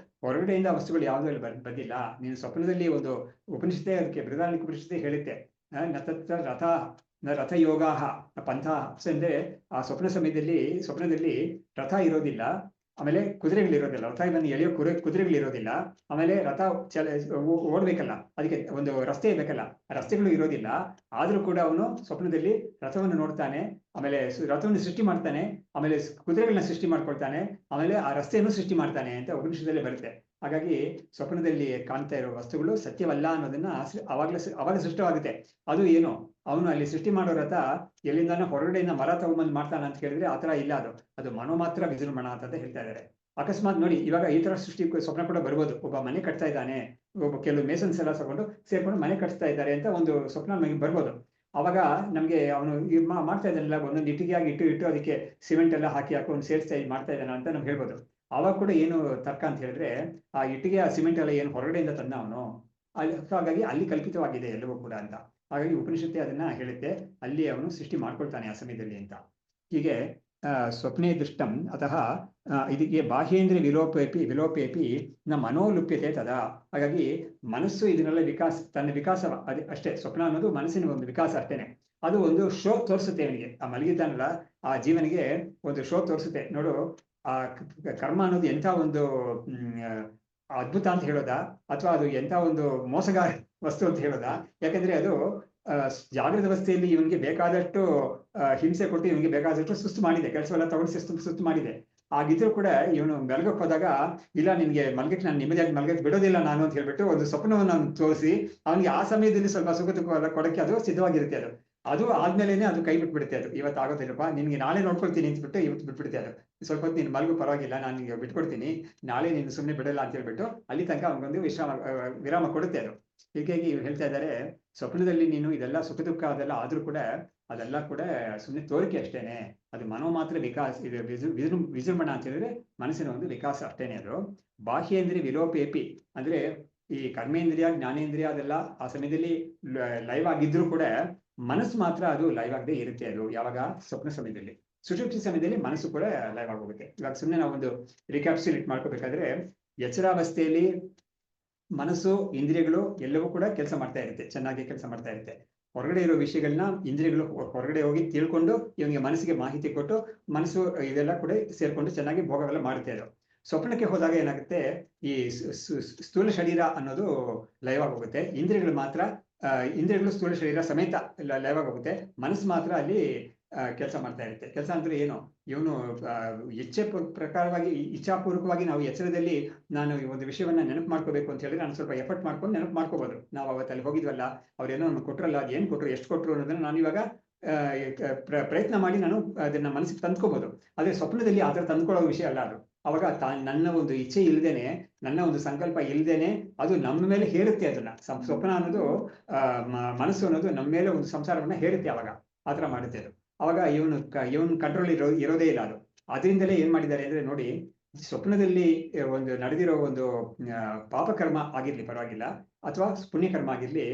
[SPEAKER 1] ಹೊರಗಡೆಯಿಂದ ವಸ್ತುಗಳು ಯಾವುದೂ ಅಲ್ಲಿ ಬಂದಿಲ್ಲ. ನೀನು ಸ್ವಪ್ನದಲ್ಲಿ ಒಂದು ಉಪನಿಷತ್ತೆ, ಅದಕ್ಕೆ ಬೃಹದಾರಣ್ಯಕ ಉಪನಿಷತ್ತೆ ಹೇಳುತ್ತೆ, ರಥ ಯೋಗಾಹ ಪಂಥ ಅಂದ್ರೆ ಆ ಸ್ವಪ್ನದಲ್ಲಿ ರಥ ಇರೋದಿಲ್ಲ, ಆಮೇಲೆ ಕುದುರೆಗಳಿರೋದಿಲ್ಲ, ರಥವನ್ನು ಎಳೆಯೋ ಕುದುರೆಗಳಿರೋದಿಲ್ಲ, ಆಮೇಲೆ ರಥ ಓಡ್ಬೇಕಲ್ಲ, ಅದಕ್ಕೆ ಒಂದು ರಸ್ತೆ ಬೇಕಲ್ಲ, ಆ ರಸ್ತೆಗಳು ಇರೋದಿಲ್ಲ. ಆದ್ರೂ ಕೂಡ ಅವನು ಸ್ವಪ್ನದಲ್ಲಿ ರಥವನ್ನು ನೋಡ್ತಾನೆ, ಆಮೇಲೆ ರಥವನ್ನು ಸೃಷ್ಟಿ ಮಾಡ್ತಾನೆ, ಆಮೇಲೆ ಕುದುರೆಗಳನ್ನ ಸೃಷ್ಟಿ ಮಾಡ್ಕೊಳ್ತಾನೆ, ಆಮೇಲೆ ಆ ರಸ್ತೆಯನ್ನು ಸೃಷ್ಟಿ ಮಾಡ್ತಾನೆ ಅಂತ ಉಪನಿಷತ್ತಲ್ಲಿ ಬರುತ್ತೆ. ಹಾಗಾಗಿ ಸ್ವಪ್ನದಲ್ಲಿ ಕಾಣ್ತಾ ಇರೋ ವಸ್ತುಗಳು ಸತ್ಯವಲ್ಲ ಅನ್ನೋದನ್ನ ಅವಾಗ ಸೃಷ್ಟವಾಗುತ್ತೆ. ಅದು ಏನು, ಅವನು ಅಲ್ಲಿ ಸೃಷ್ಟಿ ಮಾಡೋ ರಥ ಎಲ್ಲಿಂದಾನ ಹೊರಗಡೆಯಿಂದ ಮರ ತಗೊಂಬಂದು ಮಾಡ್ತಾನೆ ಅಂತ ಹೇಳಿದ್ರೆ ಆತರ ಇಲ್ಲ. ಅದು ಮನೋ ಮಾತ್ರ ವಿಜೃಂಭಣ ಅಂತ ಹೇಳ್ತಾ ಇದ್ದಾರೆ. ಅಕಸ್ಮಾತ್ ನೋಡಿ, ಇವಾಗ ಈ ತರ ಸೃಷ್ಟಿ ಸ್ವಪ್ನ ಕೂಡ ಬರ್ಬೋದು. ಒಬ್ಬ ಮನೆ ಕಟ್ತಾ ಇದ್ದಾನೆ, ಕೆಲವು ಮೇಸನ್ಸ್ ಎಲ್ಲ ಸೇರ್ಕೊಂಡು ಮನೆ ಕಟ್ತಾ ಇದ್ದಾರೆ ಅಂತ ಒಂದು ಸ್ವಪ್ನ ನಮಗೆ ಬರ್ಬೋದು. ಅವಾಗ ನಮ್ಗೆ ಅವನು ಮಾಡ್ತಾ ಇದ್ದಾನಲ್ಲ, ಒಂದೊಂದು ಇಟ್ಟಿಗೆಯಾಗಿ ಇಟ್ಟು ಅದಕ್ಕೆ ಸಿಮೆಂಟ್ ಎಲ್ಲ ಹಾಕಿ ಹಾಕೊಂಡು ಮಾಡ್ತಾ ಇದ್ದಾನ ಅಂತ ನಮ್ಗೆ ಹೇಳ್ಬೋದು. ಅವಾಗ ಕೂಡ ಏನು ತರ್ಕ ಅಂತ ಹೇಳಿದ್ರೆ, ಆ ಇಟ್ಟಿಗೆ ಆ ಸಿಮೆಂಟ್ ಎಲ್ಲ ಏನು ಹೊರಗಡೆಯಿಂದ ತಂದ ಅವನು, ಹಾಗಾಗಿ ಅಲ್ಲಿ ಕಲ್ಪಿತವಾಗಿದೆ ಎಲ್ಲವೂ ಕೂಡ ಅಂತ. ಹಾಗಾಗಿ ಉಪನಿಷತ್ತೆ ಅದನ್ನ ಹೇಳುತ್ತೆ, ಅಲ್ಲಿ ಅವನು ಸೃಷ್ಟಿ ಮಾಡ್ಕೊಳ್ತಾನೆ ಆ ಸಮಯದಲ್ಲಿ ಅಂತ. ಹೀಗೆ ಸ್ವಪ್ನೇ ದೃಷ್ಟಂ ಅತಃ ಇದಕ್ಕೆ ಬಾಹ್ಯೇಂದ್ರಿಯ ವಿಲೋಪೇಪಿ ನ ಮನೋಲುಪ್ಯತೆ ತದಾ. ಹಾಗಾಗಿ ಮನಸ್ಸು ಇದನ್ನೆಲ್ಲ ತನ್ನ ವಿಕಾಸ ಅಷ್ಟೇ. ಸ್ವಪ್ನ ಅನ್ನೋದು ಮನಸ್ಸಿನ ಒಂದು ವಿಕಾಸ ಅಷ್ಟೇನೆ. ಅದು ಒಂದು ಶೋ ತೋರಿಸುತ್ತೆ ಅವನಿಗೆ, ಆ ಮಲಗಿದ್ದಾನಲ್ಲ ಆ ಜೀವನಿಗೆ ಒಂದು ಶೋ ತೋರಿಸುತ್ತೆ. ನೋಡು, ಆ ಕರ್ಮ ಅನ್ನೋದು ಎಂಥ ಒಂದು ಅದ್ಭುತ ಅಂತ ಹೇಳೋದಾ, ಅಥವಾ ಅದು ಎಂಥ ಒಂದು ಮೋಸಗಾರ ವಸ್ತು ಅಂತ ಹೇಳೋದಾ? ಯಾಕಂದ್ರೆ ಅದು ಜಾಗೃತ ಅವಸ್ಥೆಯಲ್ಲಿ ಇವನಿಗೆ ಬೇಕಾದಷ್ಟು ಹಿಂಸೆ ಕೊಟ್ಟು ಇವನಿಗೆ ಬೇಕಾದಷ್ಟು ಸುಸ್ತು ಮಾಡಿದೆ, ಕೆಲಸವೆಲ್ಲ ತಗೊಂಡು ಸುಸ್ತು ಮಾಡಿದೆ. ಆಗಿದ್ರೂ ಕೂಡ ಇವನು ಮಲಗಕ್ಕೆ ಹೋದಾಗ, ಇಲ್ಲ ನಿನ್ಗೆ ಮಲಗಕ್ಕೆ ನಾನು ನಿಮ್ಮದಿಯಾಗಿ ಮಲಗಕ್ಕೆ ಬಿಡೋದಿಲ್ಲ ನಾನು ಅಂತ ಹೇಳ್ಬಿಟ್ಟು ಒಂದು ಸ್ವಪ್ನವನ್ನು ತೋರಿಸಿ ಅವನಿಗೆ ಆ ಸಮಯದಲ್ಲಿ ಸ್ವಲ್ಪ ಸುಖ ದುಃಖ ಕೊಡಕ್ಕೆ ಅದು ಸಿದ್ಧವಾಗಿರುತ್ತೆ. ಅದು ಆದ್ಮೇಲೆನೆ ಅದು ಕೈ ಬಿಟ್ಬಿಡುತ್ತೆ. ಅದು ಇವತ್ತು ಆಗೋದಿಲ್ಲಪ್ಪ, ನಿನ್ಗೆ ನಾಳೆ ನೋಡ್ಕೊಳ್ತೀನಿ ಅಂದ್ಬಿಟ್ಟು ಇವತ್ತು ಬಿಟ್ಬಿಡುತ್ತೆ. ಅದು ಸ್ವಲ್ಪ ಹೊತ್ತು ನೀನು ಮಲಗು, ಪರವಾಗಿಲ್ಲ, ನಾನು ನಿಮಗೆ ಬಿಟ್ಕೊಡ್ತೀನಿ, ನಾಳೆ ನೀನು ಸುಮ್ಮನೆ ಬಿಡಲ್ಲ ಅಂತ ಹೇಳ್ಬಿಟ್ಟು ಅಲ್ಲಿ ತನಕ ಅವನಿಗೊಂದು ವಿರಾಮ ಕೊಡುತ್ತೆ ಅದು. ಹೀಗಾಗಿ ಇವ್ರು ಹೇಳ್ತಾ ಇದ್ದಾರೆ, ಸ್ವಪ್ನದಲ್ಲಿ ನೀನು ಇದೆಲ್ಲ ಸುಖ ದುಃಖ ಅದೆಲ್ಲ ಆದ್ರೂ ಕೂಡ ಅದೆಲ್ಲ ಕೂಡ ಸುಮ್ಮನೆ ತೋರಿಕೆ ಅಷ್ಟೇನೆ. ಅದು ಮನೋ ಮಾತ್ರ ವಿಕಾಸ, ಇದು ವಿಜೃಂಭಣ ಅಂತ ಹೇಳಿದ್ರೆ ಮನಸ್ಸಿನ ಒಂದು ವಿಕಾಸ ಅಷ್ಟೇನೆ. ಅದು ಬಾಹ್ಯೇಂದ್ರಿಯ ವಿಲೋಪೇಪಿ ಅಂದ್ರೆ ಈ ಕರ್ಮೇಂದ್ರಿಯ ಜ್ಞಾನೇಂದ್ರಿಯ ಅದೆಲ್ಲ ಆ ಸಮಯದಲ್ಲಿ ಲೈವ್ ಆಗಿದ್ರು ಕೂಡ ಮನಸ್ಸು ಮಾತ್ರ ಅದು ಲೈವ್ ಆಗದೆ ಇರುತ್ತೆ. ಅದು ಯಾವಾಗ ಸ್ವಪ್ನ ಸಮಯದಲ್ಲಿ. ಸುಷುಪ್ತಿ ಸಮಯದಲ್ಲಿ ಮನಸ್ಸು ಕೂಡ ಲೈವ್ ಆಗೋಗುತ್ತೆ. ಇವಾಗ ಸುಮ್ಮನೆ ನಾವು ಒಂದು ರಿಕ್ಯಾಪ್ಸುಲೇಟ್ ಮಾಡ್ಕೋಬೇಕಾದ್ರೆ, ಎಚ್ಚರಾವಸ್ಥೆಯಲ್ಲಿ ಮನಸ್ಸು ಇಂದ್ರಿಯಗಳು ಎಲ್ಲವೂ ಕೂಡ ಕೆಲಸ ಮಾಡ್ತಾ ಇರುತ್ತೆ, ಚೆನ್ನಾಗಿ ಕೆಲಸ ಮಾಡ್ತಾ ಇರುತ್ತೆ. ಹೊರಗಡೆ ಇರೋ ವಿಷಯಗಳನ್ನ ಇಂದ್ರಿಯಗಳು ಹೊರಗಡೆ ಹೋಗಿ ತಿಳ್ಕೊಂಡು ಇವನಿಗೆ ಮನಸ್ಸಿಗೆ ಮಾಹಿತಿ ಕೊಟ್ಟು ಮನಸ್ಸು ಇದೆಲ್ಲ ಕೂಡ ಸೇರ್ಕೊಂಡು ಚೆನ್ನಾಗಿ ಭೋಗವೆಲ್ಲ ಮಾಡುತ್ತೆ. ಅದು ಸ್ವಪ್ನಕ್ಕೆ ಹೋದಾಗ ಏನಾಗುತ್ತೆ, ಈ ಸ್ಥೂಲ ಶರೀರ ಅನ್ನೋದು ಲೈವ್ ಆಗೋಗುತ್ತೆ. ಇಂದ್ರಿಯಗಳು ಮಾತ್ರ ಇಂದ್ರಿಯಗಳು ಸ್ಥೂಲ ಶರೀರ ಸಮೇತ ಲೈವ್ ಆಗೋಗುತ್ತೆ. ಮನಸ್ಸು ಮಾತ್ರ ಅಲ್ಲಿ ಕೆಲಸ ಮಾಡ್ತಾ ಇರುತ್ತೆ. ಕೆಲಸ ಅಂದ್ರೆ ಏನು, ಇವನು ಇಚ್ಛೆ ಪ್ರಕಾರವಾಗಿ ಇಚ್ಛಾಪೂರ್ವಕವಾಗಿ ನಾವು ಎಚ್ಚರದಲ್ಲಿ ನಾನು ಈ ಒಂದು ವಿಷಯವನ್ನ ನೆನಪು ಮಾಡ್ಕೋಬೇಕು ಅಂತ ಹೇಳಿದ್ರೆ ನಾನು ಸ್ವಲ್ಪ ಎಫರ್ಟ್ ಮಾಡ್ಕೊಂಡು ನೆನಪು ಮಾಡ್ಕೋಬಹುದು. ನಾವು ಅವತ್ತಲ್ಲಿ ಹೋಗಿದ್ವಲ್ಲ, ಅವ್ರೇನೋ ನಮ್ಗೆ ಕೊಟ್ರಲ್ಲ, ಅದು ಏನು ಕೊಟ್ಟರು, ಎಷ್ಟು ಕೊಟ್ಟರು ಅನ್ನೋದನ್ನ ನಾನು ಇವಾಗ ಪ್ರಯತ್ನ ಮಾಡಿ ನಾನು ಅದನ್ನ ಮನಸ್ಸಿಗೆ ತಂದ್ಕೋಬಹುದು. ಆದ್ರೆ ಸ್ವಪ್ನದಲ್ಲಿ ಆ ಥರ ತಂದ್ಕೊಳ್ಳೋ ವಿಷಯ ಅಲ್ಲ ಅದು. ಅವಾಗ ನನ್ನ ಒಂದು ಇಚ್ಛೆ ಇಲ್ದೇನೆ, ನನ್ನ ಒಂದು ಸಂಕಲ್ಪ ಇಲ್ದೇನೆ ಅದು ನಮ್ಮ ಮೇಲೆ ಹೇರುತ್ತೆ. ಅದನ್ನ ಸ್ವಪ್ನ ಅನ್ನೋದು ಮನಸ್ಸು ಅನ್ನೋದು ನಮ್ಮ ಮೇಲೆ ಒಂದು ಸಂಸಾರವನ್ನ ಹೇರುತ್ತೆ. ಅವಾಗ ಆ ಥರ ಮಾಡುತ್ತೆ ಅದು. ಅವಾಗ ಇವನು ಕಂಟ್ರೋಲ್ ಇರೋದೇ ಇಲ್ಲ ಅದು. ಅದರಿಂದಲೇ ಏನ್ ಮಾಡಿದ್ದಾರೆ ಅಂದ್ರೆ ನೋಡಿ, ಸ್ವಪ್ನದಲ್ಲಿ ಒಂದು ನಡೆದಿರೋ ಒಂದು ಪಾಪಕರ್ಮ ಆಗಿರ್ಲಿ ಪರವಾಗಿಲ್ಲ, ಅಥವಾ ಪುಣ್ಯಕರ್ಮ ಆಗಿರ್ಲಿ,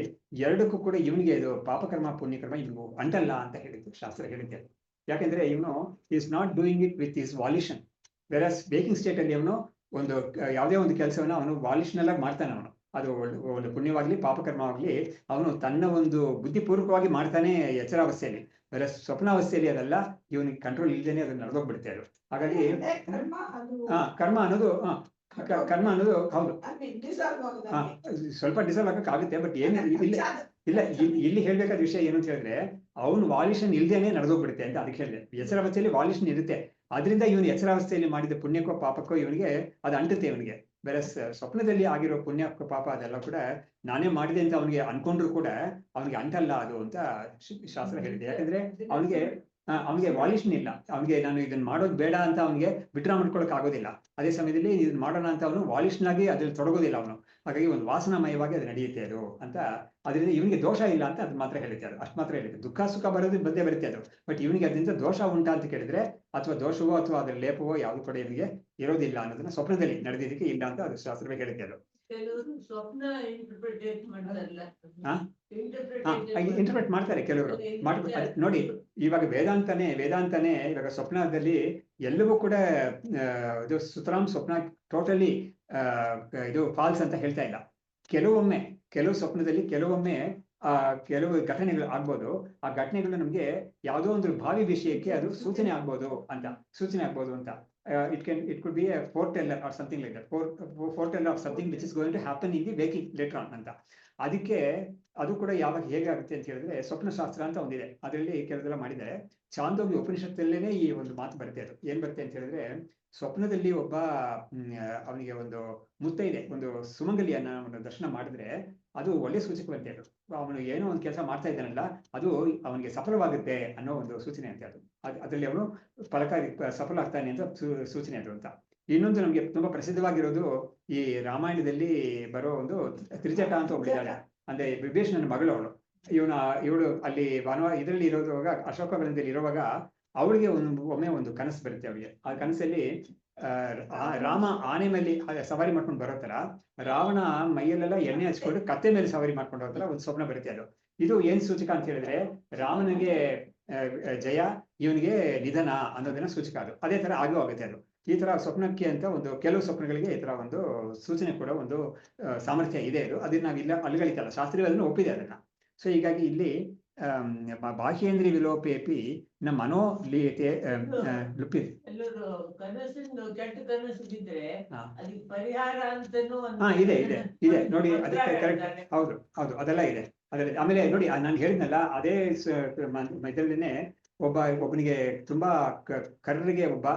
[SPEAKER 1] ಎರಡಕ್ಕೂ ಕೂಡ ಇವನಿಗೆ ಇದು ಪಾಪಕರ್ಮ ಪುಣ್ಯಕರ್ಮ ಇವನು ಅಂಟಲ್ಲ ಅಂತ ಹೇಳಿದ್ದು ಶಾಸ್ತ್ರ ಹೇಳಿದ್ದೆ. ಯಾಕೆಂದ್ರೆ ಇವನು is not doing it with his volition. Versus waking state ಅಲ್ಲಿ ಅವನು ಒಂದು ಯಾವುದೇ ಒಂದು ಕೆಲಸವನ್ನ ಅವನು ವಾಲಿಷನಲ್ ಆಗಿ ಮಾಡ್ತಾನೆ. ಅವನು ಅದು ಒಂದು ಪುಣ್ಯವಾಗ್ಲಿ ಪಾಪಕರ್ಮವಾಗ್ಲಿ ಅವನು ತನ್ನ ಒಂದು ಬುದ್ಧಿಪೂರ್ವಕವಾಗಿ ಮಾಡ್ತಾನೆ ಎಚ್ಚರಾವಸ್ಥೆಯಲ್ಲಿ. ಬೇರೆ ಸ್ವಪ್ನಾವಸ್ಥೆಯಲ್ಲಿ ಅದೆಲ್ಲ ಇವನಿಗೆ ಕಂಟ್ರೋಲ್ ಇಲ್ದೇನೆ ಅದನ್ನ ನಡೆದೋಗ್ಬಿಡುತ್ತೆ ಅದು. ಹಾಗಾಗಿ ಕರ್ಮ ಅನ್ನೋದು ಹೌದು ಸ್ವಲ್ಪ ಡಿಸಲ್ವ್ ಆಗಕ್ಕಾಗುತ್ತೆ. ಬಟ್ ಏನು ಇಲ್ಲ ಇಲ್ಲಿ ಹೇಳ್ಬೇಕಾದ ವಿಷಯ ಏನು ಅಂತ ಹೇಳಿದ್ರೆ, ಅವನು ವಾಲಿಷನ್ ಇಲ್ದೇನೆ ನಡೆದೋಗ್ಬಿಡುತ್ತೆ ಅಂತ ಅದಕ್ಕೆ ಹೇಳಿದೆ. ಎಚ್ಚರಾವಸ್ಥೆಯಲ್ಲಿ ವಾಲಿಷನ್ ಇರುತ್ತೆ, ಅದರಿಂದ ಇವನು ಎಚ್ಚರಾವಸ್ಥೆಯಲ್ಲಿ ಮಾಡಿದ ಪುಣ್ಯಕ್ಕೋ ಪಾಪಕ್ಕೋ ಇವನಿಗೆ ಅದು ಅಂಟುತ್ತೆ ಇವನಿಗೆ. ಬೇರೆ ಸ್ವಪ್ನದಲ್ಲಿ ಆಗಿರೋ ಪುಣ್ಯ ಪಾಪ ಅದೆಲ್ಲ ಕೂಡ ನಾನೇ ಮಾಡಿದೆ ಅಂತ ಅವನಿಗೆ ಅನ್ಕೊಂಡ್ರು ಕೂಡ ಅವನಿಗೆ ಅಂಟಲ್ಲ ಅದು ಅಂತ ಶಾಸ್ತ್ರ ಹೇಳಿದೆ. ಯಾಕಂದ್ರೆ ಅವನಿಗೆ ವಾಲಿಷನ್ ಇಲ್ಲ. ಅವನಿಗೆ ನಾನು ಇದನ್ನ ಮಾಡೋದು ಬೇಡ ಅಂತ ಅವನಿಗೆ ವಿಡ್ರಾ ಮಾಡ್ಕೊಳಕ್ ಆಗೋದಿಲ್ಲ. ಅದೇ ಸಮಯದಲ್ಲಿ ಇದನ್ನ ಮಾಡೋಣ ಅಂತ ಅವನು ವಾಲಿಷನ್ ಆಗಿ ಅದ್ರಲ್ಲಿ ತೊಡಗೋದಿಲ್ಲ ಅವನು. ಹಾಗಾಗಿ ಒಂದು ವಾಸನಾಮಯವಾಗಿ ಅದು ನಡೆಯುತ್ತೆ ಅದು ಅಂತ. ಅದರಿಂದ ಇವನಿಗೆ ದೋಷ ಇಲ್ಲ ಅಂತ ಅದು ಮಾತ್ರ ಹೇಳುತ್ತೆ. ಅದು ಅಷ್ಟು ಮಾತ್ರ ಹೇಳುತ್ತೆ. ದುಃಖ ಸುಖ ಬರೋದು ಬಂದೇ ಬರುತ್ತೆ ಅದು. ಬಟ್ ಇವನಿಗೆ ಅದರಿಂದ ದೋಷ ಉಂಟಾ ಅಂತ ಕೇಳಿದ್ರೆ, ಅಥವಾ ದೋಷವೋ ಅಥವಾ ಅದ್ರ ಲೇಪವೋ ಯಾವ್ದು ಕೂಡ ಇವನಿಗೆ ಇರೋದಿಲ್ಲ ಅನ್ನೋದನ್ನ ಸ್ವಪ್ನದಲ್ಲಿ ನಡೆದಿದ್ದಕ್ಕೆ ಇಲ್ಲ ಅಂತ ಅದು ಶಾಸ್ತ್ರವೇ ಹೇಳುತ್ತೆ. ಅದು ಇಂಟರ್ಪ್ರೆಟ್ ಮಾಡ್ತಾರೆ ಕೆಲವರು. ನೋಡಿ, ಇವಾಗ ವೇದಾಂತನೇ ಇವಾಗ ಸ್ವಪ್ನದಲ್ಲಿ ಎಲ್ಲವೂ ಕೂಡ ಇದು ಸುತರಾಮ್ ಸ್ವಪ್ನ ಟೋಟಲಿ ಇದು ಫಾಲ್ಸ್ ಅಂತ ಹೇಳ್ತಾ ಇಲ್ಲ. ಕೆಲವು ಸ್ವಪ್ನದಲ್ಲಿ ಕೆಲವೊಮ್ಮೆ ಕೆಲವು ಘಟನೆಗಳು ಆಗ್ಬೋದು. ಆ ಘಟನೆಗಳು ನಮ್ಗೆ ಯಾವುದೋ ಒಂದು ಭಾವಿ ವಿಷಯಕ್ಕೆ ಅದು ಸೂಚನೆ ಆಗ್ಬೋದು ಅಂತ. It could be a foreteller or something like that. Foreteller of something which is going to happen in the waking later on ಅಂತ. ಅದಕ್ಕೆ ಅದು ಕೂಡ ಯಾವಾಗ ಹೇಗಾಗುತ್ತೆ ಅಂತ ಹೇಳಿದ್ರೆ, ಸ್ವಪ್ನಶಾಸ್ತ್ರ ಅಂತ ಒಂದಿದೆ, ಅದರಲ್ಲಿ ಕೆಲವೆಲ್ಲ ಮಾಡಿದ್ದಾರೆ. ಚಾಂದೋಗ್ಯ ಉಪನಿಷತ್ತಲ್ಲೇನೆ ಈ ಒಂದು ಮಾತು ಬರುತ್ತೆ. ಅದು ಏನ್ ಬರುತ್ತೆ ಅಂತ ಹೇಳಿದ್ರೆ, ಸ್ವಪ್ನದಲ್ಲಿ ಒಬ್ಬ ಅವನಿಗೆ ಒಂದು ಮುತ್ತೈದೆ, ಒಂದು ಸುಮಂಗಲಿಯನ್ನ ಒಂದು ದರ್ಶನ ಮಾಡಿದ್ರೆ ಅದು ಒಳ್ಳೆ ಸೂಚಕವಂತೆ. ಅದು ಅವನು ಏನೋ ಒಂದು ಕೆಲಸ ಮಾಡ್ತಾ ಇದ್ದಾನಲ್ಲ, ಅದು ಅವನಿಗೆ ಸಫಲವಾಗುತ್ತೆ ಅನ್ನೋ ಒಂದು ಸೂಚನೆ ಅಂತೆ. ಅದು ಅದರಲ್ಲಿ ಅವನು ಸಫಲ ಆಗ್ತಾನೆ ಅಂತ ಸೂಚನೆ ಅದು ಅಂತ. ಇನ್ನೊಂದು ನಮ್ಗೆ ತುಂಬಾ ಪ್ರಸಿದ್ಧವಾಗಿರೋದು ಈ ರಾಮಾಯಣದಲ್ಲಿ ಬರೋ ಒಂದು ತ್ರಿಜಟ ಅಂತ ಒಬ್ಬಳಿದ್ದಾಳೆ, ಅಂದ್ರೆ ವಿಭೀಷಣನ ಮಗಳು ಅವಳು. ಇವಳು ಅಲ್ಲಿ ಇದರಲ್ಲಿ ಇರೋವಾಗ, ಅಶೋಕವನದಲ್ಲಿ ಇರುವಾಗ ಅವಳಿಗೆ ಒಮ್ಮೆ ಒಂದು ಕನಸು ಬರುತ್ತೆ ಅವಳಿಗೆ. ಆ ಕನಸಲ್ಲಿ ರಾಮ ಆನೆ ಮೇಲೆ ಸವಾರಿ ಮಾಡ್ಕೊಂಡು ಬರೋ ತರ, ರಾವಣ ಮೈಯಲ್ಲೆಲ್ಲ ಎಣ್ಣೆ ಹಚ್ಕೊಂಡು ಕತ್ತೆ ಮೇಲೆ ಸವಾರಿ ಮಾಡ್ಕೊಂಡು ಹೋಗ್ತಾರ ಒಂದು ಸ್ವಪ್ನ ಬರುತ್ತೆ. ಅದು ಇದು ಏನ್ ಸೂಚಕ ಅಂತ ಹೇಳಿದ್ರೆ, ರಾವಣನಿಗೆ ಜಯ, ಇವನಿಗೆ ನಿಧನ ಅನ್ನೋದನ್ನ ಸೂಚಕ. ಅದು ಅದೇ ತರ ಆಗೂ ಆಗುತ್ತೆ. ಅದು ಈ ತರ ಸ್ವಪ್ನಕ್ಕೆ ಅಂತ ಒಂದು ಕೆಲವು ಸ್ವಪ್ನಗಳಿಗೆ ಈ ತರ ಒಂದು ಸೂಚನೆ ಕೂಡ ಒಂದು ಸಾಮರ್ಥ್ಯ ಇದೆ. ಅದನ್ನ ನಾವಿಲ್ಲ ಅಲ್ಗಳಿತಲ್ಲ, ಶಾಸ್ತ್ರೀಯ ಅದನ್ನ ಒಪ್ಪಿದೆ ಅದನ್ನ. ಸೊ ಹೀಗಾಗಿ ಇಲ್ಲಿ ಬಾಹ್ಯೇಂದ್ರಿ ವಿಲೋಪೇಪಿ ನಮ್ಮ ಮನೋ ಲೀಯತೆ ಲುಪ್ಪಿದೆ. ಇದೆ ನೋಡಿ, ಅದಕ್ಕೆ ಕರೆಕ್ಟ್. ಹೌದು ಅದೆಲ್ಲ ಇದೆ ಅದರಲ್ಲಿ. ಆಮೇಲೆ ನೋಡಿ, ನಾನು ಹೇಳಿದ್ನಲ್ಲ, ಅದೇ ಇದರಲ್ಲೇನೆ ಒಬ್ಬನಿಗೆ ತುಂಬಾ ಕರ್ರಿಗೆ ಒಬ್ಬ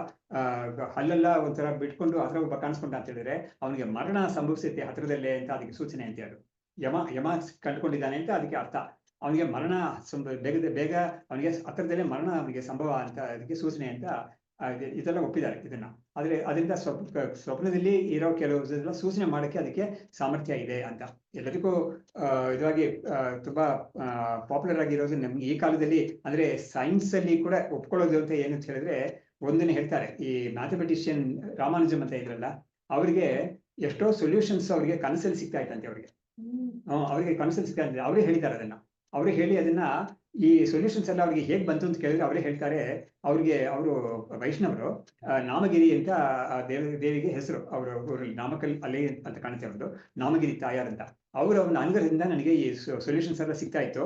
[SPEAKER 1] ಹಲ್ಲೆಲ್ಲ ಒಂಥರ ಬಿಟ್ಕೊಂಡು ಹತ್ರ ಒಬ್ಬ ಕಾಣಿಸ್ಕೊಂಡ ಅಂತ ಹೇಳಿದ್ರೆ ಅವನಿಗೆ ಮರಣ ಸಂಭವಿಸುತ್ತೆ ಹತ್ರದಲ್ಲೇ ಅಂತ ಅದಕ್ಕೆ ಸೂಚನೆ ಅಂತ. ಅದು ಯಮ ಕಂಡುಕೊಂಡಿದ್ದಾನೆ ಅಂತ ಅದಕ್ಕೆ ಅರ್ಥ. ಅವನಿಗೆ ಮರಣ ಬೇಗ ಅವನಿಗೆ ಹತ್ರದಲ್ಲೇ ಮರಣ ಅವನಿಗೆ ಸಂಭವ ಅಂತ ಅದಕ್ಕೆ ಸೂಚನೆ ಅಂತ ಇದೆಲ್ಲ ಒಪ್ಪಿದ್ದಾರೆ ಇದನ್ನ. ಆದ್ರೆ ಅದರಿಂದ ಸ್ವಪ್ನದಲ್ಲಿ ಇರೋ ಕೆಲವು ಸೂಚನೆ ಮಾಡಕ್ಕೆ ಅದಕ್ಕೆ ಸಾಮರ್ಥ್ಯ ಇದೆ ಅಂತ. ಎಲ್ಲದಕ್ಕೂ ಇದಾಗಿ ತುಂಬಾ ಪಾಪ್ಯುಲರ್ ಆಗಿರೋದು ನಮ್ಗೆ ಈ ಕಾಲದಲ್ಲಿ, ಅಂದ್ರೆ ಸೈನ್ಸ್ ಅಲ್ಲಿ ಕೂಡ ಒಪ್ಕೊಳ್ಳೋದು ಅಂತ ಏನು ಅಂತ ಹೇಳಿದ್ರೆ, ಒಂದನ್ನ ಹೇಳ್ತಾರೆ, ಈ ಮ್ಯಾಥಮೆಟಿಷಿಯನ್ ರಾಮಾನುಜಮ್ ಅಂತ ಇದ್ರಲ್ಲ, ಅವರಿಗೆ ಎಷ್ಟೋ ಸೊಲ್ಯೂಷನ್ಸ್ ಅವರಿಗೆ ಕನಸಲ್ಲಿ ಸಿಗ್ತಾ ಇತ್ತಂತೆ. ಅವರಿಗೆ ಕನಸಲ್ಲಿ ಸಿಗ್ತಾ ಇದ್ರೆ ಅವರೇ ಹೇಳಿದ್ದಾರೆ ಅದನ್ನ. ಅವರು ಹೇಳಿ ಅದನ್ನ ಈ ಸೊಲ್ಯೂಷನ್ಸ್ ಎಲ್ಲ ಅವ್ರಿಗೆ ಹೇಗ್ ಬಂತು ಅಂತ ಕೇಳಿದ್ರೆ ಅವರೇ ಹೇಳ್ತಾರೆ. ಅವ್ರಿಗೆ ಅವರು ವೈಷ್ಣವರು ನಾಮಗಿರಿ ಅಂತ ದೇವಿಗೆ ಹೆಸರು. ಅವರು ನಾಮಕಲ್ ಅಲೆ ಅಂತ ಕಾಣುತ್ತೆ ಅವ್ರದ್ದು, ನಾಮಗಿರಿ ತಾಯಾರ್ ಅಂತ. ಅವ್ರ ಅನುಗ್ರಹದಿಂದ ನನಗೆ ಈ ಸೊಲ್ಯೂಷನ್ಸ್ ಎಲ್ಲ ಸಿಗ್ತಾ ಇತ್ತು.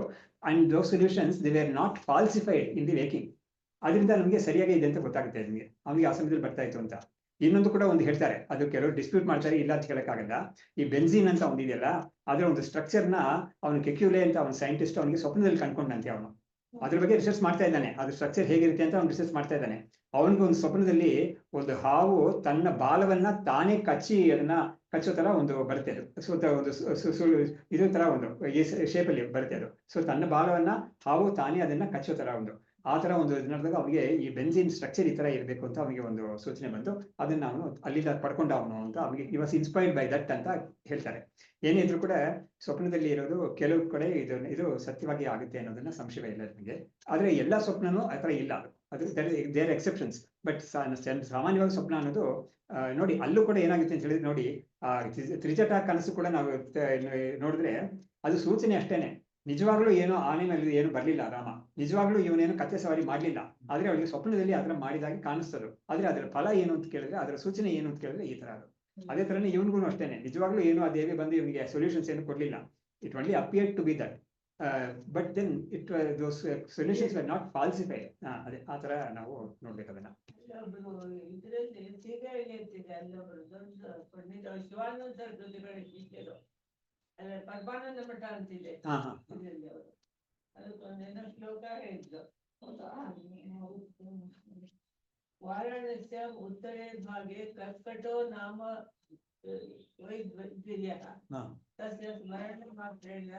[SPEAKER 1] And those solutions they were not falsified in the waking. ಅದರಿಂದ ನಮಗೆ ಸರಿಯಾಗಿ ಇದೆ ಅಂತ ಗೊತ್ತಾಗುತ್ತೆ ನಿಮಗೆ, ಅವನಿಗೆ ಆ ಸಮಯದಲ್ಲಿ ಬರ್ತಾ ಇತ್ತು ಅಂತ. ಇನ್ನೊಂದು ಕೂಡ ಒಂದು ಹೇಳ್ತಾರೆ, ಅದು ಕೆಲವರು ಡಿಸ್ಪ್ಯೂಟ್ ಮಾಡ್ತಾರೆ, ಇಲ್ಲ ಅಂತ ಹೇಳಕ್ಕಾಗಲ್ಲ. ಈ ಬೆನ್ಝೀನ್ ಅಂತ ಒಂದಿದೆಯಲ್ಲ, ಅದರ ಒಂದು ಸ್ಟ್ರಕ್ಚರ್ನ ಅವನು ಕೆಕ್ಯುಲೆ ಅಂತ ಅವನು ಸೈಂಟಿಸ್ಟ್ ಅವನಿಗೆ ಸ್ವಪ್ನದಲ್ಲಿ ಕಂಡ್ಕೊಂಡಂತೆ. ಅವನು ಅದ್ರ ಬಗ್ಗೆ ರಿಸರ್ಚ್ ಮಾಡ್ತಾ ಇದ್ದಾನೆ, ಅದ್ರ ಸ್ಟ್ರಕ್ಚರ್ ಹೇಗಿರುತ್ತೆ ಅಂತ ಅವ್ನು ರಿಸರ್ಚ್ ಮಾಡ್ತಾ ಇದ್ದಾನೆ. ಅವನಿಗೆ ಒಂದು ಸ್ವಪ್ನದಲ್ಲಿ ಒಂದು ಹಾವು ತನ್ನ ಬಾಲವನ್ನ ತಾನೇ ಅದನ್ನ ಕಚ್ಚೋ ತರ ಒಂದು ಬರುತ್ತೆ. ಅದು ಒಂದು ಇದ್ರ ತರ ಒಂದು ಶೇಪ್ ಅಲ್ಲಿ ಬರುತ್ತೆ ಅದು. ಸೊ ತನ್ನ ಬಾಲವನ್ನ ಹಾವು ತಾನೇ ಅದನ್ನ ಕಚ್ಚೋ ತರ ಆ ತರ ಒಂದು ನಡೆದಾಗ ಅವನಿಗೆ ಈ ಬೆನ್ಝೀನ್ ಸ್ಟ್ರಕ್ಚರ್ ಈ ತರ ಇರಬೇಕು ಅಂತ ಅವನಿಗೆ ಒಂದು ಸೂಚನೆ ಬಂತು. ಅದನ್ನ ಅವನು ಅಲ್ಲಿಂದ ಪಡ್ಕೊಂಡ ಅವನು ಅಂತ ಅವನಿಗೆ ಈ ವಾಸ್ ಇನ್ಸ್ಪೈರ್ಡ್ ಬೈ ದಟ್ ಅಂತ ಹೇಳ್ತಾರೆ. ಏನೇ ಇದ್ರೂ ಕೂಡ ಸ್ವಪ್ನದಲ್ಲಿ ಇರೋದು ಕೆಲವು ಕಡೆ ಇದು ಸತ್ಯವಾಗಿ ಆಗುತ್ತೆ ಅನ್ನೋದನ್ನ ಸಂಶಯ ಇಲ್ಲ ನನಗೆ. ಆದ್ರೆ ಎಲ್ಲಾ ಸ್ವಪ್ನನೂ ಆ ತರ ಇಲ್ಲ. ಅದು ದೇರ್ ಎಕ್ಸೆಪ್ಷನ್ಸ್. ಬಟ್ ಸಾಮಾನ್ಯವಾಗಿ ಸ್ವಪ್ನ ಅನ್ನೋದು ನೋಡಿ, ಅಲ್ಲೂ ಕೂಡ ಏನಾಗುತ್ತೆ ಅಂತ ಹೇಳಿದ್ರೆ ನೋಡಿ, ತ್ರಿಜಟ ಕನಸು ಕೂಡ ನಾವು ನೋಡಿದ್ರೆ ಅದು ಸೂಚನೆ ಅಷ್ಟೇನೆ. ನಿಜವಾಗ್ಲೂ ಏನೋ ಆನೆ ಮೇಲೆ ಏನು ಬರ್ಲಿಲ್ಲ ರಾಮ, ನಿಜವಾಗ್ಲೂ ಇವನೇನು ಕತ್ತೆ ಸವಾರಿ ಮಾಡ್ಲಿಲ್ಲ. ಆದ್ರೆ ಅವಳಿಗೆ ಸ್ವಪ್ನದಲ್ಲಿ ಅದರ ಮಾಡಿದಾಗ ಕಾಣಿಸ್ತದೆ. ಆದ್ರೆ ಅದರ ಫಲ ಏನು ಅಂತ ಕೇಳಿದ್ರೆ, ಅದರ ಸೂಚನೆ ಏನು ಅಂತ ಕೇಳಿದ್ರೆ ಈ ತರ ಅದು. ಅದೇ ತರನೇ ಇವನ್ಗೂ ಅಷ್ಟೇನೆ, ನಿಜವಾಗ್ಲೂ ಏನು ಆ ದೇವಿ ಬಂದು ಇವನಿಗೆ ಸೊಲ್ಯೂಷನ್ಸ್ ಏನು ಕೊಡ್ಲಿಲ್ಲ. It only appeared to be that, but then those solutions were not falsified. ಅದೇ ಆ ತರ ನಾವು ನೋಡ್ಬೇಕು ಅದನ್ನ.
[SPEAKER 2] ಪರಮಾನಂದ ಮಠ ಅಂತಿದೆ, ಅದಕ್ಕೊಂದೇನೋ ಶ್ಲೋಕ ಹೇಳಿದ್ರು. ವಾರಾಣಸ್ಯ ಉತ್ತರೇ ಭಾಗೆ ಕರ್ಕಟೋ ನಾಮ ವೈದ್ಯಃ ತಸ್ಯ ಸ್ಮರಣ ಮಾತ್ರೇಣ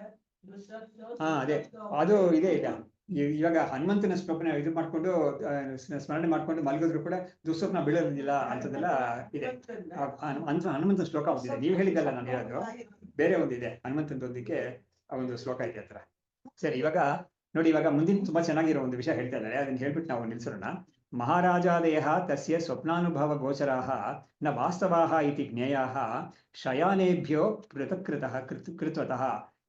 [SPEAKER 1] ಅದೇ ಅದು ಇದೆ. ಇವಾಗ ಹನುಮಂತನ ಸ್ವಪ್ನ ಇದು ಮಾಡ್ಕೊಂಡು ಸ್ಮರಣೆ ಮಾಡ್ಕೊಂಡು ಮಲಗಿದ್ರು ಕೂಡ ದುಸ್ವಪ್ನ ಬೀಳೋದಿಲ್ಲ ಅಂತದೆಲ್ಲ ಇದೆ. ಹನುಮಂತನ ಶ್ಲೋಕ ಒಂದಿದೆ, ನೀವು ಹೇಳಿದ್ದಲ್ಲ ನಾನು ಹೇಳೋದು, ಬೇರೆ ಒಂದಿದೆ ಹನುಮಂತನದೊಂದಿಗೆ ಆ ಒಂದು ಶ್ಲೋಕ ಇದೆ ಹತ್ರ. ಸರಿ, ಇವಾಗ ನೋಡಿ, ಇವಾಗ ಮುಂದಿನ ತುಂಬಾ ಚೆನ್ನಾಗಿರೋ ಒಂದು ವಿಷಯ ಹೇಳ್ತಾ ಇದ್ದಾರೆ, ಅದನ್ನ ಹೇಳ್ಬಿಟ್ಟು ನಾವು ನಿಲ್ಸೋಣ. ಮಹಾರಾಜಾದಯ ತಸ್ಯ ಸ್ವಪ್ನಾನುಭವ ಗೋಚರಾಹ ನ ವಾಸ್ತವಾಹ ಇತಿ ಜ್ಞೇಯಾಹ ಶಯಾನೇಭ್ಯೋ ಪೃಥಕ್ಕೃತಃ ಕೃತ್ವತಃ.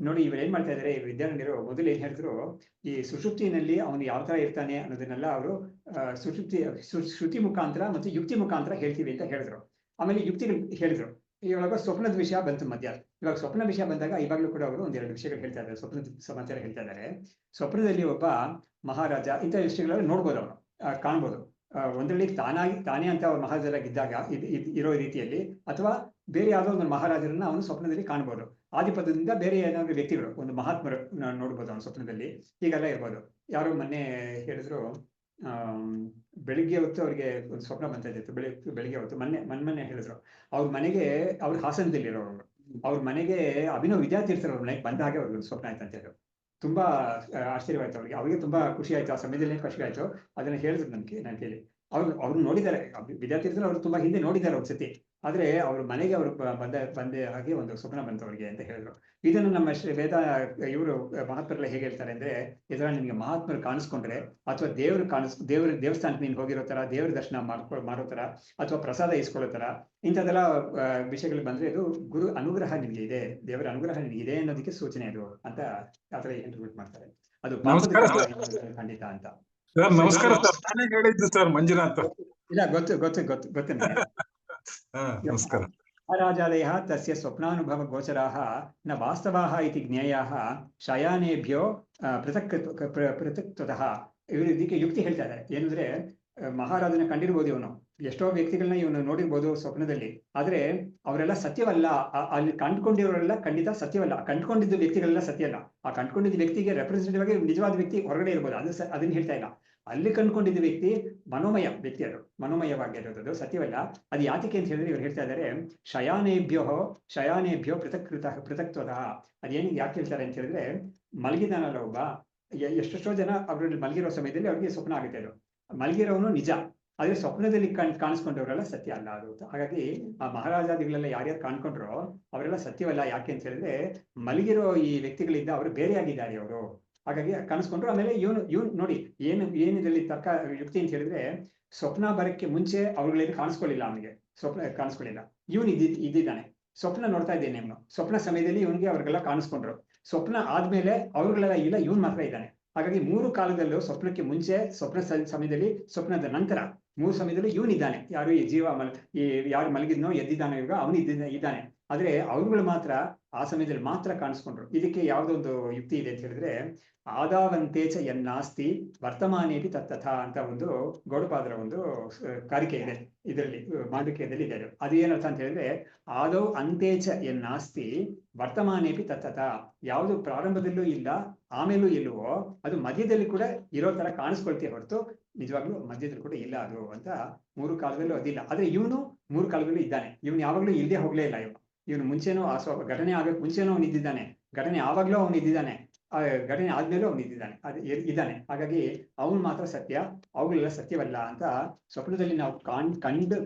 [SPEAKER 1] ನೋಡಿ, ಇವ್ರು ಏನ್ ಮಾಡ್ತಾ ಇದಾರೆ ವಿದ್ಯಾರ್ಥಿಗಳು, ಮೊದಲು ಏನ್ ಹೇಳಿದ್ರು, ಈ ಸುಷುಪ್ತಿನಲ್ಲಿ ಅವನು ಯಾವ ತರ ಇರ್ತಾನೆ ಅನ್ನೋದನ್ನೆಲ್ಲ ಅವರು ಶ್ರುತಿ ಮುಖಾಂತರ ಮತ್ತು ಯುಕ್ತಿ ಮುಖಾಂತರ ಹೇಳ್ತೀವಿ ಅಂತ ಹೇಳಿದ್ರು. ಆಮೇಲೆ ಯುಕ್ತಿಗಳು ಹೇಳಿದ್ರು. ಇವಾಗ ಸ್ವಪ್ನದ ವಿಷಯ ಬಂತು ಮಧ್ಯ. ಇವಾಗ ಸ್ವಪ್ನ ವಿಷಯ ಬಂದಾಗ ಇವಾಗಲೂ ಕೂಡ ಅವರು ಒಂದೆರಡು ವಿಷಯಗಳು ಹೇಳ್ತಾ ಇದ್ದಾರೆ, ಸ್ವಪ್ನದ ಸಮಾಚಾರ ಹೇಳ್ತಾ ಇದ್ದಾರೆ. ಸ್ವಪ್ನದಲ್ಲಿ ಒಬ್ಬ ಮಹಾರಾಜ ಇಂಥ ವಿಷಯಗಳೆಲ್ಲ ನೋಡ್ಬೋದು, ಅವನು ಕಾಣ್ಬೋದು. ಒಂದರಲ್ಲಿ ತಾನೇ ಅಂತ ಅವ್ರ ಮಹಾರಾಜರಾಗಿದ್ದಾಗ ಇರೋ ರೀತಿಯಲ್ಲಿ, ಅಥವಾ ಬೇರೆ ಯಾವುದೋ ಒಂದು ಮಹಾರಾಜರನ್ನ ಅವನು ಸ್ವಪ್ನದಲ್ಲಿ ಕಾಣ್ಬೋದು. ಆದಿಪದದಿಂದ ಬೇರೆ ಏನಾದ್ರು ವ್ಯಕ್ತಿಗಳು, ಒಂದು ಮಹಾತ್ಮರು ನೋಡ್ಬೋದು ಅವನು ಸ್ವಪ್ನದಲ್ಲಿ. ಹೀಗೆಲ್ಲ ಇರ್ಬೋದು. ಯಾರೋ ಮೊನ್ನೆ ಹೇಳಿದ್ರು, ಬೆಳಿಗ್ಗೆ ಹೊತ್ತು ಅವ್ರಿಗೆ ಒಂದು ಸ್ವಪ್ನ ಬಂತಾ ಇತ್ತು. ಬೆಳಿಗ್ಗೆ ಹೊತ್ತು ಮೊನ್ನೆ ಹೇಳಿದ್ರು, ಅವ್ರ ಮನೆಗೆ, ಅವ್ರ ಹಾಸನದಲ್ಲಿ ಇರೋರು, ಅವ್ರ ಮನೆಗೆ ಅಭಿನವ್ ವಿದ್ಯಾರ್ಥಿರ್ತಾರೆ, ಅವ್ರ ಮನೆಗೆ ಬಂದ ಹಾಗೆ ಅವ್ರಿಗೆ ಸ್ವಪ್ನ ಆಯ್ತು ಅಂತ ಹೇಳಿದ್ರು. ತುಂಬಾ ಆಶ್ಚರ್ಯವಾಯ್ತು ಅವ್ರಿಗೆ ತುಂಬಾ ಖುಷಿ ಆಯ್ತು. ಆ ಸಮಯದಲ್ಲಿ ಖುಷಿ ಆಯ್ತು. ಅದನ್ನ ಹೇಳಿದ್ರು ನಾನು ಕೇಳಿ. ಅವ್ರು ನೋಡಿದ್ದಾರೆ, ವಿದ್ಯಾರ್ಥಿಗಳು ಅವ್ರು ತುಂಬಾ ಹಿಂದೆ ನೋಡಿದ್ದಾರೆ ಒಂದ್ಸತಿ. ಆದ್ರೆ ಅವ್ರ ಮನೆಗೆ ಅವ್ರು ಬಂದೆ ಹಾಗೆ ಒಂದು ಸ್ವಪ್ನ ಬಂತು ಅವ್ರಿಗೆ ಅಂತ ಹೇಳಿದ್ರು. ಇದನ್ನು ನಮ್ಮ ವೇದ ಇವರು ಮಹಾತ್ಮರೆಲ್ಲ ಹೇಗೆ ಹೇಳ್ತಾರೆ ಅಂದ್ರೆ, ಇದರ ನಿಮ್ಗೆ ಮಹಾತ್ಮರು ಕಾಣಿಸ್ಕೊಂಡ್ರೆ, ಅಥವಾ ದೇವ್ರ ದೇವಸ್ಥಾನಕ್ಕೆ ನೀನು ಹೋಗಿರೋ ತರ, ದೇವ್ರ ದರ್ಶನ ಮಾಡೋ ತರ, ಅಥವಾ ಪ್ರಸಾದ ಇಸ್ಕೊಳ್ಳೋ ತರ, ಇಂಥದ್ದೆಲ್ಲ ವಿಷಯಗಳು ಬಂದ್ರೆ ಇದು ಗುರು ಅನುಗ್ರಹ ನಿಮ್ಗೆ ಇದೆ, ದೇವರ ಅನುಗ್ರಹ ನಿಮ್ಗೆ ಇದೆ ಅನ್ನೋದಕ್ಕೆ ಸೂಚನೆ ಅದು ಅಂತ ಆತರ ಇಂಟರ್ವ್ಯೂಟ್ ಮಾಡ್ತಾರೆ. ಅದು ಖಂಡಿತ ಅಂತ.
[SPEAKER 3] ನಮಸ್ಕಾರ ಸರ್, ನಾನೇ ಹೇಳಿದ್ದು ಸರ್ ಮಂಜುನಾಥ್.
[SPEAKER 1] ಇಲ್ಲ, ಗೊತ್ತು
[SPEAKER 3] ನಮಸ್ಕಾರ.
[SPEAKER 1] ಮಹಾರಾಜಾದಯ ತಸ್ಯ ಸ್ವಪ್ನಾನುಭವ ಗೋಚರಾಹ ನ ವಾಸ್ತವಾಹ ಇತಿ ಜ್ಞೇಯಾಹ ಶಯಾನೇಭ್ಯೋ ಪೃಥಕ್ತಃ. ಇವರು ಇದಕ್ಕೆ ಯುಕ್ತಿ ಹೇಳ್ತಾ ಇದ್ದಾರೆ. ಏನಂದ್ರೆ, ಮಹಾರಾಜನ ಕಂಡಿರ್ಬೋದು ಇವನು, ಎಷ್ಟೋ ವ್ಯಕ್ತಿಗಳನ್ನ ಇವನು ನೋಡಿರ್ಬೋದು ಸ್ವಪ್ನದಲ್ಲಿ. ಆದ್ರೆ ಅವರೆಲ್ಲ ಸತ್ಯವಲ್ಲ. ಅಲ್ಲಿ ಕಂಡುಕೊಂಡಿರೋರೆಲ್ಲ ಖಂಡಿತ ಸತ್ಯವಲ್ಲ. ಕಂಡುಕೊಂಡಿದ್ದ ವ್ಯಕ್ತಿಗಳೆಲ್ಲ ಸತ್ಯ ಅಲ್ಲ. ಆ ಕಂಡುಕೊಂಡಿದ್ದ ವ್ಯಕ್ತಿಗೆ ರೆಪ್ರೆಸೆಂಟೇಟಿವ್ ಆಗಿ ನಿಜವಾದ ವ್ಯಕ್ತಿ ಹೊರಗಡೆ ಇರ್ಬೋದು, ಅದನ್ನ ಹೇಳ್ತಾ ಇಲ್ಲ. ಅಲ್ಲಿ ಕಂಡುಕೊಂಡಿದ್ದ ವ್ಯಕ್ತಿ ಮನೋಮಯ ವ್ಯಕ್ತಿ, ಅದು ಮನೋಮಯವಾಗಿರೋದು, ಸತ್ಯವಲ್ಲ. ಅದು ಯಾತಕ್ಕೆ ಅಂತ ಹೇಳಿದ್ರೆ ಇವ್ರು ಹೇಳ್ತಾ ಇದ್ದಾರೆ, ಶಯಾನೇಭ್ಯೋ ಪೃಥಕ್ತಃ. ಅದೇನು ಯಾಕೆ ಹೇಳ್ತಾರೆ ಅಂತ ಹೇಳಿದ್ರೆ, ಮಲಗಿದಾನಲ್ಲ ಒಬ್ಬ, ಎಷ್ಟೆಷ್ಟೋ ಜನ ಅವರಲ್ಲಿ ಮಲಗಿರೋ ಸಮಯದಲ್ಲಿ ಅವ್ರಿಗೆ ಸ್ವಪ್ನ ಆಗುತ್ತೆ. ಅದು ಮಲಗಿರೋನು ನಿಜ, ಆದ್ರೆ ಸ್ವಪ್ನದಲ್ಲಿ ಕಾಣಿಸ್ಕೊಂಡವರೆಲ್ಲ ಸತ್ಯ ಅಲ್ಲ ಅದು. ಹಾಗಾಗಿ ಆ ಮಹಾರಾಜಾದಿಗಳೆಲ್ಲ ಯಾರ್ಯಾರು ಕಾಣ್ಕೊಂಡ್ರೋ ಅವರೆಲ್ಲ ಸತ್ಯವಲ್ಲ. ಯಾಕೆ ಅಂತ ಹೇಳಿದ್ರೆ, ಮಲಗಿರೋ ಈ ವ್ಯಕ್ತಿಗಳಿಂದ ಅವರು ಬೇರೆಯಾಗಿದ್ದಾರೆ ಅವರು. ಹಾಗಾಗಿ ಕಾಣಿಸ್ಕೊಂಡ್ರು. ಆಮೇಲೆ ಇವನು ನೋಡಿ, ಏನಿದ್ರಲ್ಲಿ ತರ್ಕ ಯುಕ್ತಿ ಅಂತ ಹೇಳಿದ್ರೆ, ಸ್ವಪ್ನ ಬರಕ್ಕೆ ಮುಂಚೆ ಅವ್ರುಗಳಲ್ಲಿ ಕಾಣಿಸ್ಕೊಳ್ಳಿಲ್ಲ, ಅವನಿಗೆ ಸ್ವಪ್ನ ಕಾಣಿಸ್ಕೊಳ್ಳಿಲ್ಲ. ಇವನು ಇದ್ದಿದ್ದಾನೆ, ಸ್ವಪ್ನ ನೋಡ್ತಾ ಇದ್ದೇನೆ. ಇವನು ಸ್ವಪ್ನ ಸಮಯದಲ್ಲಿ ಇವನಿಗೆ ಅವ್ರಿಗೆಲ್ಲ ಕಾಣಿಸ್ಕೊಂಡ್ರು. ಸ್ವಪ್ನ ಆದ್ಮೇಲೆ ಅವ್ರುಗಳೆಲ್ಲ ಇಲ್ಲ, ಇವನ್ ಮಾತ್ರ ಇದ್ದಾನೆ. ಹಾಗಾಗಿ 3 ಕಾಲದಲ್ಲೂ ಸ್ವಪ್ನಕ್ಕೆ ಮುಂಚೆ, ಸ್ವಪ್ನ ಸಮಯದಲ್ಲಿ, ಸ್ವಪ್ನದ ನಂತರ 3 ಸಮಯದಲ್ಲೂ ಇವನಿದ್ದಾನೆ. ಯಾರು ಈ ಜೀವ ಈ ಯಾರು ಮಲಗಿದ್ನೋ ಎದ್ದಿದ್ದಾನೆ ಇವಾಗ ಅವನು ಇದ್ದಾನೆ. ಆದ್ರೆ ಅವ್ರುಗಳು ಮಾತ್ರ ಆ ಸಮಯದಲ್ಲಿ ಮಾತ್ರ ಕಾಣಿಸ್ಕೊಂಡ್ರು. ಇದಕ್ಕೆ ಯಾವ್ದೊಂದು ಯುಕ್ತಿ ಇದೆ ಅಂತ ಹೇಳಿದ್ರೆ, ಆದಾವಂತೇಚ ಎನ್ನಾಸ್ತಿ ವರ್ತಮಾನೇಪಿ ತತ್ತಥಾ ಅಂತ ಒಂದು ಗೌಡಪಾದರ ಒಂದು ಕಾರಿಕೆ ಇದೆ ಇದರಲ್ಲಿ, ಮಾಂಡುಕ್ಯದಲ್ಲಿ ಇದೆ. ಅದು ಏನರ್ಥ ಅಂತ ಹೇಳಿದ್ರೆ, ಆದೌ ಅಂತೇಚ ಎನ್ನಾಸ್ತಿ ವರ್ತಮಾನೇಪಿ ತತ್ತಥಾ, ಯಾವುದು ಪ್ರಾರಂಭದಲ್ಲೂ ಇಲ್ಲ ಆಮೇಲೂ ಇಲ್ಲವೋ ಅದು ಮಧ್ಯದಲ್ಲಿ ಕೂಡ ಇರೋ ತರ ಕಾಣಿಸ್ಕೊಳ್ತೀವಿ ಹೊರತು ನಿಜವಾಗ್ಲೂ ಮಧ್ಯದಲ್ಲಿ ಕೂಡ ಇಲ್ಲ ಅದು ಅಂತ. 3 ಕಾಲದಲ್ಲೂ ಅದಿಲ್ಲ. ಆದ್ರೆ ಇವನು 3 ಕಾಲದಲ್ಲೂ ಇದ್ದಾನೆ. ಇವನು ಯಾವಾಗ್ಲೂ ಇಲ್ಲದೆ ಹೋಗ್ಲೇ ಇಲ್ಲ. ಇವನು ಮುಂಚೆನೂ ಆ ಘಟನೆ ಆಗಕ್ ಮುಂಚೆನೂ ಅವನು ಇದ್ದಿದ್ದಾನೆ, ಘಟನೆ ಆವಾಗ್ಲೂ ಅವನು ಇದ್ದಿದ್ದಾನೆ, ಘಟನೆ ಆದ್ಮೇಲೂ ಅವನು ಇದ್ದಾನೆ. ಇದ್ದಾನೆ. ಹಾಗಾಗಿ ಅವನು ಮಾತ್ರ ಸತ್ಯ, ಅವುಗಳೆಲ್ಲ ಸತ್ಯವಲ್ಲ ಅಂತ ಸ್ವಪ್ನದಲ್ಲಿ ನಾವು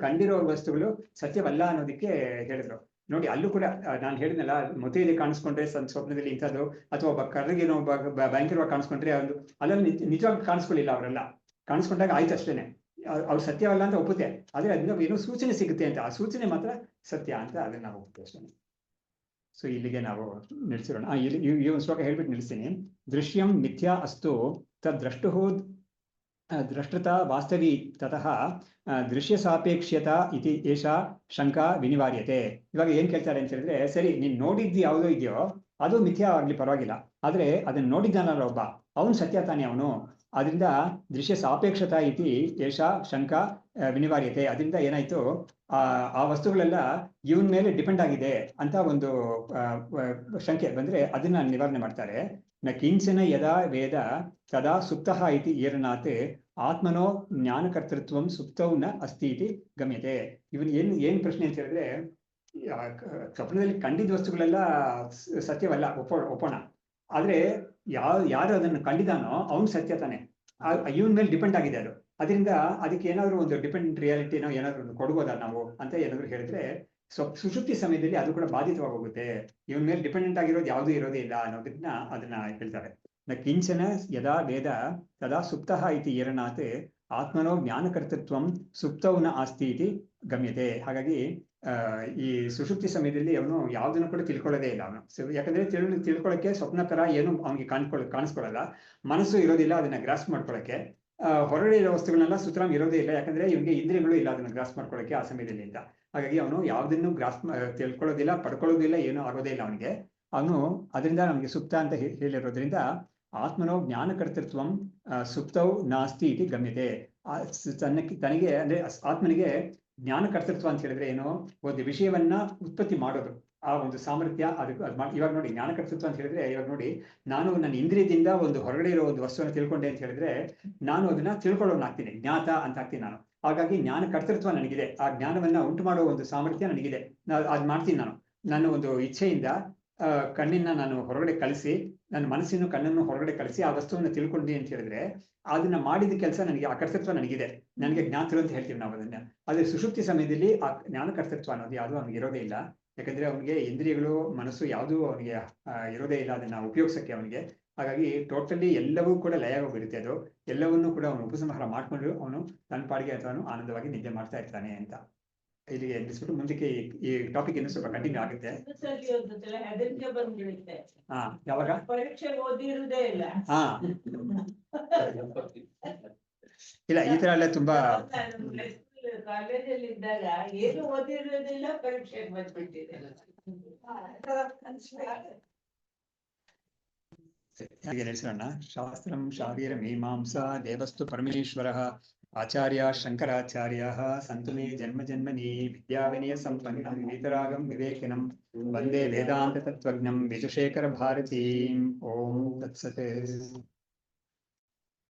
[SPEAKER 1] ಕಂಡಿರೋ ವಸ್ತುಗಳು ಸತ್ಯವಲ್ಲ ಅನ್ನೋದಕ್ಕೆ ಹೇಳಿದ್ರು. ನೋಡಿ, ಅಲ್ಲೂ ಕೂಡ ನಾನು ಹೇಳಿದ್ನಲ್ಲ, ಮೊದಲೇ ಕಾಣಿಸ್ಕೊಂಡ್ರೆ ಸ್ವಪ್ನದಲ್ಲಿ ಇಂಥದ್ದು, ಅಥವಾ ಒಬ್ಬ ಕರ್ರಗೇನೋ ಒಬ್ಬ ಭಯಂಕರವಾಗಿ ಕಾಣಿಸ್ಕೊಂಡ್ರೆ ಅಲ್ಲಲ್ಲಿ ನಿಜವಾಗಿ ಕಾಣಿಸ್ಕೊಳ್ಳಿಲ್ಲ. ಅವರೆಲ್ಲ ಕಾಣಿಸ್ಕೊಂಡಾಗ ಆಯ್ತು ಅಷ್ಟೇನೆ, ಅವ್ರು ಸತ್ಯವಲ್ಲ ಅಂತ ಒಪ್ಪುತ್ತೆ. ಆದ್ರೆ ಅದನ್ನ ಏನೋ ಸೂಚನೆ ಸಿಗುತ್ತೆ ಅಂತ, ಆ ಸೂಚನೆ ಮಾತ್ರ ಸತ್ಯ ಅಂತ ಅದನ್ನ ನಾವು ಒಪ್ಪುತ್ತೆ ಅಷ್ಟೇ. ಸೊ ಇಲ್ಲಿಗೆ ನಾವು ನಿಲ್ಸಿರೋಣ. ಈ ಒಂದು ಶ್ಲೋಕ ಹೇಳ್ಬಿಟ್ಟು ನಿಲ್ಲಿಸ್ತೀನಿ. ದೃಶ್ಯಂ ಮಿಥ್ಯಾ ಅಸ್ತು ತದ್ದ್ರಷ್ಟು ದ್ರಷ್ಟೃತ ವಾಸ್ತವಿ ತತಃ ದೃಶ್ಯ ಸಾಪೇಕ್ಷ್ಯತಾ ಇತಿ ಏಷಾ ಶಂಕಾ ವಿನಿವಾರ್ಯತೆ. ಇವಾಗ ಏನ್ ಕೇಳ್ತಾರೆ ಅಂತ ಹೇಳಿದ್ರೆ, ಸರಿ ನೀನ್ ನೋಡಿದ್ದು ಯಾವುದೋ ಇದೆಯೋ ಅದು ಮಿಥ್ಯಾ ಆಗ್ಲಿ ಪರವಾಗಿಲ್ಲ, ಆದ್ರೆ ಅದನ್ನ ನೋಡಿದ್ದಾನಲ್ಲ ಒಬ್ಬ, ಅವನು ಸತ್ಯ ತಾನೆ ಅವನು. ಅದರಿಂದ ದೃಶ್ಯ ಸಾಪೇಕ್ಷತಾ ಇತಿ ಏಷಾ ಶಂಕಾ ವಿನಿವಾರ್ಯತೆ. ಅದರಿಂದ ಏನಾಯ್ತು, ಆ ವಸ್ತುಗಳೆಲ್ಲ ಇವನ್ ಮೇಲೆ ಡಿಪೆಂಡ್ ಆಗಿದೆ ಅಂತ ಒಂದು ಶಂಕೆ ಬಂದ್ರೆ ಅದನ್ನ ನಿವಾರಣೆ ಮಾಡ್ತಾರೆ. ನ ಕಿಂಚನ ಯದಾ ವೇದ ತದಾ ಸುಪ್ತಃ ಇತಿ ಏರನಾತ್ ಆತ್ಮನೋ ಜ್ಞಾನಕರ್ತೃತ್ವಂ ಸುಪ್ತೌ ನ ಅಸ್ತಿ ಇತಿ ಗಮ್ಯತೆ. ಇವನ್ ಏನ್ ಪ್ರಶ್ನೆ ಅಂತ ಹೇಳಿದ್ರೆ, ಸ್ವಪ್ನದಲ್ಲಿ ಕಂಡಿದ್ದ ವಸ್ತುಗಳೆಲ್ಲ ಸತ್ಯವಲ್ಲ, ಒಪ್ಪೋಣ. ಆದ್ರೆ ಯಾರು ಅದನ್ನು ಕಂಡಿದ್ದಾನೋ ಅವನು ಸತ್ಯ ತಾನೆ, ಇವನ್ ಮೇಲೆ ಡಿಪೆಂಡ್ ಆಗಿದೆ ಅದು. ಅದರಿಂದ ಅದಕ್ಕೆ ಏನಾದ್ರು ಒಂದು ಡಿಪೆಂಡೆಂಟ್ ರಿಯಾಲಿಟಿನೋ ಏನಾದ್ರು ಒಂದು ಕೊಡ್ಬೋದಾ ನಾವು ಅಂತ ಏನಾದ್ರು ಹೇಳಿದ್ರೆ, ಸುಷುಪ್ತಿ ಸಮಯದಲ್ಲಿ ಅದು ಕೂಡ ಬಾಧಿತವಾಗಿ ಹೋಗುತ್ತೆ. ಇವನ್ ಮೇಲೆ ಡಿಪೆಂಡೆಂಟ್ ಆಗಿರೋದು ಯಾವುದೂ ಇರೋದೇ ಇಲ್ಲ ಅನ್ನೋದನ್ನ ಅದನ್ನ ಹೇಳ್ತಾರೆ. ನ ಕಿಂಚನ ಯದಾ ವೇದ ತದಾ ಸುಪ್ತಃ ಇತಿ ಏರನಾತ್ ಆತ್ಮನೋ ಜ್ಞಾನಕರ್ತೃತ್ವಂ ಸುಪ್ತೌ ನ ಆಸ್ತಿ ಇತಿ ಗಮ್ಯತೆ. ಹಾಗಾಗಿ ಈ ಸುಷುಪ್ತಿ ಸಮಯದಲ್ಲಿ ಅವನು ಯಾವುದನ್ನು ಕೂಡ ತಿಳ್ಕೊಳ್ಳೋದೇ ಇಲ್ಲ ಅವನು. ಯಾಕಂದ್ರೆ ತಿಳ್ಕೊಳ್ಳೋಕೆ ಸ್ವಪ್ನ ತರ ಏನು ಅವನಿಗೆ ಕಾಣಿಸ್ಕೊಳ್ಳಲ್ಲ, ಮನಸ್ಸು ಇರೋದಿಲ್ಲ ಅದನ್ನ ಗ್ರಾಸ್ ಮಾಡ್ಕೊಳ್ಳೋಕೆ. ಹೊರಗಡೆ ಇರೋ ವಸ್ತುಗಳನ್ನೆಲ್ಲ ಸುತರಾಂ ಇರೋದೇ ಇಲ್ಲ, ಯಾಕಂದ್ರೆ ಇವನಿಗೆ ಇಂದ್ರಿಯಗಳು ಇಲ್ಲ ಅದನ್ನ ಗ್ರಾಸ್ ಮಾಡ್ಕೊಳ್ಳೋಕೆ ಆ ಸಮಯದಲ್ಲಿ ಅಂತ. ಹಾಗಾಗಿ ಅವನು ಯಾವುದನ್ನು ಗ್ರಾಸ್ ತಿಳ್ಕೊಳ್ಳೋದಿಲ್ಲ, ಪಡ್ಕೊಳ್ಳೋದಿಲ್ಲ, ಏನೂ ಆಗೋದೇ ಇಲ್ಲ ಅವನಿಗೆ. ಅವನು ಅದರಿಂದ ನಮಗೆ ಸುಪ್ತ ಅಂತ ಹೇಳಿರೋದ್ರಿಂದ ಆತ್ಮನೋ ಜ್ಞಾನಕರ್ತೃತ್ವಂ ಸುಪ್ತೌ ನಾಸ್ತಿ ಇತಿ ಗಮ್ಯತೆ. ತನಗೆ ಅಂದ್ರೆ ಆತ್ಮನಿಗೆ ಜ್ಞಾನಕರ್ತೃತ್ವ ಅಂತ ಹೇಳಿದ್ರೆ ಏನು, ಒಂದು ವಿಷಯವನ್ನ ಉತ್ಪತ್ತಿ ಮಾಡೋದು, ಆ ಒಂದು ಸಾಮರ್ಥ್ಯ ಅದಕ್ಕೆ ಇವಾಗ ನೋಡಿ ಜ್ಞಾನಕರ್ತೃತ್ವ ಅಂತ ಹೇಳಿದ್ರೆ, ಇವಾಗ ನೋಡಿ ನಾನು ನನ್ನ ಇಂದ್ರಿಯದಿಂದ ಒಂದು ಹೊರಗಡೆ ಇರೋ ಒಂದು ವಸ್ತುವನ್ನು ತಿಳ್ಕೊಂಡೆ ಅಂತ ಹೇಳಿದ್ರೆ ನಾನು ಅದನ್ನ ತಿಳ್ಕೊಳ್ಳೋನಾಗ್ತೀನಿ, ಜ್ಞಾತ ಅಂತ ಆಗ್ತೀನಿ ನಾನು. ಹಾಗಾಗಿ ಜ್ಞಾನಕರ್ತೃತ್ವ ನನಗಿದೆ, ಆ ಜ್ಞಾನವನ್ನ ಉಂಟು ಮಾಡುವ ಒಂದು ಸಾಮರ್ಥ್ಯ ನನಗಿದೆ, ಅದ್ ಮಾಡ್ತೀನಿ ನಾನು. ನನ್ನ ಒಂದು ಇಚ್ಛೆಯಿಂದ ಕಣ್ಣಿನ ನಾನು ಹೊರಗಡೆ ಕಳಿಸಿ, ನನ್ನ ಮನಸ್ಸಿನ ಕಣ್ಣನ್ನು ಹೊರಗಡೆ ಕಳಿಸಿ ಆ ವಸ್ತುವನ್ನು ತಿಳ್ಕೊಂಡಿ ಅಂತ ಹೇಳಿದ್ರೆ ಅದನ್ನ ಮಾಡಿದ ಕೆಲಸ ನನಗೆ, ಆ ಕರ್ತೃತ್ವ ನನಗಿದೆ, ನನಗೆ ಜ್ಞಾತರು ಅಂತ ಹೇಳ್ತೀವಿ ನಾವು ಅದನ್ನ. ಆದ್ರೆ ಸುಷುಪ್ತಿ ಸಮಯದಲ್ಲಿ ಆ ಜ್ಞಾನಕರ್ತೃತ್ವ ಅನ್ನೋದು ಯಾವುದು ಅವನಿಗೆ ಇರೋದೇ ಇಲ್ಲ. ಯಾಕಂದ್ರೆ ಅವನಿಗೆ ಇಂದ್ರಿಯಗಳು, ಮನಸ್ಸು ಯಾವುದೂ ಅವನಿಗೆ ಇರೋದೇ ಇಲ್ಲ ಅದನ್ನ ಉಪಯೋಗಿಸಕ್ಕೆ ಅವನಿಗೆ. ಹಾಗಾಗಿ ಟೋಟಲಿ ಎಲ್ಲವೂ ಕೂಡ ಲಯ ಹೋಗಿರುತ್ತೆ. ಅದು ಎಲ್ಲವನ್ನೂ ಕೂಡ ಅವನು ಉಪಸಂಹಾರ ಮಾಡ್ಕೊಂಡು ಅವನು ತನ್ನ ಪಾಡಿಗೆ ಅಥವಾ ಆನಂದವಾಗಿ ನಿದ್ದೆ ಮಾಡ್ತಾ ಇರ್ತಾನೆ ಅಂತ ಇಲ್ಲಿಗೆ ಎನಿಸ್ಬಿಟ್ಟು ಮುಂದಕ್ಕೆ ಈ ಟಾಪಿಕ್ ಇನ್ನೂ ಸ್ವಲ್ಪ ಕಂಟಿನ್ಯೂ ಆಗುತ್ತೆ.
[SPEAKER 2] ಹೆದರಿಕೆ ಬಂದ್ಬಿಡುತ್ತೆ.
[SPEAKER 1] ಯಾವಾಗ
[SPEAKER 2] ಪರೀಕ್ಷೆ ಓದಿರುವುದೇ ಇಲ್ಲ.
[SPEAKER 1] ಇಲ್ಲ, ಈ ತರ ಎಲ್ಲ ತುಂಬಾ
[SPEAKER 2] ಕಾಲೇಜಲ್ಲಿ ಇದ್ದಾಗ ಏನು ಓದಿರೋದಿಲ್ಲ, ಪರೀಕ್ಷೆಗೆ ಬಂದ್ಬಿಟ್ಟಿದೆ.
[SPEAKER 1] ಹಾಗೆ ನಡೆಸೋಣ. ಶಾಸ್ತ್ರಂ ಶಾರೀರ ಮೀಮಾಂಸಾ ದೇವಸ್ತು ಪರಮೇಶ್ವರಃ ಆಚಾರ್ಯ ಶಂಕರಾಚಾರ್ಯಾಃ ಸಂತು ಮೇ ಜನ್ಮ ಜನ್ಮನಿ ವಿದ್ಯಾ ವಿನಯ ಸಂಪನ್ನಂ ವಿತರಾಗಂ ವಿವೇಕಿನಂ ವಂದೇ ವೇದಾಂತ ತತ್ವಜ್ಞಂ ವಿಜುಶೇಖರ ಭಾರತೀಂ. ಓಂ ತತ್ಸತ್.